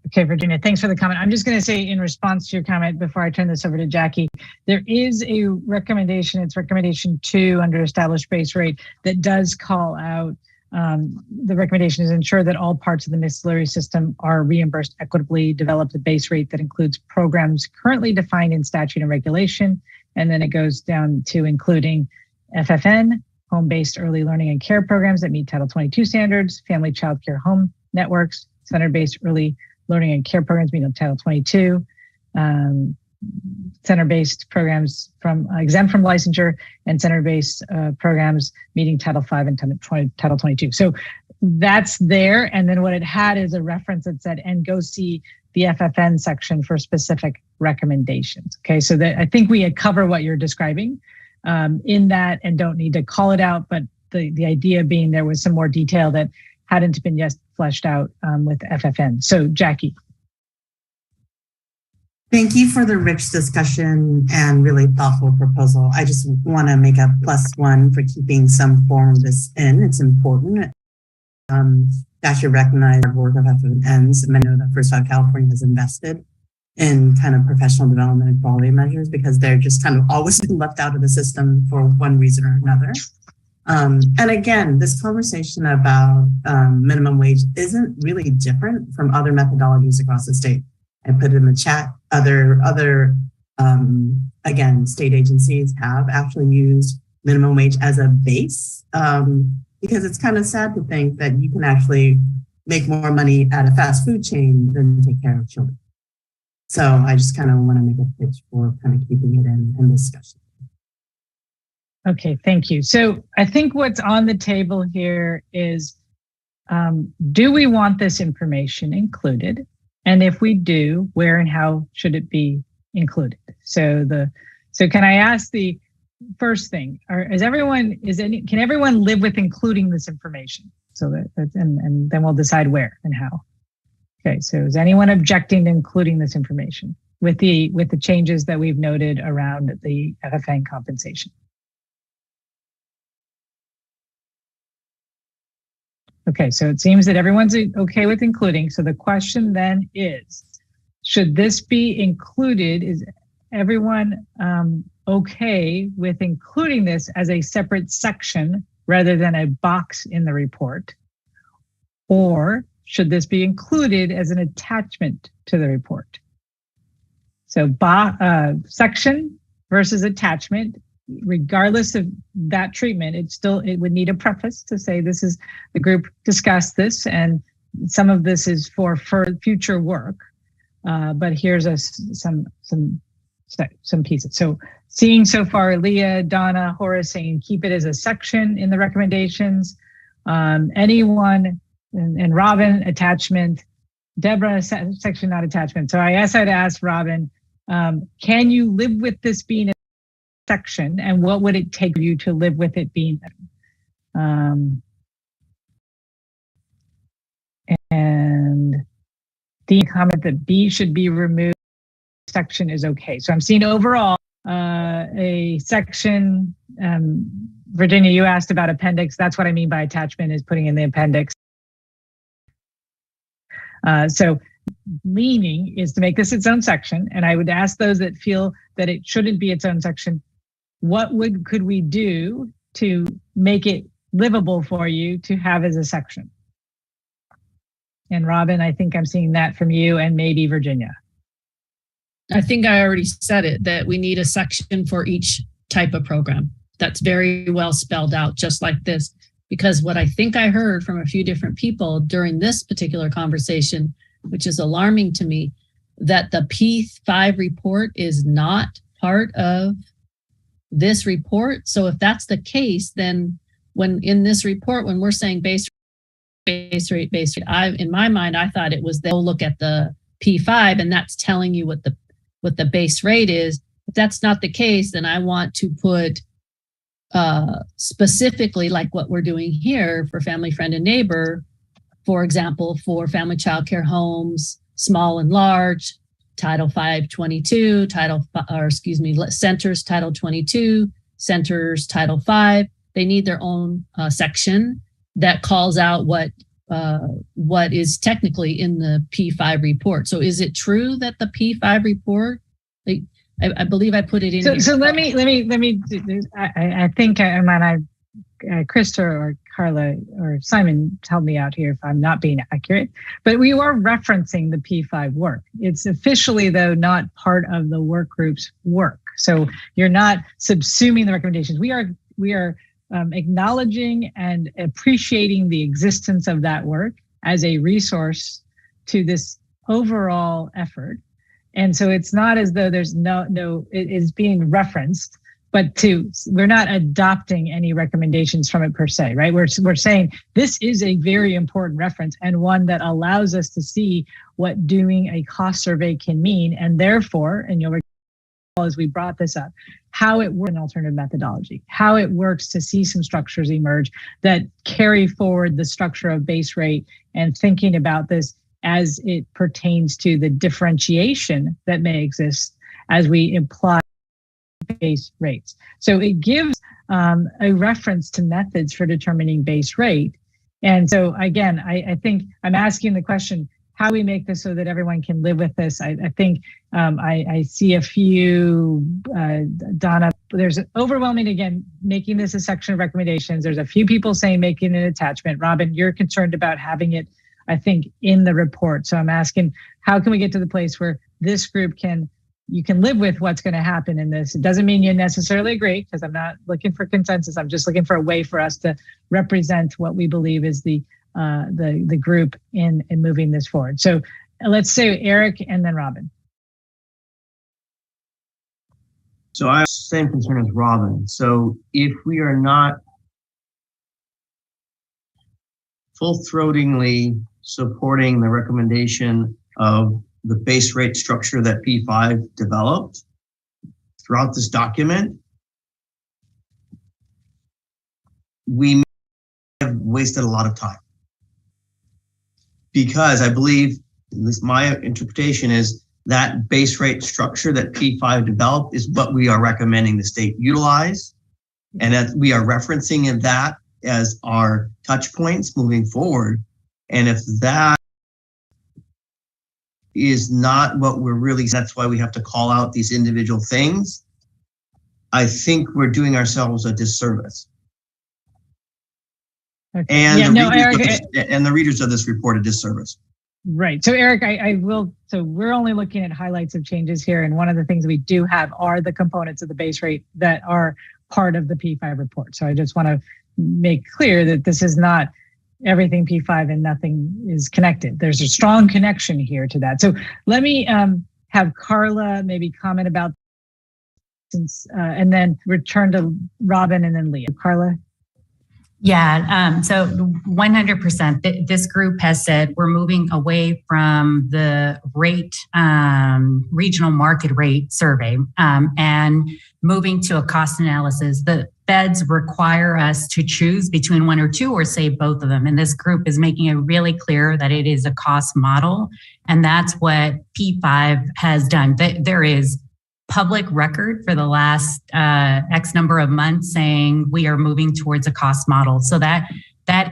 Okay, Virginia, thanks for the comment. I'm just going to say in response to your comment before I turn this over to Jackie, there is a recommendation, it's recommendation 2 under established base rate, that does call out the recommendation is ensure that all parts of the ancillary system are reimbursed equitably, develop the base rate that includes programs currently defined in statute and regulation. And then it goes down to including FFN, home-based early learning and care programs that meet Title 22 standards, family child care home networks, center-based early learning and care programs meeting Title 22, center-based programs exempt from licensure, and center-based programs meeting Title 5 and Title 22. So that's there. And then what it had is a reference that said, and go see the FFN section for specific recommendations. Okay, so that I think we cover what you're describing in that, and don't need to call it out, but the idea being there was some more detail that hadn't been yet fleshed out with FFN. So Jackie. Thank you for the rich discussion and really thoughtful proposal. I just want to make a +1 for keeping some form of this in. It's important. That should recognize the work of FFNs. And I know that First Out California has invested in kind of professional development and quality measures because they're just kind of always been left out of the system for one reason or another. And again, this conversation about minimum wage isn't really different from other methodologies across the state. I put it in the chat. Other again, state agencies have actually used minimum wage as a base because it's kind of sad to think that you can actually make more money at a fast food chain than take care of children. So I just kind of want to make a pitch for kind of keeping it in discussion. Okay, thank you. So I think what's on the table here is, do we want this information included? And if we do, where and how should it be included? So can I ask the first thing? Can everyone live with including this information? So and then we'll decide where and how. Okay, so is anyone objecting to including this information with the changes that we've noted around the FFN compensation? Okay, so it seems that everyone's okay with including. So the question then is, should this be included? Is everyone okay with including this as a separate section rather than a box in the report? Or should this be included as an attachment to the report? So section versus attachment, regardless of that treatment, it would need a preface to say this is the group discussed this and some of this is for future work. But here's some pieces. So seeing so far, Leah, Donna, Horace saying keep it as a section in the recommendations. Anyone and Robin, attachment. Deborah, section, not attachment. So I guess I'd ask Robin, can you live with this being a section, and what would it take you to live with it being and the comment that B should be removed, section is okay. So I'm seeing overall a section. Virginia, you asked about appendix. That's what I mean by attachment, is putting in the appendix. So leaning is to make this its own section, and I would ask those that feel that it shouldn't be its own section, what could we do to make it livable for you to have as a section? And Robin, I think I'm seeing that from you and maybe Virginia. I think I already said it, that we need a section for each type of program. That's very well spelled out, just like this. Because what I think I heard from a few different people during this particular conversation, which is alarming to me, that the P5 report is not part of this report. So if that's the case, then when in this report, when we're saying base rate, in my mind, I thought it was they'll look at the P5 and that's telling you what the base rate is. If that's not the case, then I want to put specifically like what we're doing here for family, friend, and neighbor, for example, for family child care homes, small and large, Title 522, centers Title 22, centers Title 5. They need their own section that calls out what is technically in the P5 report. So is it true that the P5 report, I believe I put it in here. So let me, I think Krista or Carla or Simon, help me out here if I'm not being accurate, but we are referencing the P5 work. It's officially, though, not part of the work group's work. So you're not subsuming the recommendations. We are acknowledging and appreciating the existence of that work as a resource to this overall effort. And so it's not as though there's no, it is being referenced, but we're not adopting any recommendations from it per se, right? We're saying this is a very important reference and one that allows us to see what doing a cost survey can mean. And therefore, and you'll as we brought this up, how it works in alternative methodology, how it works to see some structures emerge that carry forward the structure of base rate, and thinking about this as it pertains to the differentiation that may exist as we apply base rates. So it gives a reference to methods for determining base rate. And so again, I think I'm asking the question, how we make this so that everyone can live with this. I think I see a few, Donna, there's overwhelming, again, making this a section of recommendations. There's a few people saying making an attachment. Robin, you're concerned about having it, I think, in the report. So I'm asking, how can we get to the place where this group you can live with what's going to happen in this? It doesn't mean you necessarily agree, because I'm not looking for consensus. I'm just looking for a way for us to represent what we believe is the group in moving this forward. So let's say Eric and then Robin. So I have the same concern as Robin. So if we are not full-throatingly supporting the recommendation of the base rate structure that P5 developed throughout this document, we may have wasted a lot of time. Because I believe, at least my interpretation is, that base rate structure that P5 developed is what we are recommending the state utilize. And that we are referencing that as our touch points moving forward. And if that is not what we're really, that's why we have to call out these individual things, I think we're doing ourselves a disservice. Okay. And, yeah, and the readers of this report a disservice. Right. So Eric, I will, so we're only looking at highlights of changes here. And one of the things we do have are the components of the base rate that are part of the P5 report. So I just want to make clear that this is not everything P5 and nothing is connected. There's a strong connection here to that. So let me have Carla maybe comment about this, and then return to Robin and then Leah. Carla? Yeah, so 100%. This group has said we're moving away from the rate, regional market rate survey, and moving to a cost analysis. The feds require us to choose between one or two, or say both of them. And this group is making it really clear that it is a cost model. And that's what P5 has done. There is public record for the last X number of months saying we are moving towards a cost model. So that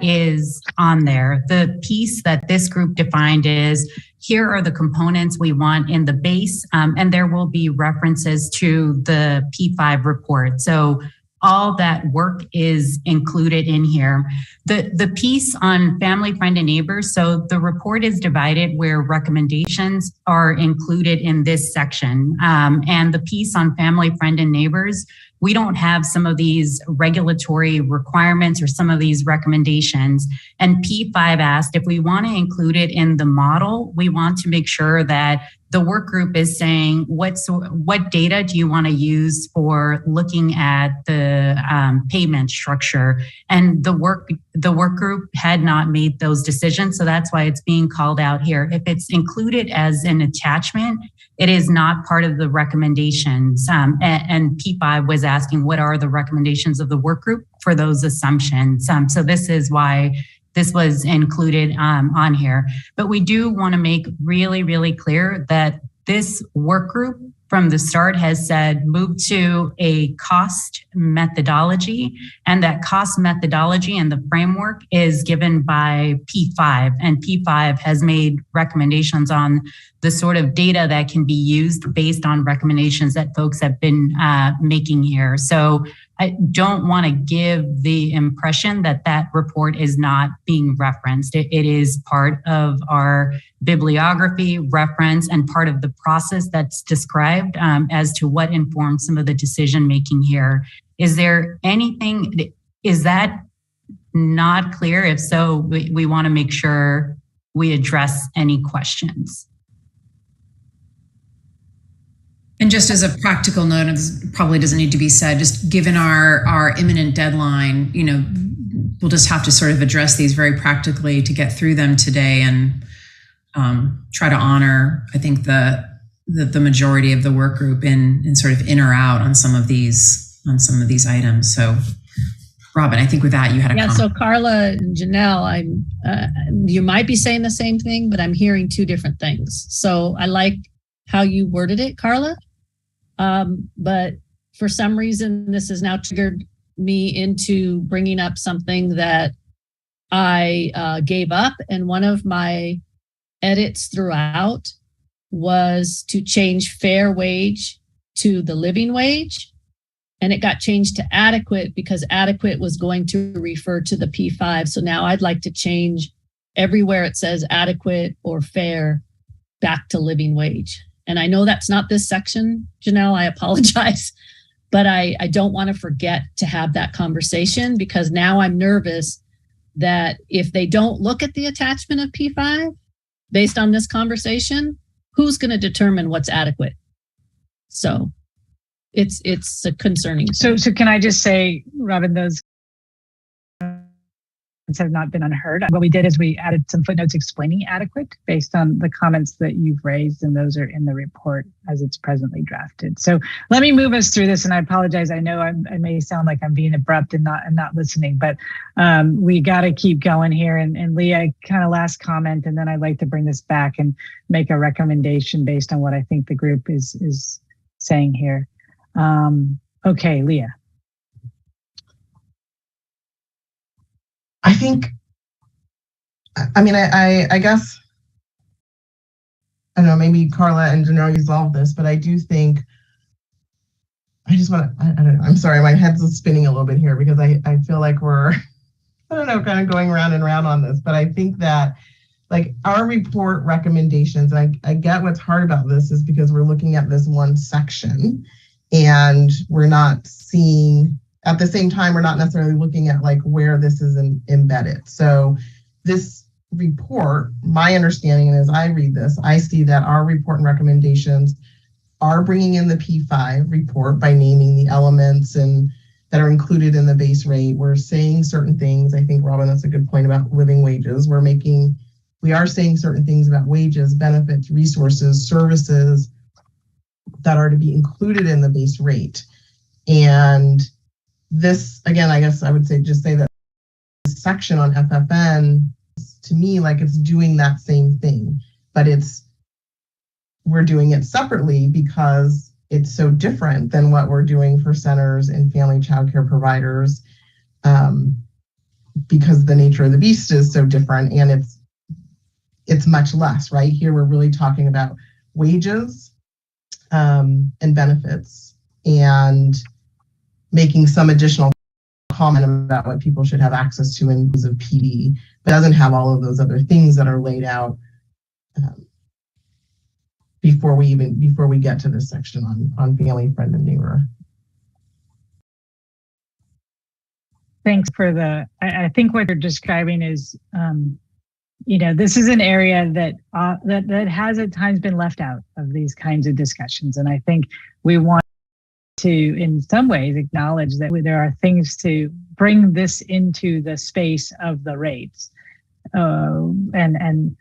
is on there. The piece that this group defined is, here are the components we want in the base, and there will be references to the P5 report. So all that work is included in here. The piece on family, friend, and neighbors, so the report is divided where recommendations are included in this section. And the piece on family, friend, and neighbors, we don't have some of these regulatory requirements or some of these recommendations. And P5 asked if we want to include it in the model, we want to make sure that the work group is saying, what data do you want to use for looking at the payment structure? And the work group had not made those decisions. So that's why it's being called out here. If it's included as an attachment, it is not part of the recommendations. And P5 was asking, what are the recommendations of the work group for those assumptions? So this is why this was included on here. But we do want to make really, really clear that this work group from the start has said move to a cost methodology, and that cost methodology and the framework is given by P5, and P5 has made recommendations on the sort of data that can be used based on recommendations that folks have been making here. So I don't want to give the impression that that report is not being referenced. It is part of our bibliography reference and part of the process that's described as to what informs some of the decision making here. Is there anything, is that not clear? If so, we want to make sure we address any questions. And just as a practical note, and this probably doesn't need to be said, just given our imminent deadline, you know, we'll just have to sort of address these very practically to get through them today and try to honor, I think, the the majority of the work group in sort of in or out on some of these items. So, Robin, I think with that you had a comment. So Carla and Janelle, you might be saying the same thing, but I'm hearing two different things. So I like how you worded it, Carla. But for some reason, this has now triggered me into bringing up something that I gave up. And one of my edits throughout was to change fair wage to the living wage. And it got changed to adequate because adequate was going to refer to the P5. So now I'd like to change everywhere it says adequate or fair back to living wage. And I know that's not this section, Janelle, I apologize, but I don't want to forget to have that conversation because now I'm nervous that if they don't look at the attachment of P5 based on this conversation, who's going to determine what's adequate? So it's a concerning. So can I just say, Robin, those have not been unheard. What we did is we added some footnotes explaining adequate based on the comments that you've raised, and those are in the report as it's presently drafted. So let me move us through this, and I apologize. I know I may sound like I'm being abrupt and not listening, but we got to keep going here. And Leah, kind of last comment, and then I'd like to bring this back and make a recommendation based on what I think the group is saying here. Okay, Leah. I think, I guess, I don't know, maybe Carla and Janelle resolve this, but I do think, I just want to, I don't know, I'm sorry, my head's spinning a little bit here because I feel like we're, I don't know, kind of going round and round on this, but I think that like our report recommendations, I get what's hard about this is because we're looking at this one section and we're not seeing, at the same time, we're not necessarily looking at like where this is embedded. So this report, my understanding, and as I read this, I see that our report and recommendations are bringing in the P5 report by naming the elements and that are included in the base rate. We're saying certain things. I think, Robin, that's a good point about living wages. We are saying certain things about wages, benefits, resources, services that are to be included in the base rate. And this, again, I guess I would say that this section on FFN, to me, like it's doing that same thing, but we're doing it separately because it's so different than what we're doing for centers and family childcare providers, because the nature of the beast is so different and it's much less, right? Here we're really talking about wages and benefits and making some additional comment about what people should have access to in terms of PD, but doesn't have all of those other things that are laid out before we get to this section on family, friend, and neighbor. Thanks for I think what you're describing is, this is an area that has at times been left out of these kinds of discussions. And I think we want to, in some ways, acknowledge that there are things to bring this into the space of the rates. And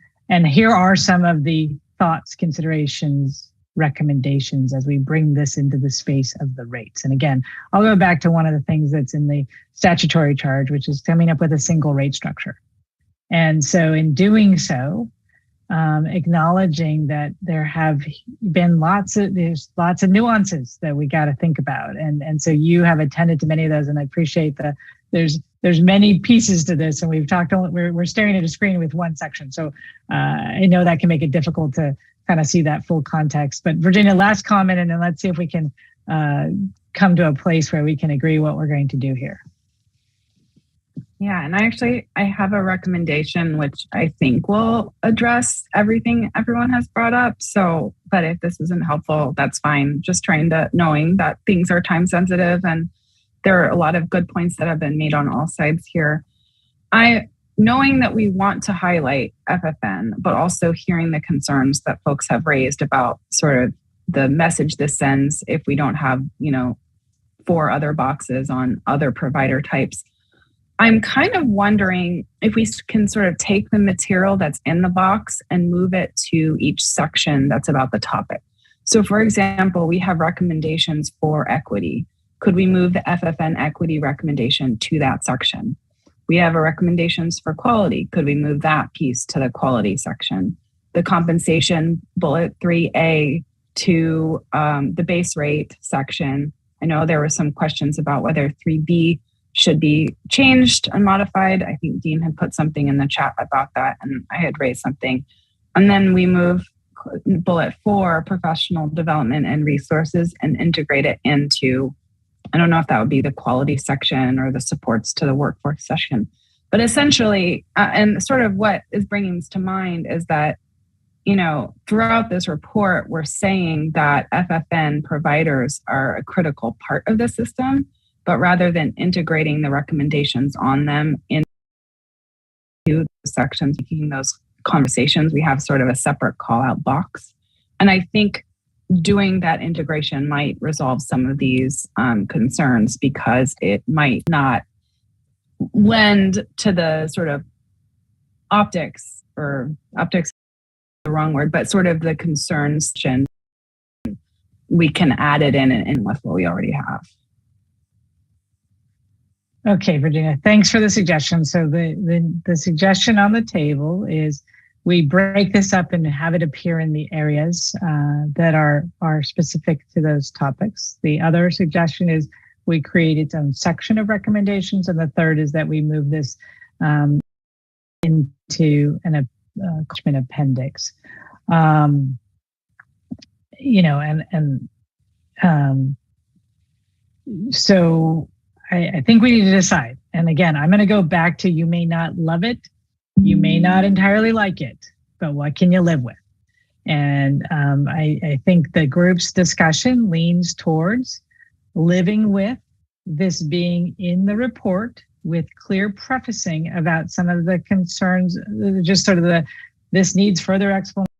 here are some of the thoughts, considerations, recommendations as we bring this into the space of the rates. And again, I'll go back to one of the things that's in the statutory charge, which is coming up with a single rate structure. And so in doing so, acknowledging that there have been there's lots of nuances that we got to think about. And so you have attended to many of those, and I appreciate there's many pieces to this, and we're staring at a screen with one section. So I know that can make it difficult to kind of see that full context. But Virginia, last comment, and then let's see if we can come to a place where we can agree what we're going to do here. Yeah, and I have a recommendation which I think will address everything everyone has brought up. So, but if this isn't helpful, that's fine. Just knowing that things are time sensitive and there are a lot of good points that have been made on all sides here. Knowing that we want to highlight FFN, but also hearing the concerns that folks have raised about sort of the message this sends if we don't have, 4 other boxes on other provider types. I'm kind of wondering if we can sort of take the material that's in the box and move it to each section that's about the topic. So for example, we have recommendations for equity. Could we move the FFN equity recommendation to that section? We have a recommendations for quality. Could we move that piece to the quality section? The compensation bullet 3A to the base rate section. I know there were some questions about whether 3B should be changed and modified. I think Dean had put something in the chat about that, and I had raised something. And then we move bullet 4, professional development and resources, and integrate it into, I don't know if that would be the quality section or the supports to the workforce section. But essentially, and sort of what is bringing this to mind is that, you know, throughout this report, we're saying that FFN providers are a critical part of the system, but rather than integrating the recommendations on them into the sections, making those conversations, we have sort of a separate call out box. And I think doing that integration might resolve some of these concerns, because it might not lend to the sort of optics is the wrong word, but sort of the concerns. We can add it in with what we already have. Okay, Virginia, thanks for the suggestion. So the suggestion on the table is we break this up and have it appear in the areas that are specific to those topics. The other suggestion is we create its own section of recommendations. And the third is that we move this into an appendix. So I think we need to decide. And again, I'm going to go back to, you may not love it, you may not entirely like it, but what can you live with? And I think the group's discussion leans towards living with this being in the report with clear prefacing about some of the concerns, just sort of this needs further explanation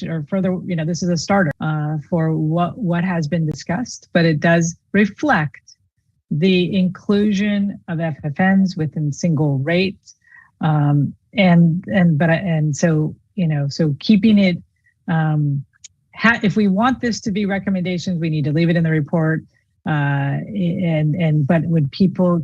or further, this is a starter for what has been discussed, but it does reflect the inclusion of FFNs within single rates. So keeping it, if we want this to be recommendations, we need to leave it in the report. But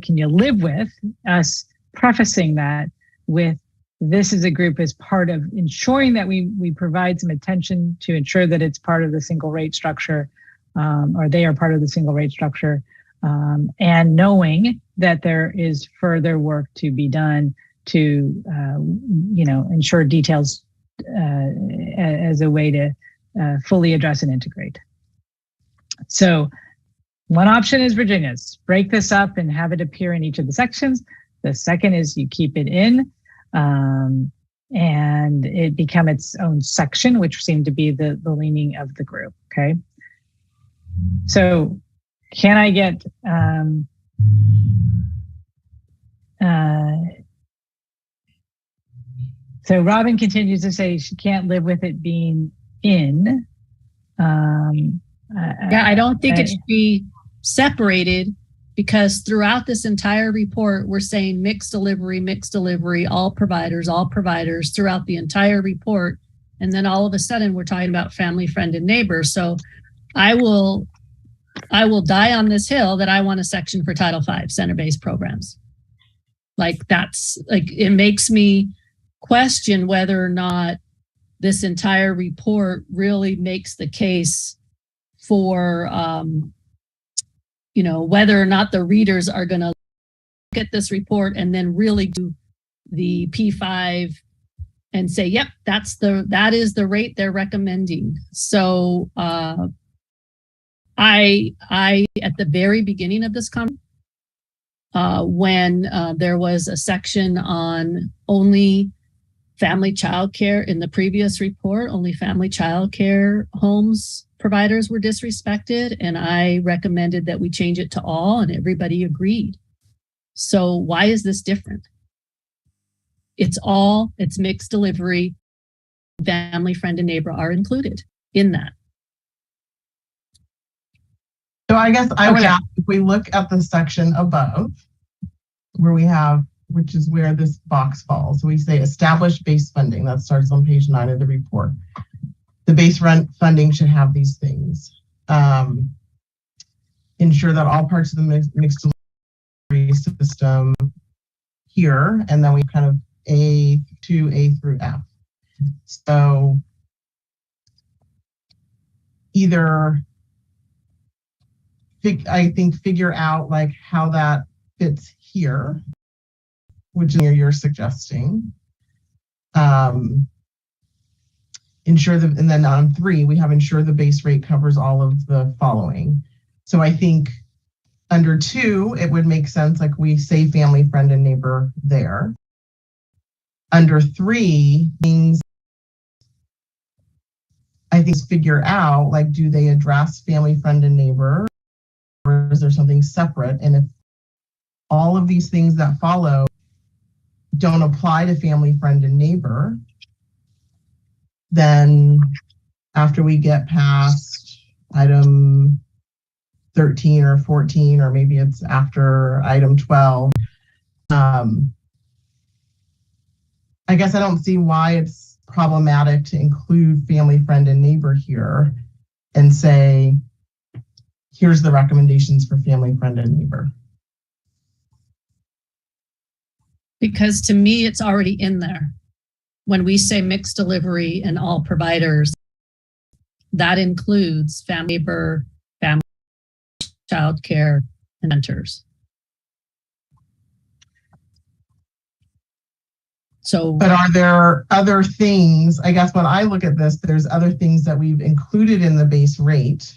can you live with us prefacing that with, this is a group as part of ensuring that we provide some attention to ensure that it's part of the single rate structure, or they are part of the single rate structure, and knowing that there is further work to be done to, ensure details as a way to fully address and integrate. So one option is Virginia's, break this up and have it appear in each of the sections. The second is you keep it in and it become its own section, which seemed to be the leaning of the group, okay? So can I get, so Robin continues to say she can't live with it being in. I don't think it should be separated, because throughout this entire report, we're saying mixed delivery, all providers throughout the entire report. And then all of a sudden we're talking about family, friend, and neighbor. So I will die on this hill that I want a section for Title V center-based programs. It makes me question whether or not this entire report really makes the case for, whether or not the readers are going to look at this report and then really do the P5 and say, yep, that is the rate they're recommending. So I at the very beginning of this conversation, when there was a section on only family childcare in the previous report, only family childcare homes providers were disrespected, and I recommended that we change it to all, and everybody agreed. So why is this different? It's mixed delivery. Family, friend, and neighbor are included in that. So I guess I would ask, if we look at the section above, where we have, which is where this box falls, we say established base funding. That starts on page 9 of the report. the base rent funding should have these things. Ensure that all parts of the mixed delivery system here, and then we kind of A through F. So either I think figure out like how that fits here, which is you're suggesting. Ensure that, and then on 3, we have ensure the base rate covers all of the following. So I think under 2, it would make sense, like we say family, friend, and neighbor there. Under 3, things I think figure out, like, do they address family, friend, and neighbor, or is there something separate? And if all of these things that follow don't apply to family, friend, and neighbor, then after we get past item 13 or 14, or maybe it's after item 12, I guess I don't see why it's problematic to include family, friend, and neighbor here and say, here's the recommendations for family, friend, and neighbor. Because to me, it's already in there. When we say mixed delivery and all providers, that includes family, neighbor, family, child care, and mentors. So, but are there other things? I guess when I look at this, there's other things that we've included in the base rate,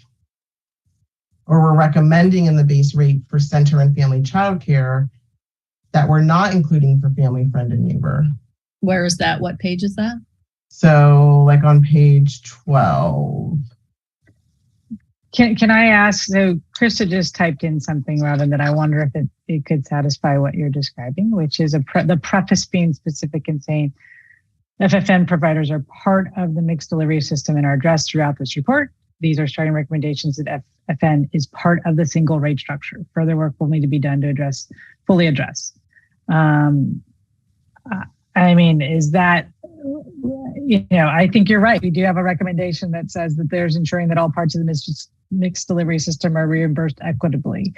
or we're recommending in the base rate for center and family child care that we're not including for family, friend, and neighbor. Where is that? What page is that? So like on page 12. Can I ask, so Krista just typed in something, Robin, that I wonder if it could satisfy what you're describing, which is the preface being specific and saying FFN providers are part of the mixed delivery system and are addressed throughout this report. These are starting recommendations that FFN is part of the single rate structure. Further work will need to be done to fully address. I mean, is that, I think you're right. We do have a recommendation that says that there's ensuring that all parts of the mixed delivery system are reimbursed equitably.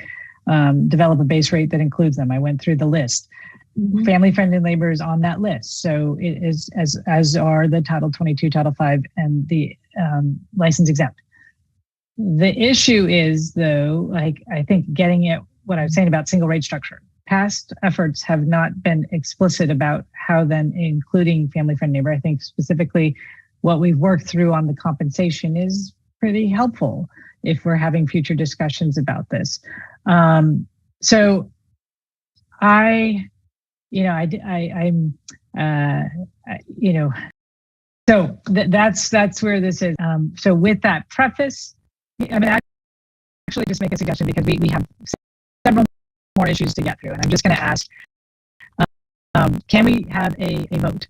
Develop a base rate that includes them. I went through the list. Mm-hmm. Family, friend, and labor is on that list. So it is, as are the Title 22, Title 5, and the license exempt. The issue is, though, like, I think getting at what I was saying about single rate structure. Past efforts have not been explicit about how then including family, friend, neighbor. I think specifically what we've worked through on the compensation is pretty helpful if we're having future discussions about this. So that's where this is. So with that preface, I mean, actually just make a suggestion because we have several more issues to get through. And I'm just going to ask, can we have a vote